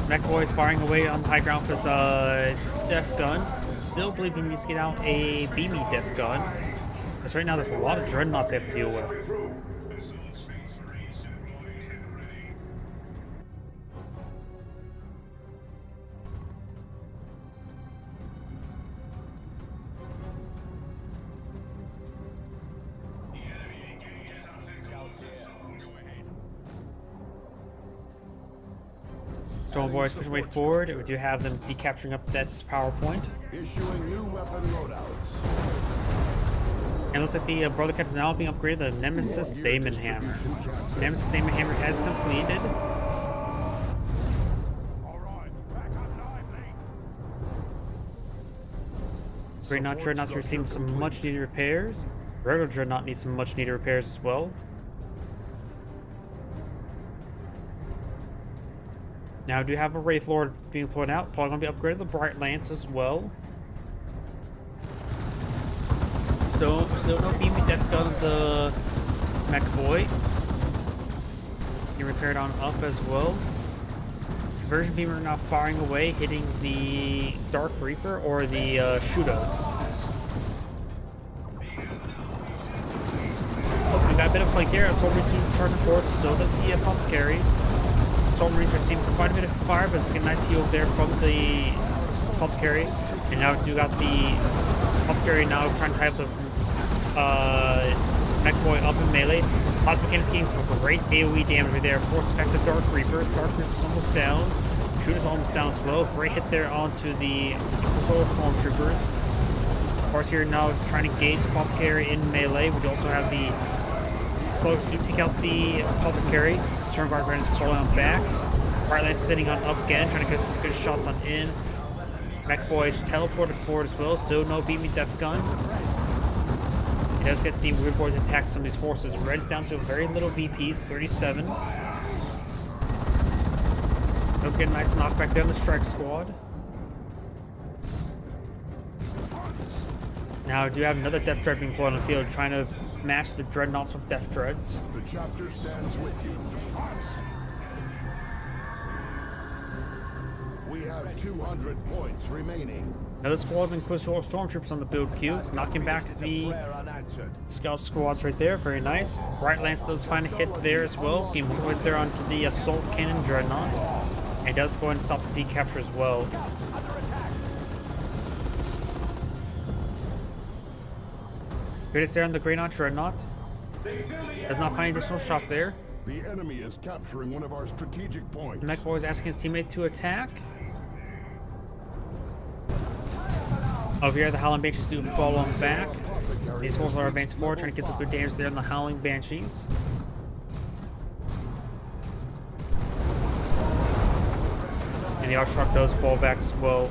Mech Boy's firing away on the high ground with his Death Gun. Still believing he needs to get out a Beamy Death Gun. Because right now there's a lot of Dreadnoughts they have to deal with. Storm Boys pushing way forward. We do have them decapturing up that power point. Issuing new weapon loadouts. And it looks like the Brother Captain now being upgraded, the Nemesis Daemon Hammer. Nemesis Daemon Hammer has completed. Great Knight Dreadnought's receiving some much needed repairs. Regular Dreadnought needs some much needed repairs as well. Now I do have a Wraith Lord being put out. Probably going to be upgraded the Bright Lance as well. Still no Beamy Death Gun of the Mech Boy. He repaired on up as well. Conversion Beamer now firing away, hitting the Dark Reaper or the Shooters. Oh, we got a bit of flank here. Assault Marines charging forward, so does the Apothecary. Assault Marines receiving quite a bit of fire, but it's getting a nice heal there from the Apothecary. And now we do got the Apothecary now trying to tie up the Mech Boy up in melee. Plasma Cannon's getting some great AoE damage right there. Force effect the Dark Reapers. Dark Reapers almost down. Sharpshooter's almost down as well. Great hit there onto the Soul Stormtroopers. Of course, here now trying to engage the Apothecary in melee. We also have the Slowes do take out the Apothecary. Stormguard Ren is falling on back. Bright Lance sitting on up again, trying to get some good shots on in. Mech Boy's teleported forward as well, still no Beam Me Death Gun. He does get the Weird Boy to attack some of these forces. Red's down to very little VPs, 37. Does get a nice knockback there on the Strike Squad. Now, I do have another Death Dread being deployed on the field, trying to match the Dreadnoughts with Death Dreads. The chapter stands with you. We have 200 points remaining. Another squad of Inquisitor Stormtroopers on the build queue, knocking back the Scout Squads right there. Very nice. Bright Lance does find a hit there as well. Game points there onto the Assault Cannon Dreadnought. And does go ahead and stop the decapture as well. Good hits there on the Great Dreadnought. Does not find additional shots there. The enemy is capturing one of our strategic points. The Mech Boy is asking his teammate to attack. Over here, the Howling Banshees do fall on back. These forces are advancing forward, trying to get some good damage there on the Howling Banshees. And the Archrock does fall back as well.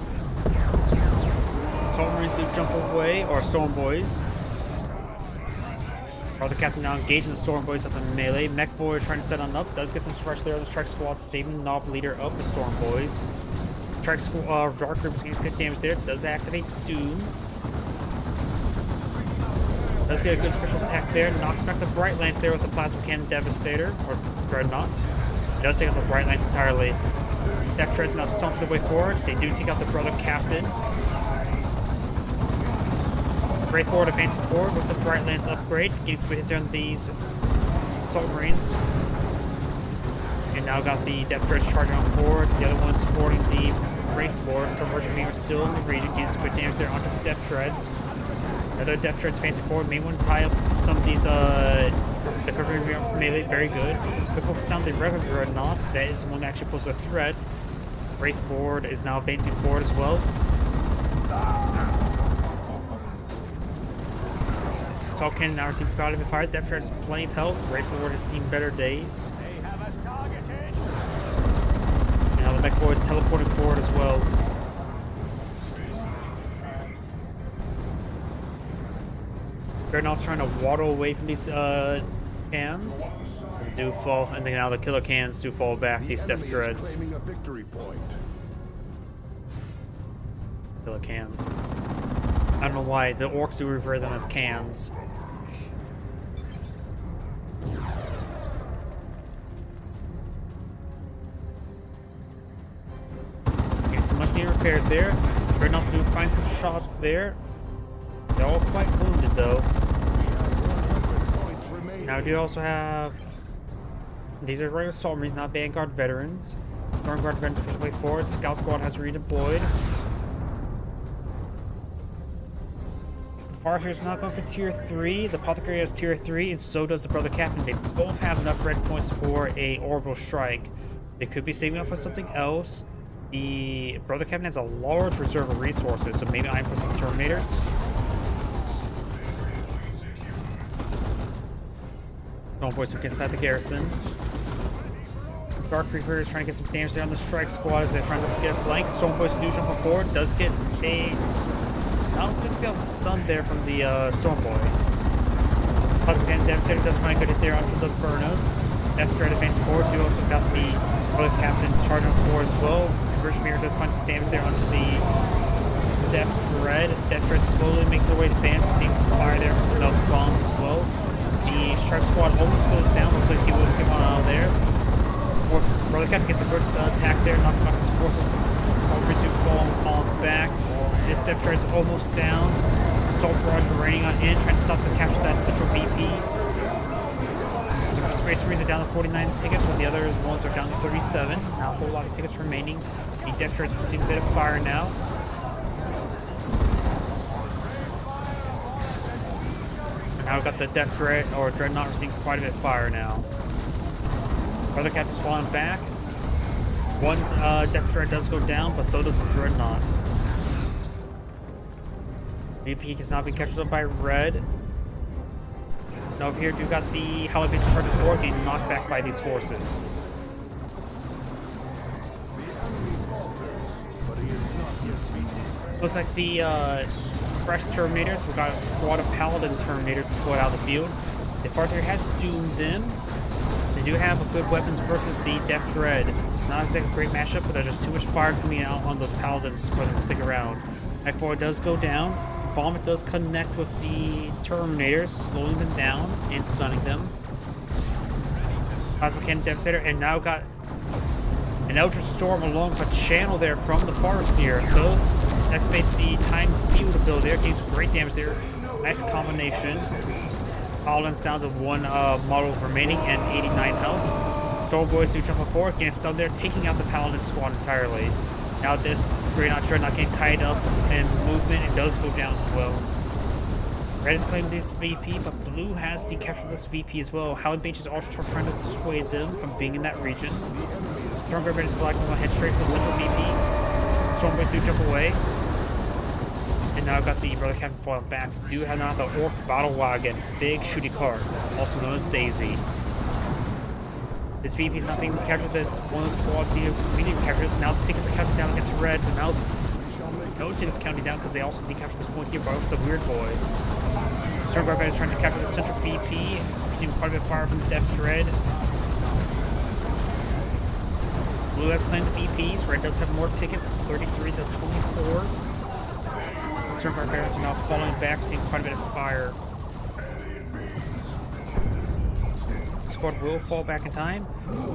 Storm Marines do jump away, or Storm Boys. The Captain now engaging the Storm Boys up in melee. Mech Boy trying to set on up. Does get some scratch there on the Strike Squad, saving the Knob Leader of the Storm Boys. Strike Squad, Dark Group is getting good damage there. Does activate Doom. Does get a good special attack there. Knocks back the Bright Lance there with the Plasma Cannon Devastator, or Dreadnought. Does take out the Bright Lance entirely. Death Dreads now stomp their way forward. They do take out the Brother Captain. Great forward advancing forward with the Bright Lance upgrade. Getting some hits there on these Assault Marines. And now got the Death Dreads charging on forward. The other one supporting the Great Lord. Conversion Beam is still in the region. Getting some good damage there onto the Death Dreads. Another Death Dreads advancing forward. May want to tie up some of these the Conversion Beam melee. Very good. But focus on the Revenant Dreadnought. That is the one that actually poses a threat. Great Lord is now advancing forward as well. Assault Cannon now receiving quite a bit of fire. Death Dread has plenty of health. Great Lord has seen better days. Now the Mech Boy is teleporting forward as well. Dreadnought's trying to waddle away from these cans. They do fall, and then now the Killer Cans do fall back. These Death Dreads. Claiming a victory point. Killer Cans. I don't know why the Orcs do refer them as cans. Getting some much needed repairs there. Dreadnoughts do find some shots there. They're all quite wounded though. Now we do also have these are regular Assault Marines, not Vanguard veterans. Vanguard veterans push way forward. Scout Squad has redeployed. Farseer is not going for tier 3. The Apothecary has tier 3, and so does the Brother Captain. They both have enough red points for a orbital strike. They could be saving up for something else. The Brother Captain has a large reserve of resources, so maybe I'm for some Terminators. Storm Boys look inside the garrison. Dark Reaper is trying to get some damage there on the Strike Squad as they're trying to get a flank. Storm Boys do jump forward. Does get a... I don't think that was stunned there from the Storm Boy. Plasma Cannon Devastator does find a good hit there onto the Burnos. Death Dread advancing forward. You also got the Brother Captain charging forward as well. Conversion Mirror does find some damage there onto the Death Dread. Death Dread slowly making their way to advance. Seeing some fire there from the bombs as well. The Strike Squad almost goes down. Looks like he will skip on out of there. Brother Captain gets a good attack there, knocking off his forces. Resume fall back. This Death Dread is almost down. Assault Barrage raining on in, trying to stop the capture of that central VP. The Space Marines are down to 49 tickets, while the other ones are down to 37. Not a whole lot of tickets remaining. The Death Dreads receive a bit of fire now. And now we've got the Death Dread, or Dreadnought, receiving quite a bit of fire now. Brother Captain's falling back. One Death Dread does go down, but so does the Dreadnought. VP has not been captured up by Red. Now over here, you got the Howling Beast Charge 4 getting knocked back by these forces. Looks like the fresh Terminators, we got a squad of Paladin Terminators deployed out of the field. The Farseer has doomed them. They do have a good weapons versus the Death Dread. It's not exactly a great matchup, but there's just too much fire coming out on those Paladins for them to stick around. Mechboy does go down. Vomit does connect with the Terminators, slowing them down and stunning them. Plasma Cannon Devastator, and now got an Eldritch Storm along with a channel there from the Farseer. So activate the Time Field ability there, gains great damage there. Nice combination. Paladin's down to one model remaining and 89 health. Stormboys do jump forward, getting stunned there, taking out the Paladin squad entirely. Now this Dreadnought getting tied up in movement and does go down as well. Red is claiming this VP, but Blue has decaptured this VP as well. Howling Mage is also trying to dissuade them from being in that region. Stormguard Red is Black will head straight for the central VP. Stormboys do jump away. And now I've got the Brother Captain falling back. We do have now the Orc Battle Wagon, big shooty card, also known as Daisy. This VP is not being captured. That one of those squads needed to be captured. Now the tickets are counting down against Red. But now no tickets counting down because they also decaptured this point here by the Weird Boy. Stormguard Red is trying to capture the central VP. Receiving quite a bit of fire from the Death Dread. Blue has claimed the VPs. Red does have more tickets, 33 to 24. Stormguard Barons are now falling back, seeing quite a bit of fire. The squad will fall back in time.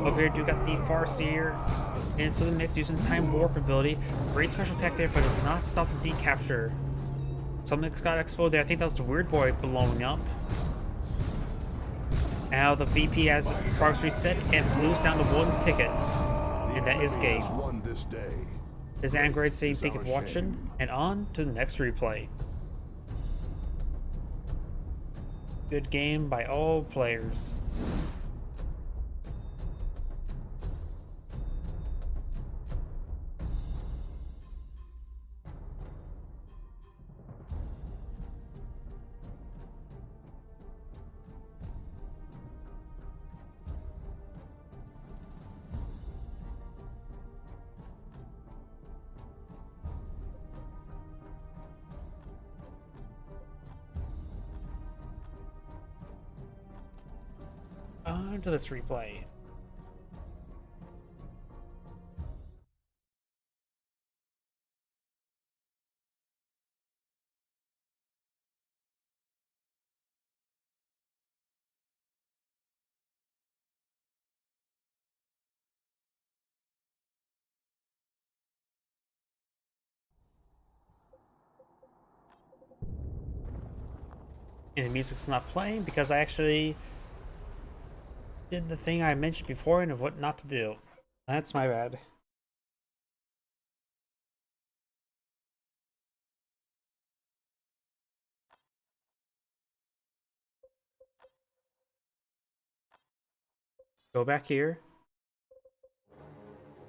Over here, do got the Farseer into the mix using Time Warp ability. Great special attack there, but does not stop the decapture. Something's got exploded there. I think that was the Weird Boy blowing up. Now the VP has progress reset and Blue's down to one ticket. And that is game. This is Angrade saying thank you for watching, and on to the next replay. Good game by all players. On to this replay. And the music's not playing because I actually did the thing I mentioned before and what not to do. That's my bad. Go back here.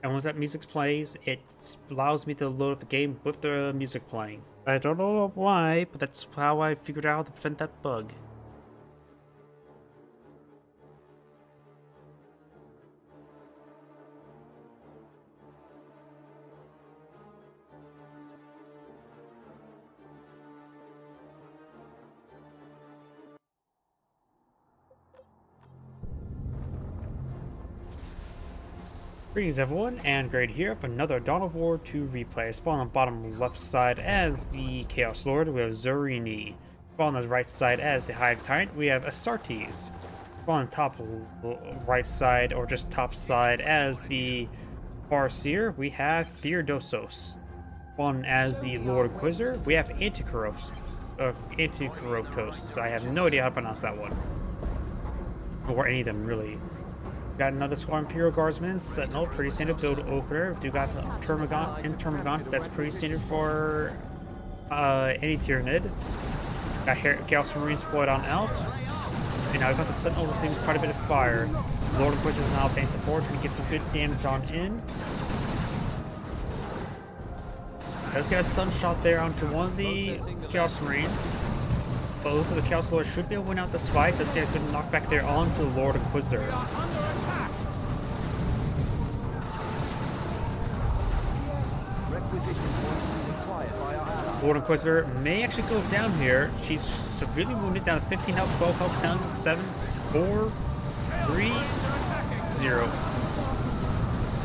And once that music plays, it allows me to load up the game with the music playing. I don't know why, but that's how I figured out how to prevent that bug. Greetings everyone, and Grade here for another Dawn of War 2 replay. Spawn on the bottom left side as the Chaos Lord, we have Zorini. Spawn on the right side as the Hive Tyrant, we have Astartes. Spawn on the top right side, or just top side, as the Farseer, we have Theodosos. Spawn as the Lord Inquisitor, we have Antikyros. I have no idea how to pronounce that one. Or any of them, really. Got another squad Imperial Guardsmen, Sentinel, pretty standard build opener. Do got Termagant and Termagant, that's pretty standard for any Tyranid. Got Chaos Marines deployed on out. And now we got the Sentinel receiving quite a bit of fire. Lord Inquisitor is now advancing forward, trying to get some good damage on in. Does get a stun shot there onto one of the Chaos Marines. Both of the Chaos Lords should be able to win out this fight. Does get a good knockback there onto the Lord Inquisitor. Lord Inquisitor may actually go down here. She's severely wounded, down to 15 health, 12 health, 10, 7, 4, 3, 0.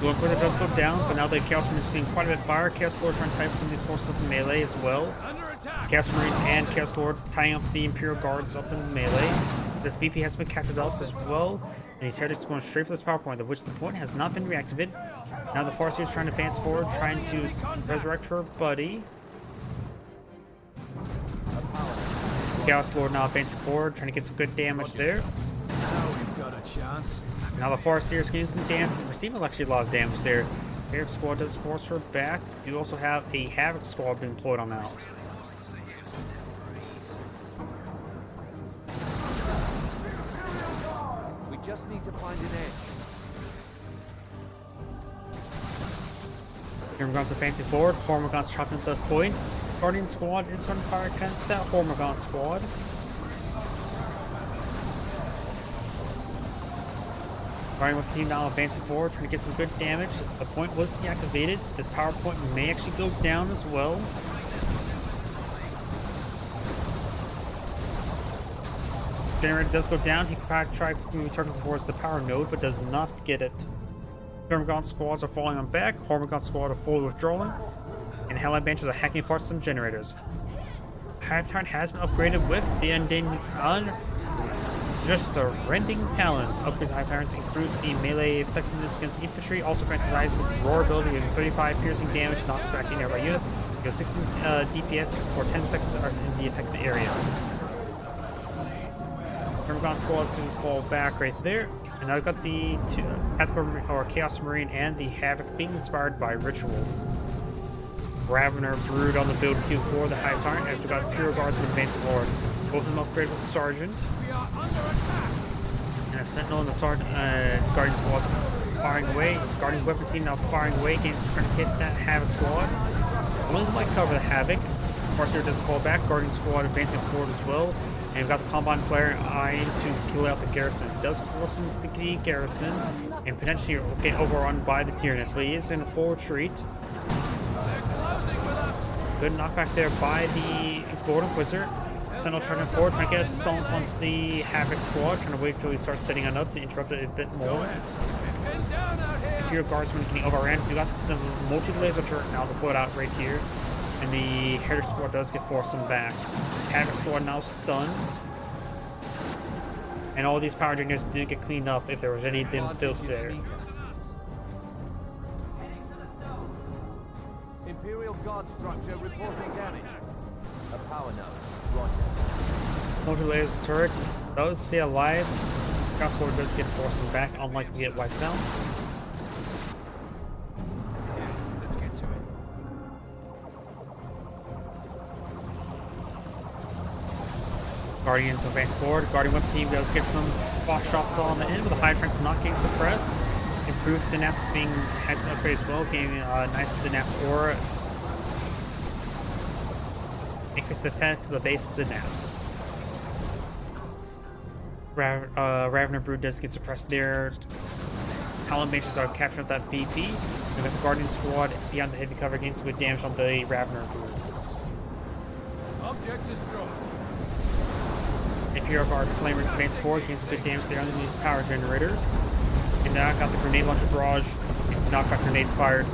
Lord Inquisitor does go down, but now the Chaos Marines are seeing quite a bit of fire. Chaos Lord trying to type some of these forces up in melee as well. Chaos Marines and Chaos Lord tying up the Imperial Guards up in melee. This VP has been captured up as well, and these heretics going straight for this power point, of which the point has not been reactivated. Now the Farseer is trying to advance forward, trying to resurrect her buddy. Chaos Lord now advancing forward, trying to get some good damage there. Now we've got a chance. Now the Farseer is getting some damage, receiving actually a lot of damage there. Havoc Squad does force her back. You also have a Havoc Squad being deployed on that. We just need to find an edge. Hormagaun's advancing forward. Hormagaun's chopping at the point. Guardian Squad is trying to fire against that Hormagon Squad. Guardian with the team now advancing forward, trying to get some good damage. The point was deactivated. This power point may actually go down as well. Generator does go down. He can try turning towards the power node, but does not get it. Hormagon squads are falling on back. Hormagon squad are fully withdrawing. And Hellite Banshees are hacking apart some generators. Hive Tyrant has been upgraded with the just the Rending Talons. Upgrade to Hive Tyrants improves the melee effectiveness against infantry. Also grants his eyes with roar ability of 35 piercing damage, knocks back the nearby units. Goes 16 DPS for 10 seconds are in the affected area. Hormagon squads to fall back right there. And now we've got the Chaos Marine and the Havoc being inspired by Ritual. Ravener Brood on the build Q4, the Hive Tyrant, as we've got Imperial Guards and Advanced Lord. Both of them upgraded with Sergeant. And a Sentinel and the Sergeant Guardian Squad firing away. Guardian's weapon team now firing away against trying to hit that Havoc Squad. One of them might cover the Havoc. Farseer does fall back. Guardian Squad advancing forward as well. And we've got the Combine Flare eyeing to kill out the garrison. Does force him to the garrison and potentially get overrun by the Tyranids, but he is in a full retreat. Good knockback there by the Lord Inquisitor. Sentinel charging forward, trying to get a stomp on the Havoc Squad, trying to wait until he starts setting it up to interrupt it a bit more. Imperial Guardsmen getting overran. We got the multi-laser turret now deployed out right here. And the Heritage Squad does get forced back. Havoc Squad now stunned. And all these power generators did get cleaned up if there was anything built there. Imperial Guard structure reporting damage. A power node. Roger. Multi-laser turret does stay alive. Chaos Lord does get forced back, unlikely to get wiped out. Let's get to it. Guardians advance forward. Guardian Weapon Team does get some box shots on the end, but the Hive Tyrants not getting suppressed. Improved Synapse being has been upgraded as well, getting a nice Synapse aura. Increase the effect of the base Synapse. Ravener Brood does get suppressed there. Talon Banshees are capturing that VP. We got the Guardian Squad beyond the heavy cover against with damage on the Ravener Brood. Object destroyed. Imperial Guard Flamers advance forward, getting some good damage there on these power generators. And now I got the grenade launcher barrage and knockback grenades fired.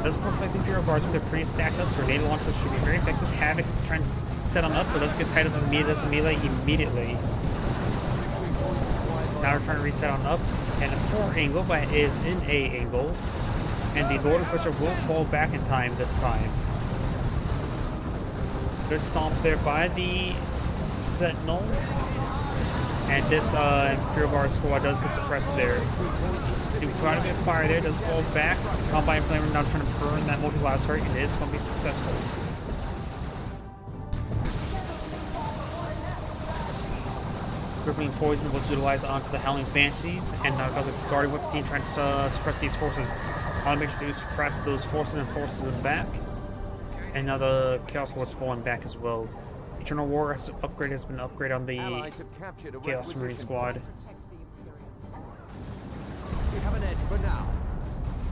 Does of course make the Imperial Guards, but they're pretty stacked up. Grenade launchers should be very effective. Havoc trying to set on up, but does get tied up immediately. Now we're trying to reset on up. And a poor angle, but it is in A angle. And the Lord Inquisitor will fall back in time this time. Good stomp there by the Sentinel. And this Imperial Guard squad does get suppressed there. Do quite a bit of fire there, does fall back. Combine Flamer now trying to burn that multi-blast turret, and it is going to be successful. Crippling Poison was utilized onto the Howling Banshees, and now got the Guardian Weapon Team trying to suppress these forces. Howling Banshees do suppress those forces and forces them back. And now the Chaos Lord's falling back as well. Eternal War upgrade has been upgraded on the Allies have captured a Chaos Marine requisition squad. point. We have an edge for now.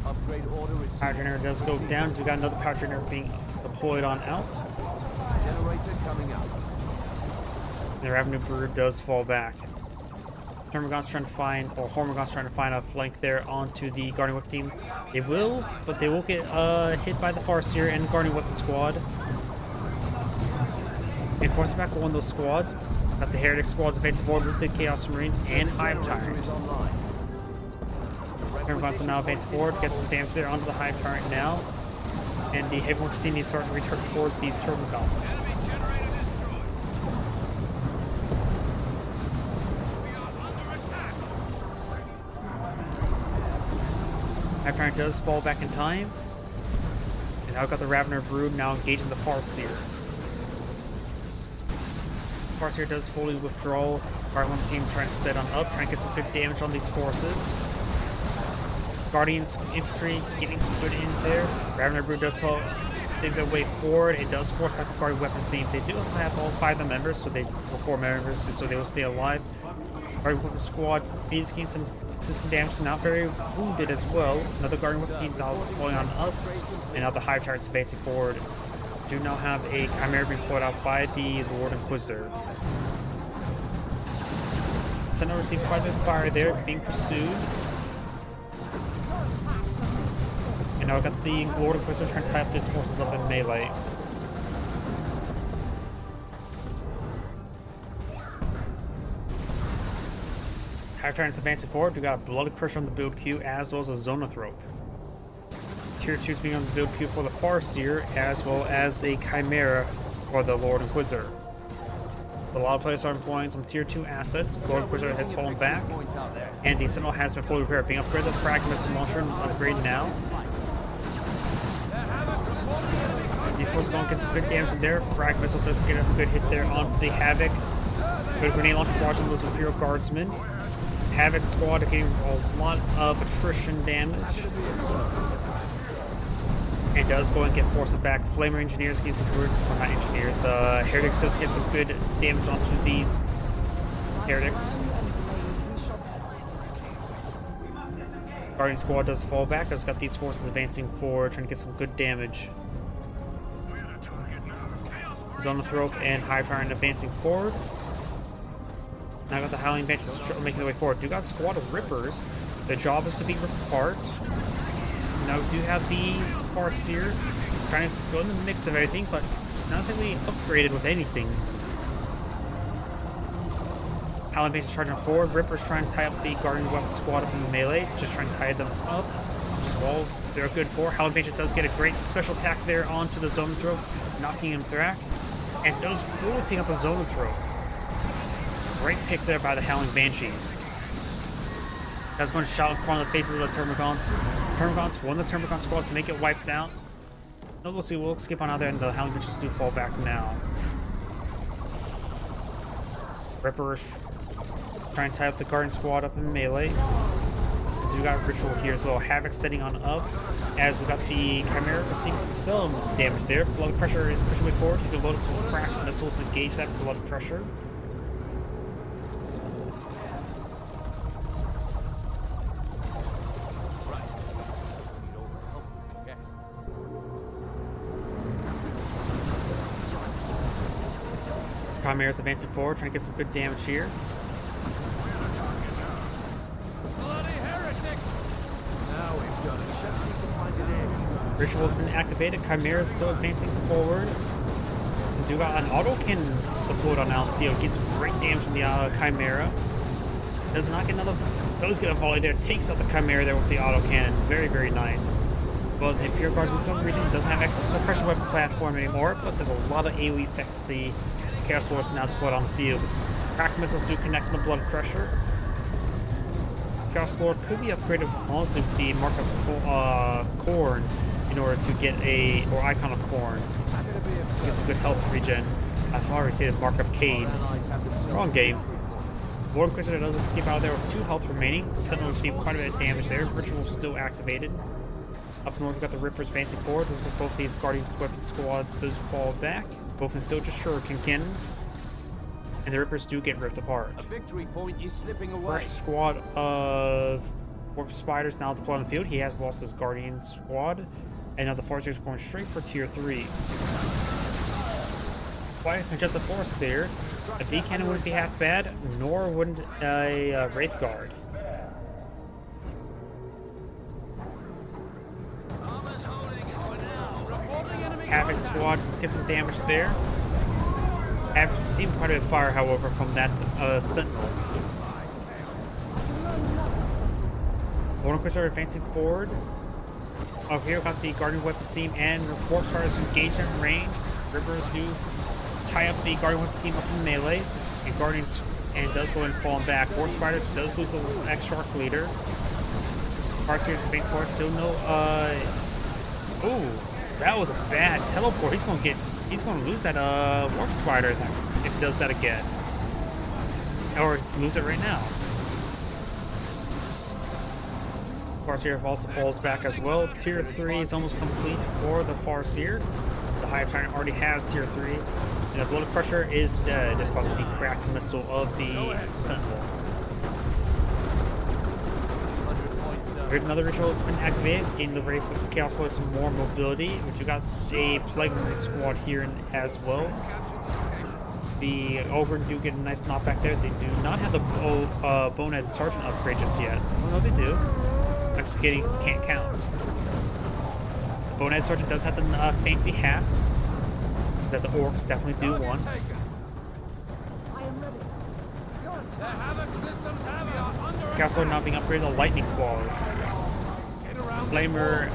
Upgrade order is Power generator does go down. We got another power generator being deployed on out. generator coming up. The Ravenous Brood does fall back. Termagant's trying to find, or Hormagaun's trying to find a flank there onto the Guardian Weapon team. They will, but they will get hit by the Farseer and the Guardian Weapon squad. And forcing back one of those squads. Got the Heretic squads advancing forward with the Chaos Marines and Hive Generator Tyrant. is online. Termagant's now advancing forward, get some damage there onto the Hive Tyrant now. And the Heavy Weapon team is starting to return towards these Termagants. Hive Tyrant does fall back in time. And now we've got the Ravener Brood now engaging the Farseer. Farseer does fully withdraw. Guardian team trying to set on up, trying to get some good damage on these forces. Guardians infantry getting some good in there. Ravener Brood does help dig their way forward. It does force back the Guardian weapons team. They do have all 5 of the members, so they or 4 members, so they will stay alive. Guardian weapon squad is getting some consistent damage, not very wounded as well. Another Guardian weapon team now going on up, and now the Hive Tyrant's advancing forward. Do now have a Chimera being put out by the Lord Inquisitor. Sentinel received quite a bit of fire there, being pursued. And now we've got the Lord Inquisitor trying to tie up his forces up in melee. Hive Tyrant's advancing forward. We got a Blood Crusher on the build queue as well as a Zonothrope. Tier 2 is being on the build queue for the Farseer, as well as a Chimera for the Lord Inquisitor. A lot of players are employing some Tier 2 assets. Lord Inquisitor has fallen back, Point out there. and the Sentinel has been fully repaired, being upgraded. The Frag Missile Launcher upgrade now. These forces are going to get some good damage in there. Frag Missiles does get a good hit there onto the Havoc. Good grenade launcher watching those Imperial Guardsmen. Havoc squad getting a lot of attrition damage. And does go and get forces back. Flamer Engineers get some good, or not Engineers, Heretics does get some good damage onto these Heretics. Guardian squad does fall back. It's got these forces advancing forward, trying to get some good damage. Zonothrope and Hive Tyrant advancing forward. Now got the Howling Banshees making their way forward. Do got a squad of Rippers. Their job is to be ripped apart. Now we do have the Farseer trying to go in the mix of everything, but it's not exactly upgraded with anything. Howling Banshees charging forward. Rippers trying to tie up the Guardian Weapon squad up in the melee, just trying to tie them up. Which is all they're good for. Howling Banshees does get a great special attack there onto the Zonothrope, knocking him back, and does fully take out the Zonothrope. Great pick there by the Howling Banshees. That's going to shot in front of the faces of the Termagants. Termagants, one of the Termagant squads make it wiped out. No, we'll see. We'll skip on out there, and the Howling Banshees do fall back now. Rippers trying to tie up the Guardian squad up in melee. We got Ritual here as well. Havoc setting on up, as we got the Chimera receiving some damage there. Blood Crusher is pushing way forward. You can load up some crack missiles and engage that Blood Crusher. Chimera's advancing forward, trying to get some good damage here. Bloody heretics! Now we've done it. Just need to find an edge. Ritual's been activated. Chimera's still advancing forward. We do got an auto cannon deployed on Alfield. Gets some great damage from the Chimera. Does not get another. Does get a volley there. Takes out the Chimera there with the auto cannon. Very, very nice. Well, the Imperial Guardsman for some reason doesn't have access to a pressure weapon platform anymore, but there's a lot of AoE effects of the Chaos Lords now deployed on the field. Crack missiles do connect the Blood Crusher. Chaos Lord could be upgraded honestly with the Mark of Corn in order to get a, or Icon of Corn. Get some good health regen. I've already said Mark of Cade. Wrong game. Lord Inquisitor does escape out of there with 2 health remaining. Sentinel received quite a bit of damage there. Ritual still activated. Up north, we got the Rippers advancing forward. Looks like both these Guardian weapon squads does fall back. Both in still just Shuriken cannons. And the Rippers do get ripped apart. A victory point is slipping away. First squad of Warp Spiders now deployed on the field. He has lost his Guardian squad. And now the Farseer is going straight for tier 3. Quite a congested force there. A D cannon wouldn't be half bad, nor wouldn't a Wraith Guard. Havoc squad, let's get some damage there. Havoc received quite a bit of fire, however, from that Sentinel. Lord Inquisitor advancing forward. Over here, we got the Guardian Weapons team and Warp Spiders engaged in range. Rivers do tie up the Guardian Weapons team up in melee. And Guardians and does go and fall back. Warp Spiders does lose the X-Shark leader. Farseer's advancing forward, still no ooh. That was a bad teleport. He's gonna lose that Warp Spider if he does that again. Or lose it right now. Farseer also falls back as well. Tier 3 is almost complete for the Farseer. The Hive Tyrant already has tier 3. And the Blood Crusher is dead from the cracked missile of the Sentinel. Here's another ritual that's been activated, getting the Wraith with Chaos Lord some more mobility, which you got a Plague Marine squad here as well. The Ogre do get a nice knockback there. They do not have the Bonehead Sergeant upgrade just yet. Oh no, they do. Actually getting can't count. Bonehead Sergeant does have the fancy hat that the Orcs definitely do want. Chaos Lord not being upgraded to Lightning Claws. Flamer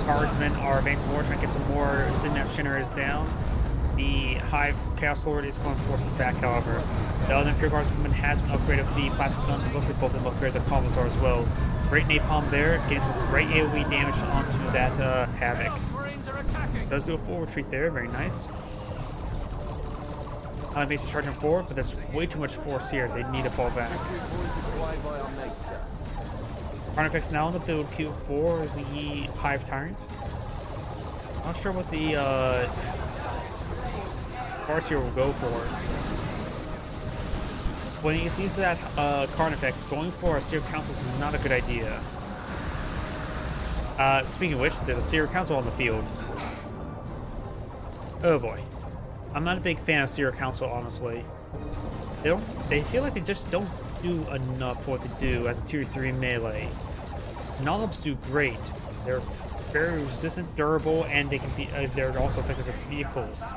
Guardsmen are advancing more, trying to get some more Synapse Generators down. The Hive Chaos Lord is going to force it back, however. The other Imperial Guardsman has been upgraded with the Plasma Guns, and looks like both of them upgraded the Commissar as well. Great Napalm there, getting some great AoE damage onto that Havoc. Does do a full retreat there, very nice. Base charging forward, but there's way too much force here. They need to fall back. Carnifex now in the build queue for the Hive Tyrant. Not sure what the Farseer will go for. When he sees that Carnifex, going for a Seer Council is not a good idea. Speaking of which, there's a Seer Council on the field. Oh boy. I'm not a big fan of Seer Council, honestly. They feel like they just don't do enough for what they do as a tier 3 melee. Nollubs do great. They're very resistant, durable, and they can be they're also effective as vehicles.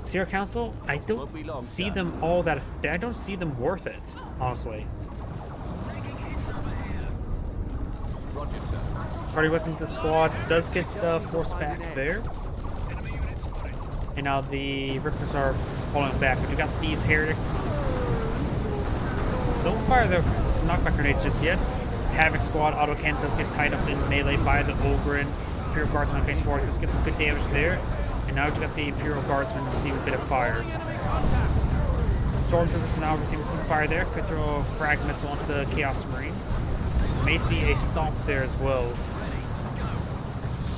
Seer Council, I don't see them all that. I don't see them worth it, honestly. Party weapon to the squad does get forced back there. And now the Rippers are falling back, but you got these Heretics. Don't fire the knockback grenades just yet. Havoc squad autocannon does get tied up in melee by the Ogryn. Imperial Guardsman advance forward, does get some good damage there. And now you got the Imperial Guardsman receiving a bit of fire. Stormtroopers are now receiving some fire there. Could throw a frag missile onto the Chaos Marines. May see a stomp there as well.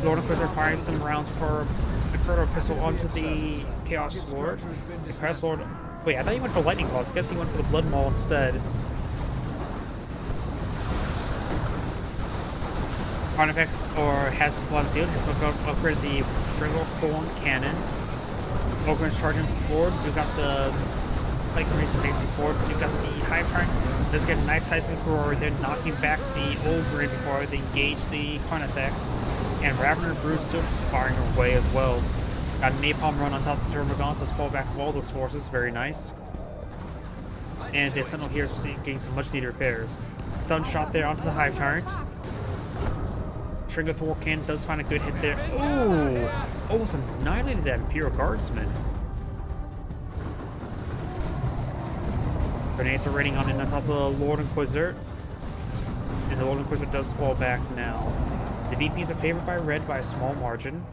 Lord Inquisitor firing some rounds for Inferno Pistol onto the Chaos Lord. The Chaos Lord. Wait, I thought he went for Lightning Claws. I guess he went for the Blood Maul instead. Carnifex, or has the on the field, has upgraded the Stranglethorn Cannon. Ogryn's charging forward. We've got the Plague Marines advancing forward. We've got the Hive Tyrant. Does get a nice seismic roar. They're knocking back the Ogryn before they engage the Carnifex. And Ravener Brood still just firing away as well. Got a Napalm run on top of the Termagants. Let's fall back with all those forces. Very nice. And the Sentinel here is getting some much needed repairs. Stun shot there onto the Hive Tyrant. Stranglethorn Cannon does find a good hit there. Ooh! Almost annihilated that Imperial Guardsman. Grenades are raining on in on top of the Lord Inquisitor. And the Lord Inquisitor does fall back now. The VPs are favored by red by a small margin.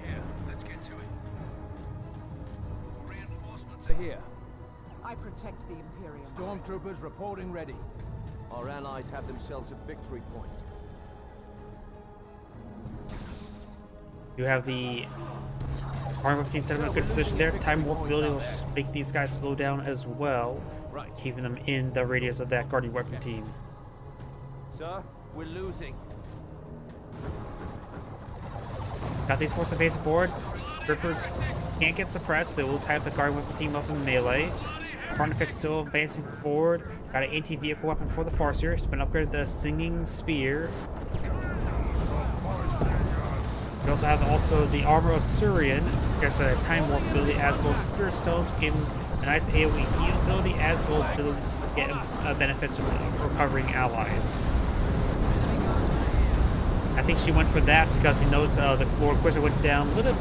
Yeah, let's get to it. Reinforcements are here. I protect the Imperium. Stormtroopers reporting ready. Our allies have themselves a victory point. You have the Army Weapon Team set up in a good position there. Time Warp ability will make these guys slow down as well, Right. keeping them in the radius of that Guardian Weapon Team. Sir, we're losing. Got these forces facing forward. Rippers can't get suppressed. They will tie up the Guardian Weapon Team up in melee. Carnifex still advancing forward. Got an anti-vehicle weapon for the Farseer. It's been upgraded the Singing Spear. We also have the Armor Osirian. There's a Time Warp ability as well as the Spirit Stones, giving a nice AoE heal ability as well as ability to get benefits from recovering allies. I think she went for that because he knows the Lord Inquisitor went down a little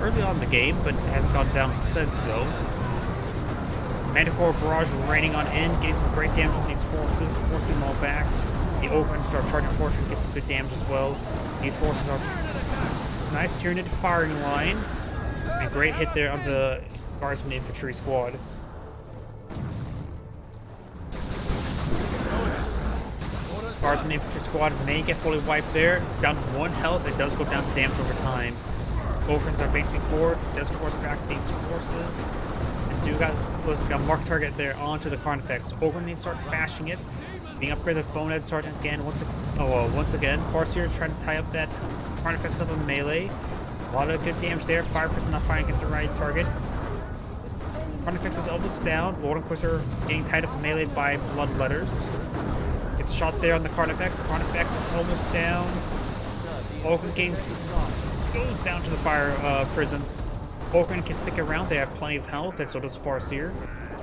early on in the game, but hasn't gone down since though. Manticore Barrage raining on in, getting some great damage from these forces, forcing them all back. The Ogrins start charging forward and get some good damage as well. These forces are nice Tyranid firing line. A great hit there on the Guardsman Infantry squad. Guardsman Infantry squad may get fully wiped there. Down to 1 health, it does go down to damage over time. Ogrins are advancing forward, does force back these forces. And do got a marked target there onto the Carnifex. Ogrin needs to start bashing it. Being upgraded with Bonehead Sergeant again once again. Farseer is trying to tie up that Carnifex up in melee. A lot of good damage there. Fire Prison not firing against the right target. Carnifex is almost down. Lord Inquisitor getting tied up in melee by Bloodletters. Gets a shot there on the Carnifex. Carnifex is almost down. Ogrin goes down to the Fire Prison. Ogrin can stick around. They have plenty of health, and so does Farseer.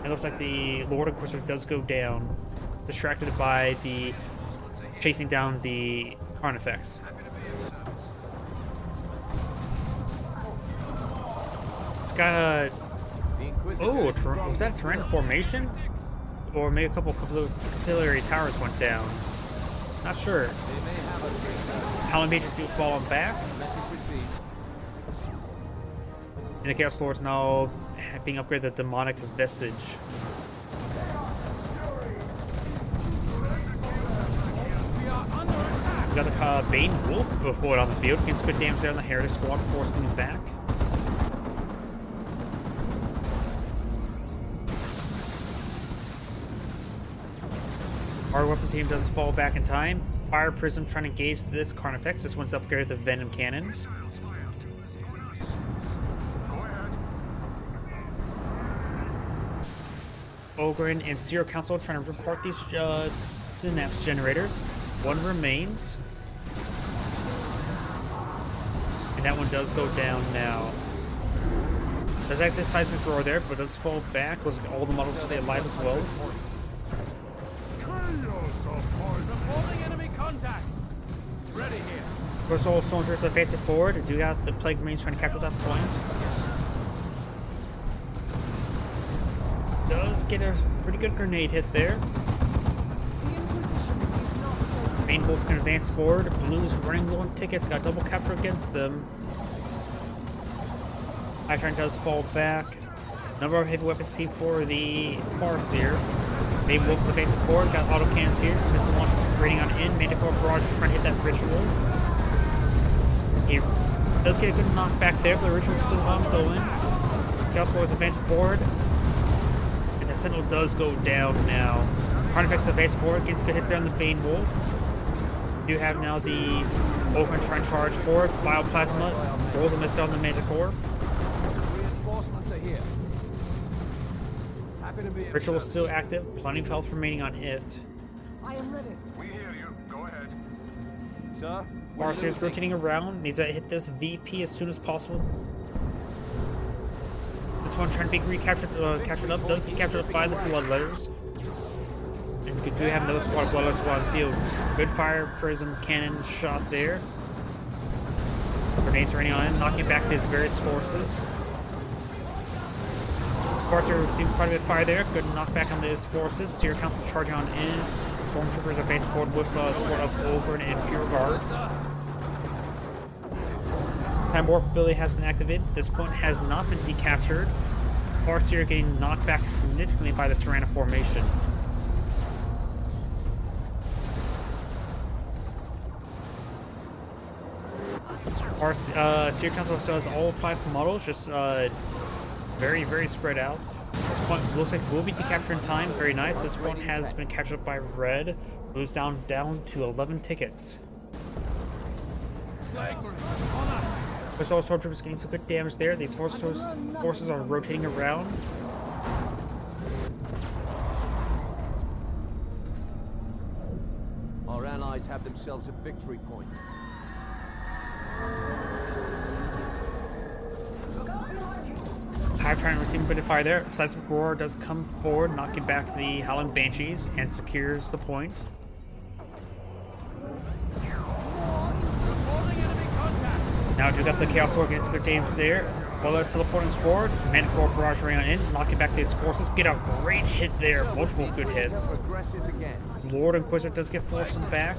It looks like the Lord Inquisitor does go down, distracted by the chasing down the Carnifex. It's got a... Oh, was that a Tyrannid formation? Or maybe a couple of artillery towers went down. Not sure. Howling Mages do falling back. And the Chaos Lord's now being upgraded to Demonic Vestige. We got the Bane Wolf deployed on the field. Getting some good damage there on the Heritage Squad, forcing them back. Our weapon team does fall back in time. Fire Prism trying to engage this Carnifex. This one's upgraded to Venom Cannon. Ogrin and Seer Council trying to report these synapse generators. One remains. And that one does go down now. There's actually a seismic roar there, but it does fall back. Looks like all the models stay alive as well. Reporting enemy contact. Ready here. Of course, all soldiers are advancing forward. We do have the Plague Marines trying to capture that point. Does get a pretty good grenade hit there. Bane Wolf can advance forward. Blue's running low on tickets. Got double capture against them. Itron does fall back. Number of heavy weapons team for the Farseer. Bane Wolf is advancing forward. Got auto cannons here. Missile launch rating on in. Manticore Barrage trying to hit that ritual. He does get a good knockback there, but the ritual's still ongoing. Chaos Lord is advancing forward. And the Sentinel does go down now. Carnifex advancing forward. Gets good hits there on the Bane Wolf. We do have now the Ogrin trying to charge forward. Bioplasma rolls a missile on the Manticore. Reinforcements are here. Happy to be Ritual is still active. Plenty of health remaining on it. I am ready. We hear you. Go ahead. Sir, Farseer's rotating around. Needs to hit this VP as soon as possible. This one trying to be recaptured, captured up. Does get captured up by the Bloodletters. And we do have another squad of Bloodletters squad in the field. Good Fire Prism cannon shot there. Grenades raining on him, knocking back his various forces. Farseer received quite a bit of fire there. Good knockback on his forces. Seer Council charging on in. Stormtroopers advancing forward with support of Ogrin and Pure Guard. Time Warp ability has been activated. This point has not been decaptured. Farseer getting knocked back significantly by the Tyrannid formation. Our Seer Council still has all 5 models, just very, very spread out. This one looks like we'll be decaptured in time. Very nice. This one has been captured by red. Blue's down to 11 tickets. First of all, Stormtroopers getting some good damage there. These forces are rotating around. Our allies have themselves a victory point. Hive trying to receive a bit of fire there. Seismic Roar does come forward, knocking back the Howling Banshees and secures the point. Now we got the Chaos Lord getting some good damage there. While they're teleporting forward, Manticore Barrage running on in, knocking back these forces. Get a great hit there, multiple good hits. Lord Inquisitor does get forced back.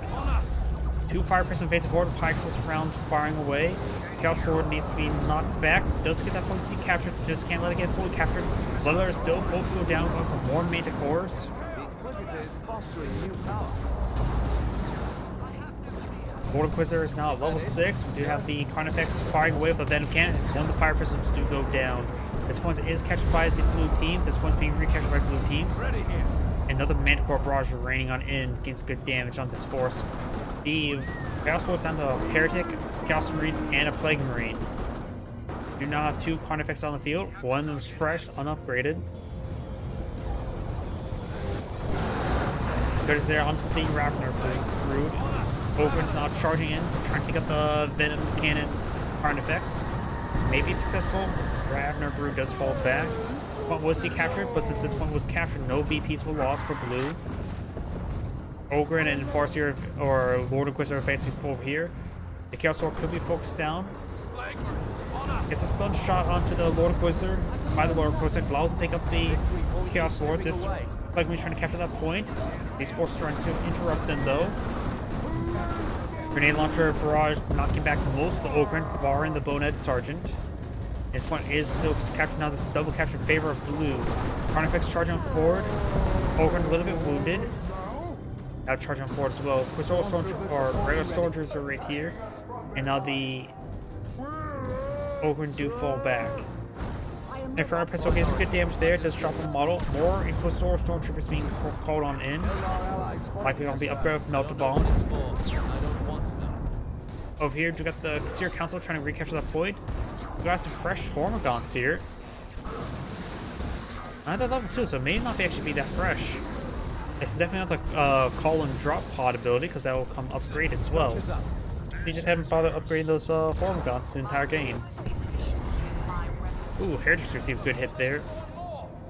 2 fire-pressing facing forward, High Explosive rounds firing away. Chaos Lord needs to be knocked back. Does get that point to be captured, just can't let it get fully captured. Bloodletter still both go down, going for more Manticores. The Inquisitor is fostering new power. Lord Inquisitor is now at level 6. We do have the Carnifex firing away with a Venom Cannon. One of the fire prisms do go down. This point is captured by the blue team. This one's being recaptured by blue teams. Another Manticore Barrage raining on in, gains good damage on this force. The Chaos Lord's down to a Heretic, Chaos Marines, and a Plague Marine. We do now have 2 Carnifex on the field. One of them is fresh, unupgraded. Good there onto the Ravner Brood. Ogren's now charging in, trying to take up the Venom Cannon Carnifex. Maybe successful. Ravner Brood does fall back. One was decaptured, but since this one was captured, no VPs were lost for blue. Ogren and Farseer or Lord Inquisitor advancing forward here. The Chaos Lord could be focused down. It's a stun shot onto the Lord Inquisitor by the Lord Inquisitor. Allows him to take up the Chaos Lord. This like me trying to capture that point. These forces are trying to interrupt them though. Grenade launcher barrage knocking back most of the Ogren, barring the Bonehead Sergeant. This one is still captured now. This is double capture in favor of blue. Carnifex charging forward. Ogren a little bit wounded. Now charging forward as well. Quizor regular soldiers are right here. And now the Ogren do fall back. And Fire Pistol gets good damage there. It does drop a model. More Inquisitor Stormtroopers being called on in. Likely on the upgrade of Melted Bombs. Over here, we got the Seer Council trying to recapture that point. We got some fresh Hormigons here. Not at level 2, so it may not actually be that fresh. It's definitely not the call and drop pod ability, because that will come upgraded as well. You just haven't bothered upgrading those Hormigons the entire game. Ooh, Heretics received a good hit there.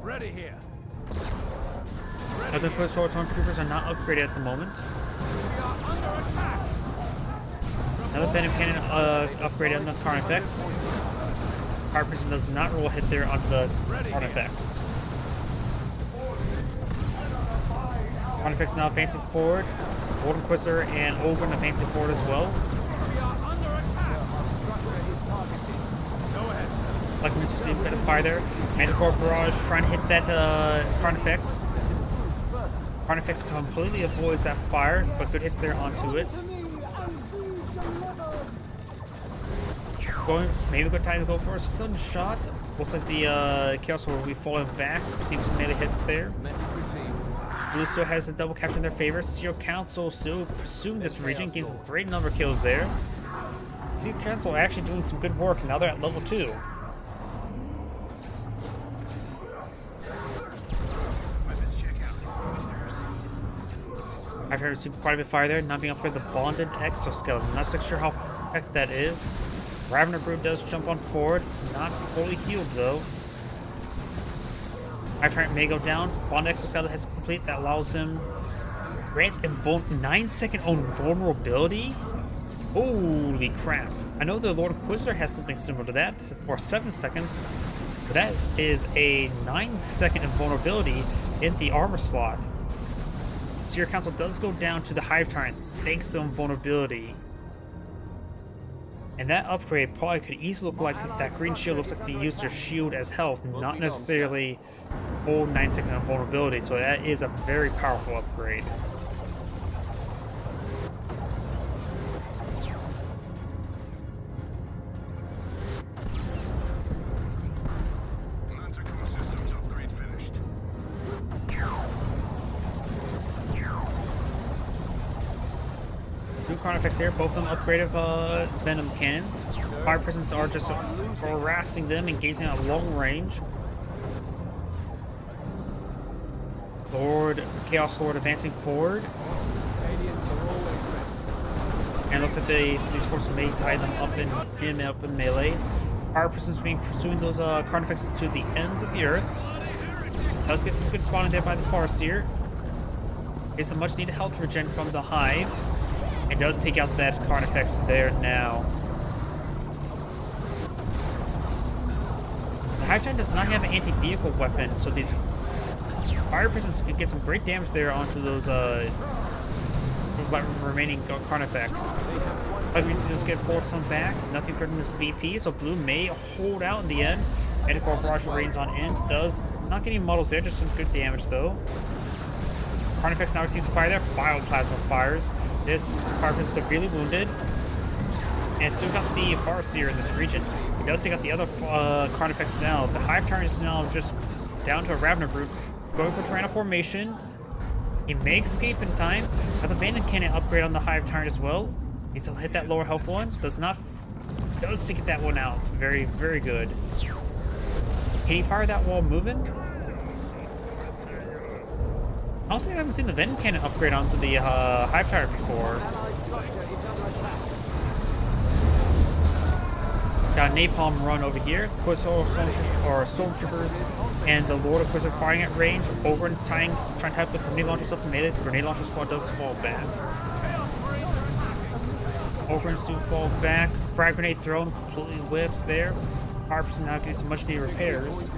Ready here. Other Stormtroopers are not upgraded at the moment. We are under attack. Another Venom Cannon upgraded on the Carnifex. Fire Prism does not roll a hit there onto the Carnifex. Carnifex now advancing forward. Lord Inquisitor and Ogren advancing forward as well. We are under attack. Our structure is targeted. Go ahead, sir. Like we received a bit of fire there. Manticore Barrage trying to hit that Carnifex. Carnifex completely avoids that fire, but good hits there onto it. Maybe a good time to go for a stun shot. Looks like the Chaos Lord will be falling back. Receiving some melee hits there. Blue still has a double capture in their favor. Seer Council still pursuing this region. Gains a great number of kills there. Seer Council actually doing some good work. Now they're at level 2. I've received quite a bit of fire there. Not being upgraded the Bonded Exoskeleton. Not so sure how effective that is. Ravner Brood does jump on forward. Not fully healed though. Tyrant may go down. Bonded Exoskeleton has complete. That allows him grants a 9-second invulnerability. Holy crap. I know the Lord Inquisitor has something similar to that for 7 seconds. But that is a 9-second invulnerability in the armor slot. Seer Council does go down to the Hive Tyrant thanks to invulnerability. And that upgrade probably could easily look like that green shield looks like they used their shield as health, not necessarily full 9-second invulnerability, so that is a very powerful upgrade. Carnifex here, both of them upgraded Venom cannons. Fire Prisons are just harassing them, engaging at long range. Chaos Lord advancing forward. And looks like these forces may tie them up in melee. Fire Prisons being pursuing those Carnifexes to the ends of the earth. Does get some good spawning there by the Farseer. Gets some much needed health regen from the Hive. It does take out that Carnifex there now. The Hive Giant does not have an anti-vehicle weapon, so these Fire Prisons can get some great damage there onto those remaining Carnifex. But we just get forced some back. Nothing from this VP, so Blue may hold out in the end. Manticore Barrage remains on end. Does not get any models there, just some good damage though. Carnifex now receives fire there. Bioplasma fires. This Carnifex is severely wounded. And still got the Farseer in this region. He does take out the other Carnifex now. The Hive Tyrant is now just down to a Ravener Brute. Going for Tyranno formation. He may escape in time. Got the Bandit Cannon upgrade on the Hive Tyrant as well. Needs to hit that lower health one. Does take that one out. Very, very good. Can he fire that while moving? Also, I haven't seen the Venom Cannon upgrade onto the Hive Tyrant before. Got a Napalm run over here. Stormtroopers and the Lord of Quizzle firing at range. Over and trying to have the grenade launchers up and melee. The grenade launcher squad does fall back. Over and soon fall back. Frag grenade thrown, completely whiffs there. Harpers now getting some much needed repairs.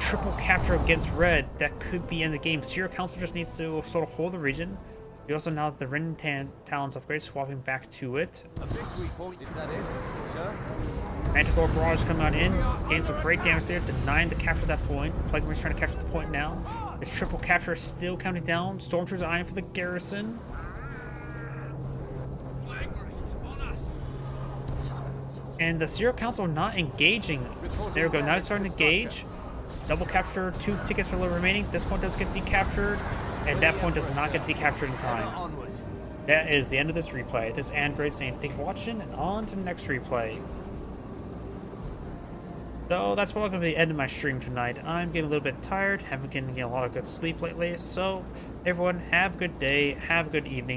Triple capture against red. That could be in the game. Serial Council just needs to sort of hold the region. We also now have the Rin Talons upgrade, swapping back to it. A victory point, is that it, sir? Manticore Barrage coming on in, gains some great damage there, denying the capture of that point. Plague Marine's trying to capture the point now. This triple capture is still counting down. Stormtroopers eyeing for the garrison. And the Serial Council not engaging. There we go, now it's starting to engage. Double capture, 2 tickets for the remaining. This point does get decaptured, and that point does not get decaptured in time. That is the end of this replay. This is Android saying thank you for watching, and on to the next replay. So that's probably going to be the end of my stream tonight. I'm getting a little bit tired, haven't been getting a lot of good sleep lately, so everyone have a good day, have a good evening.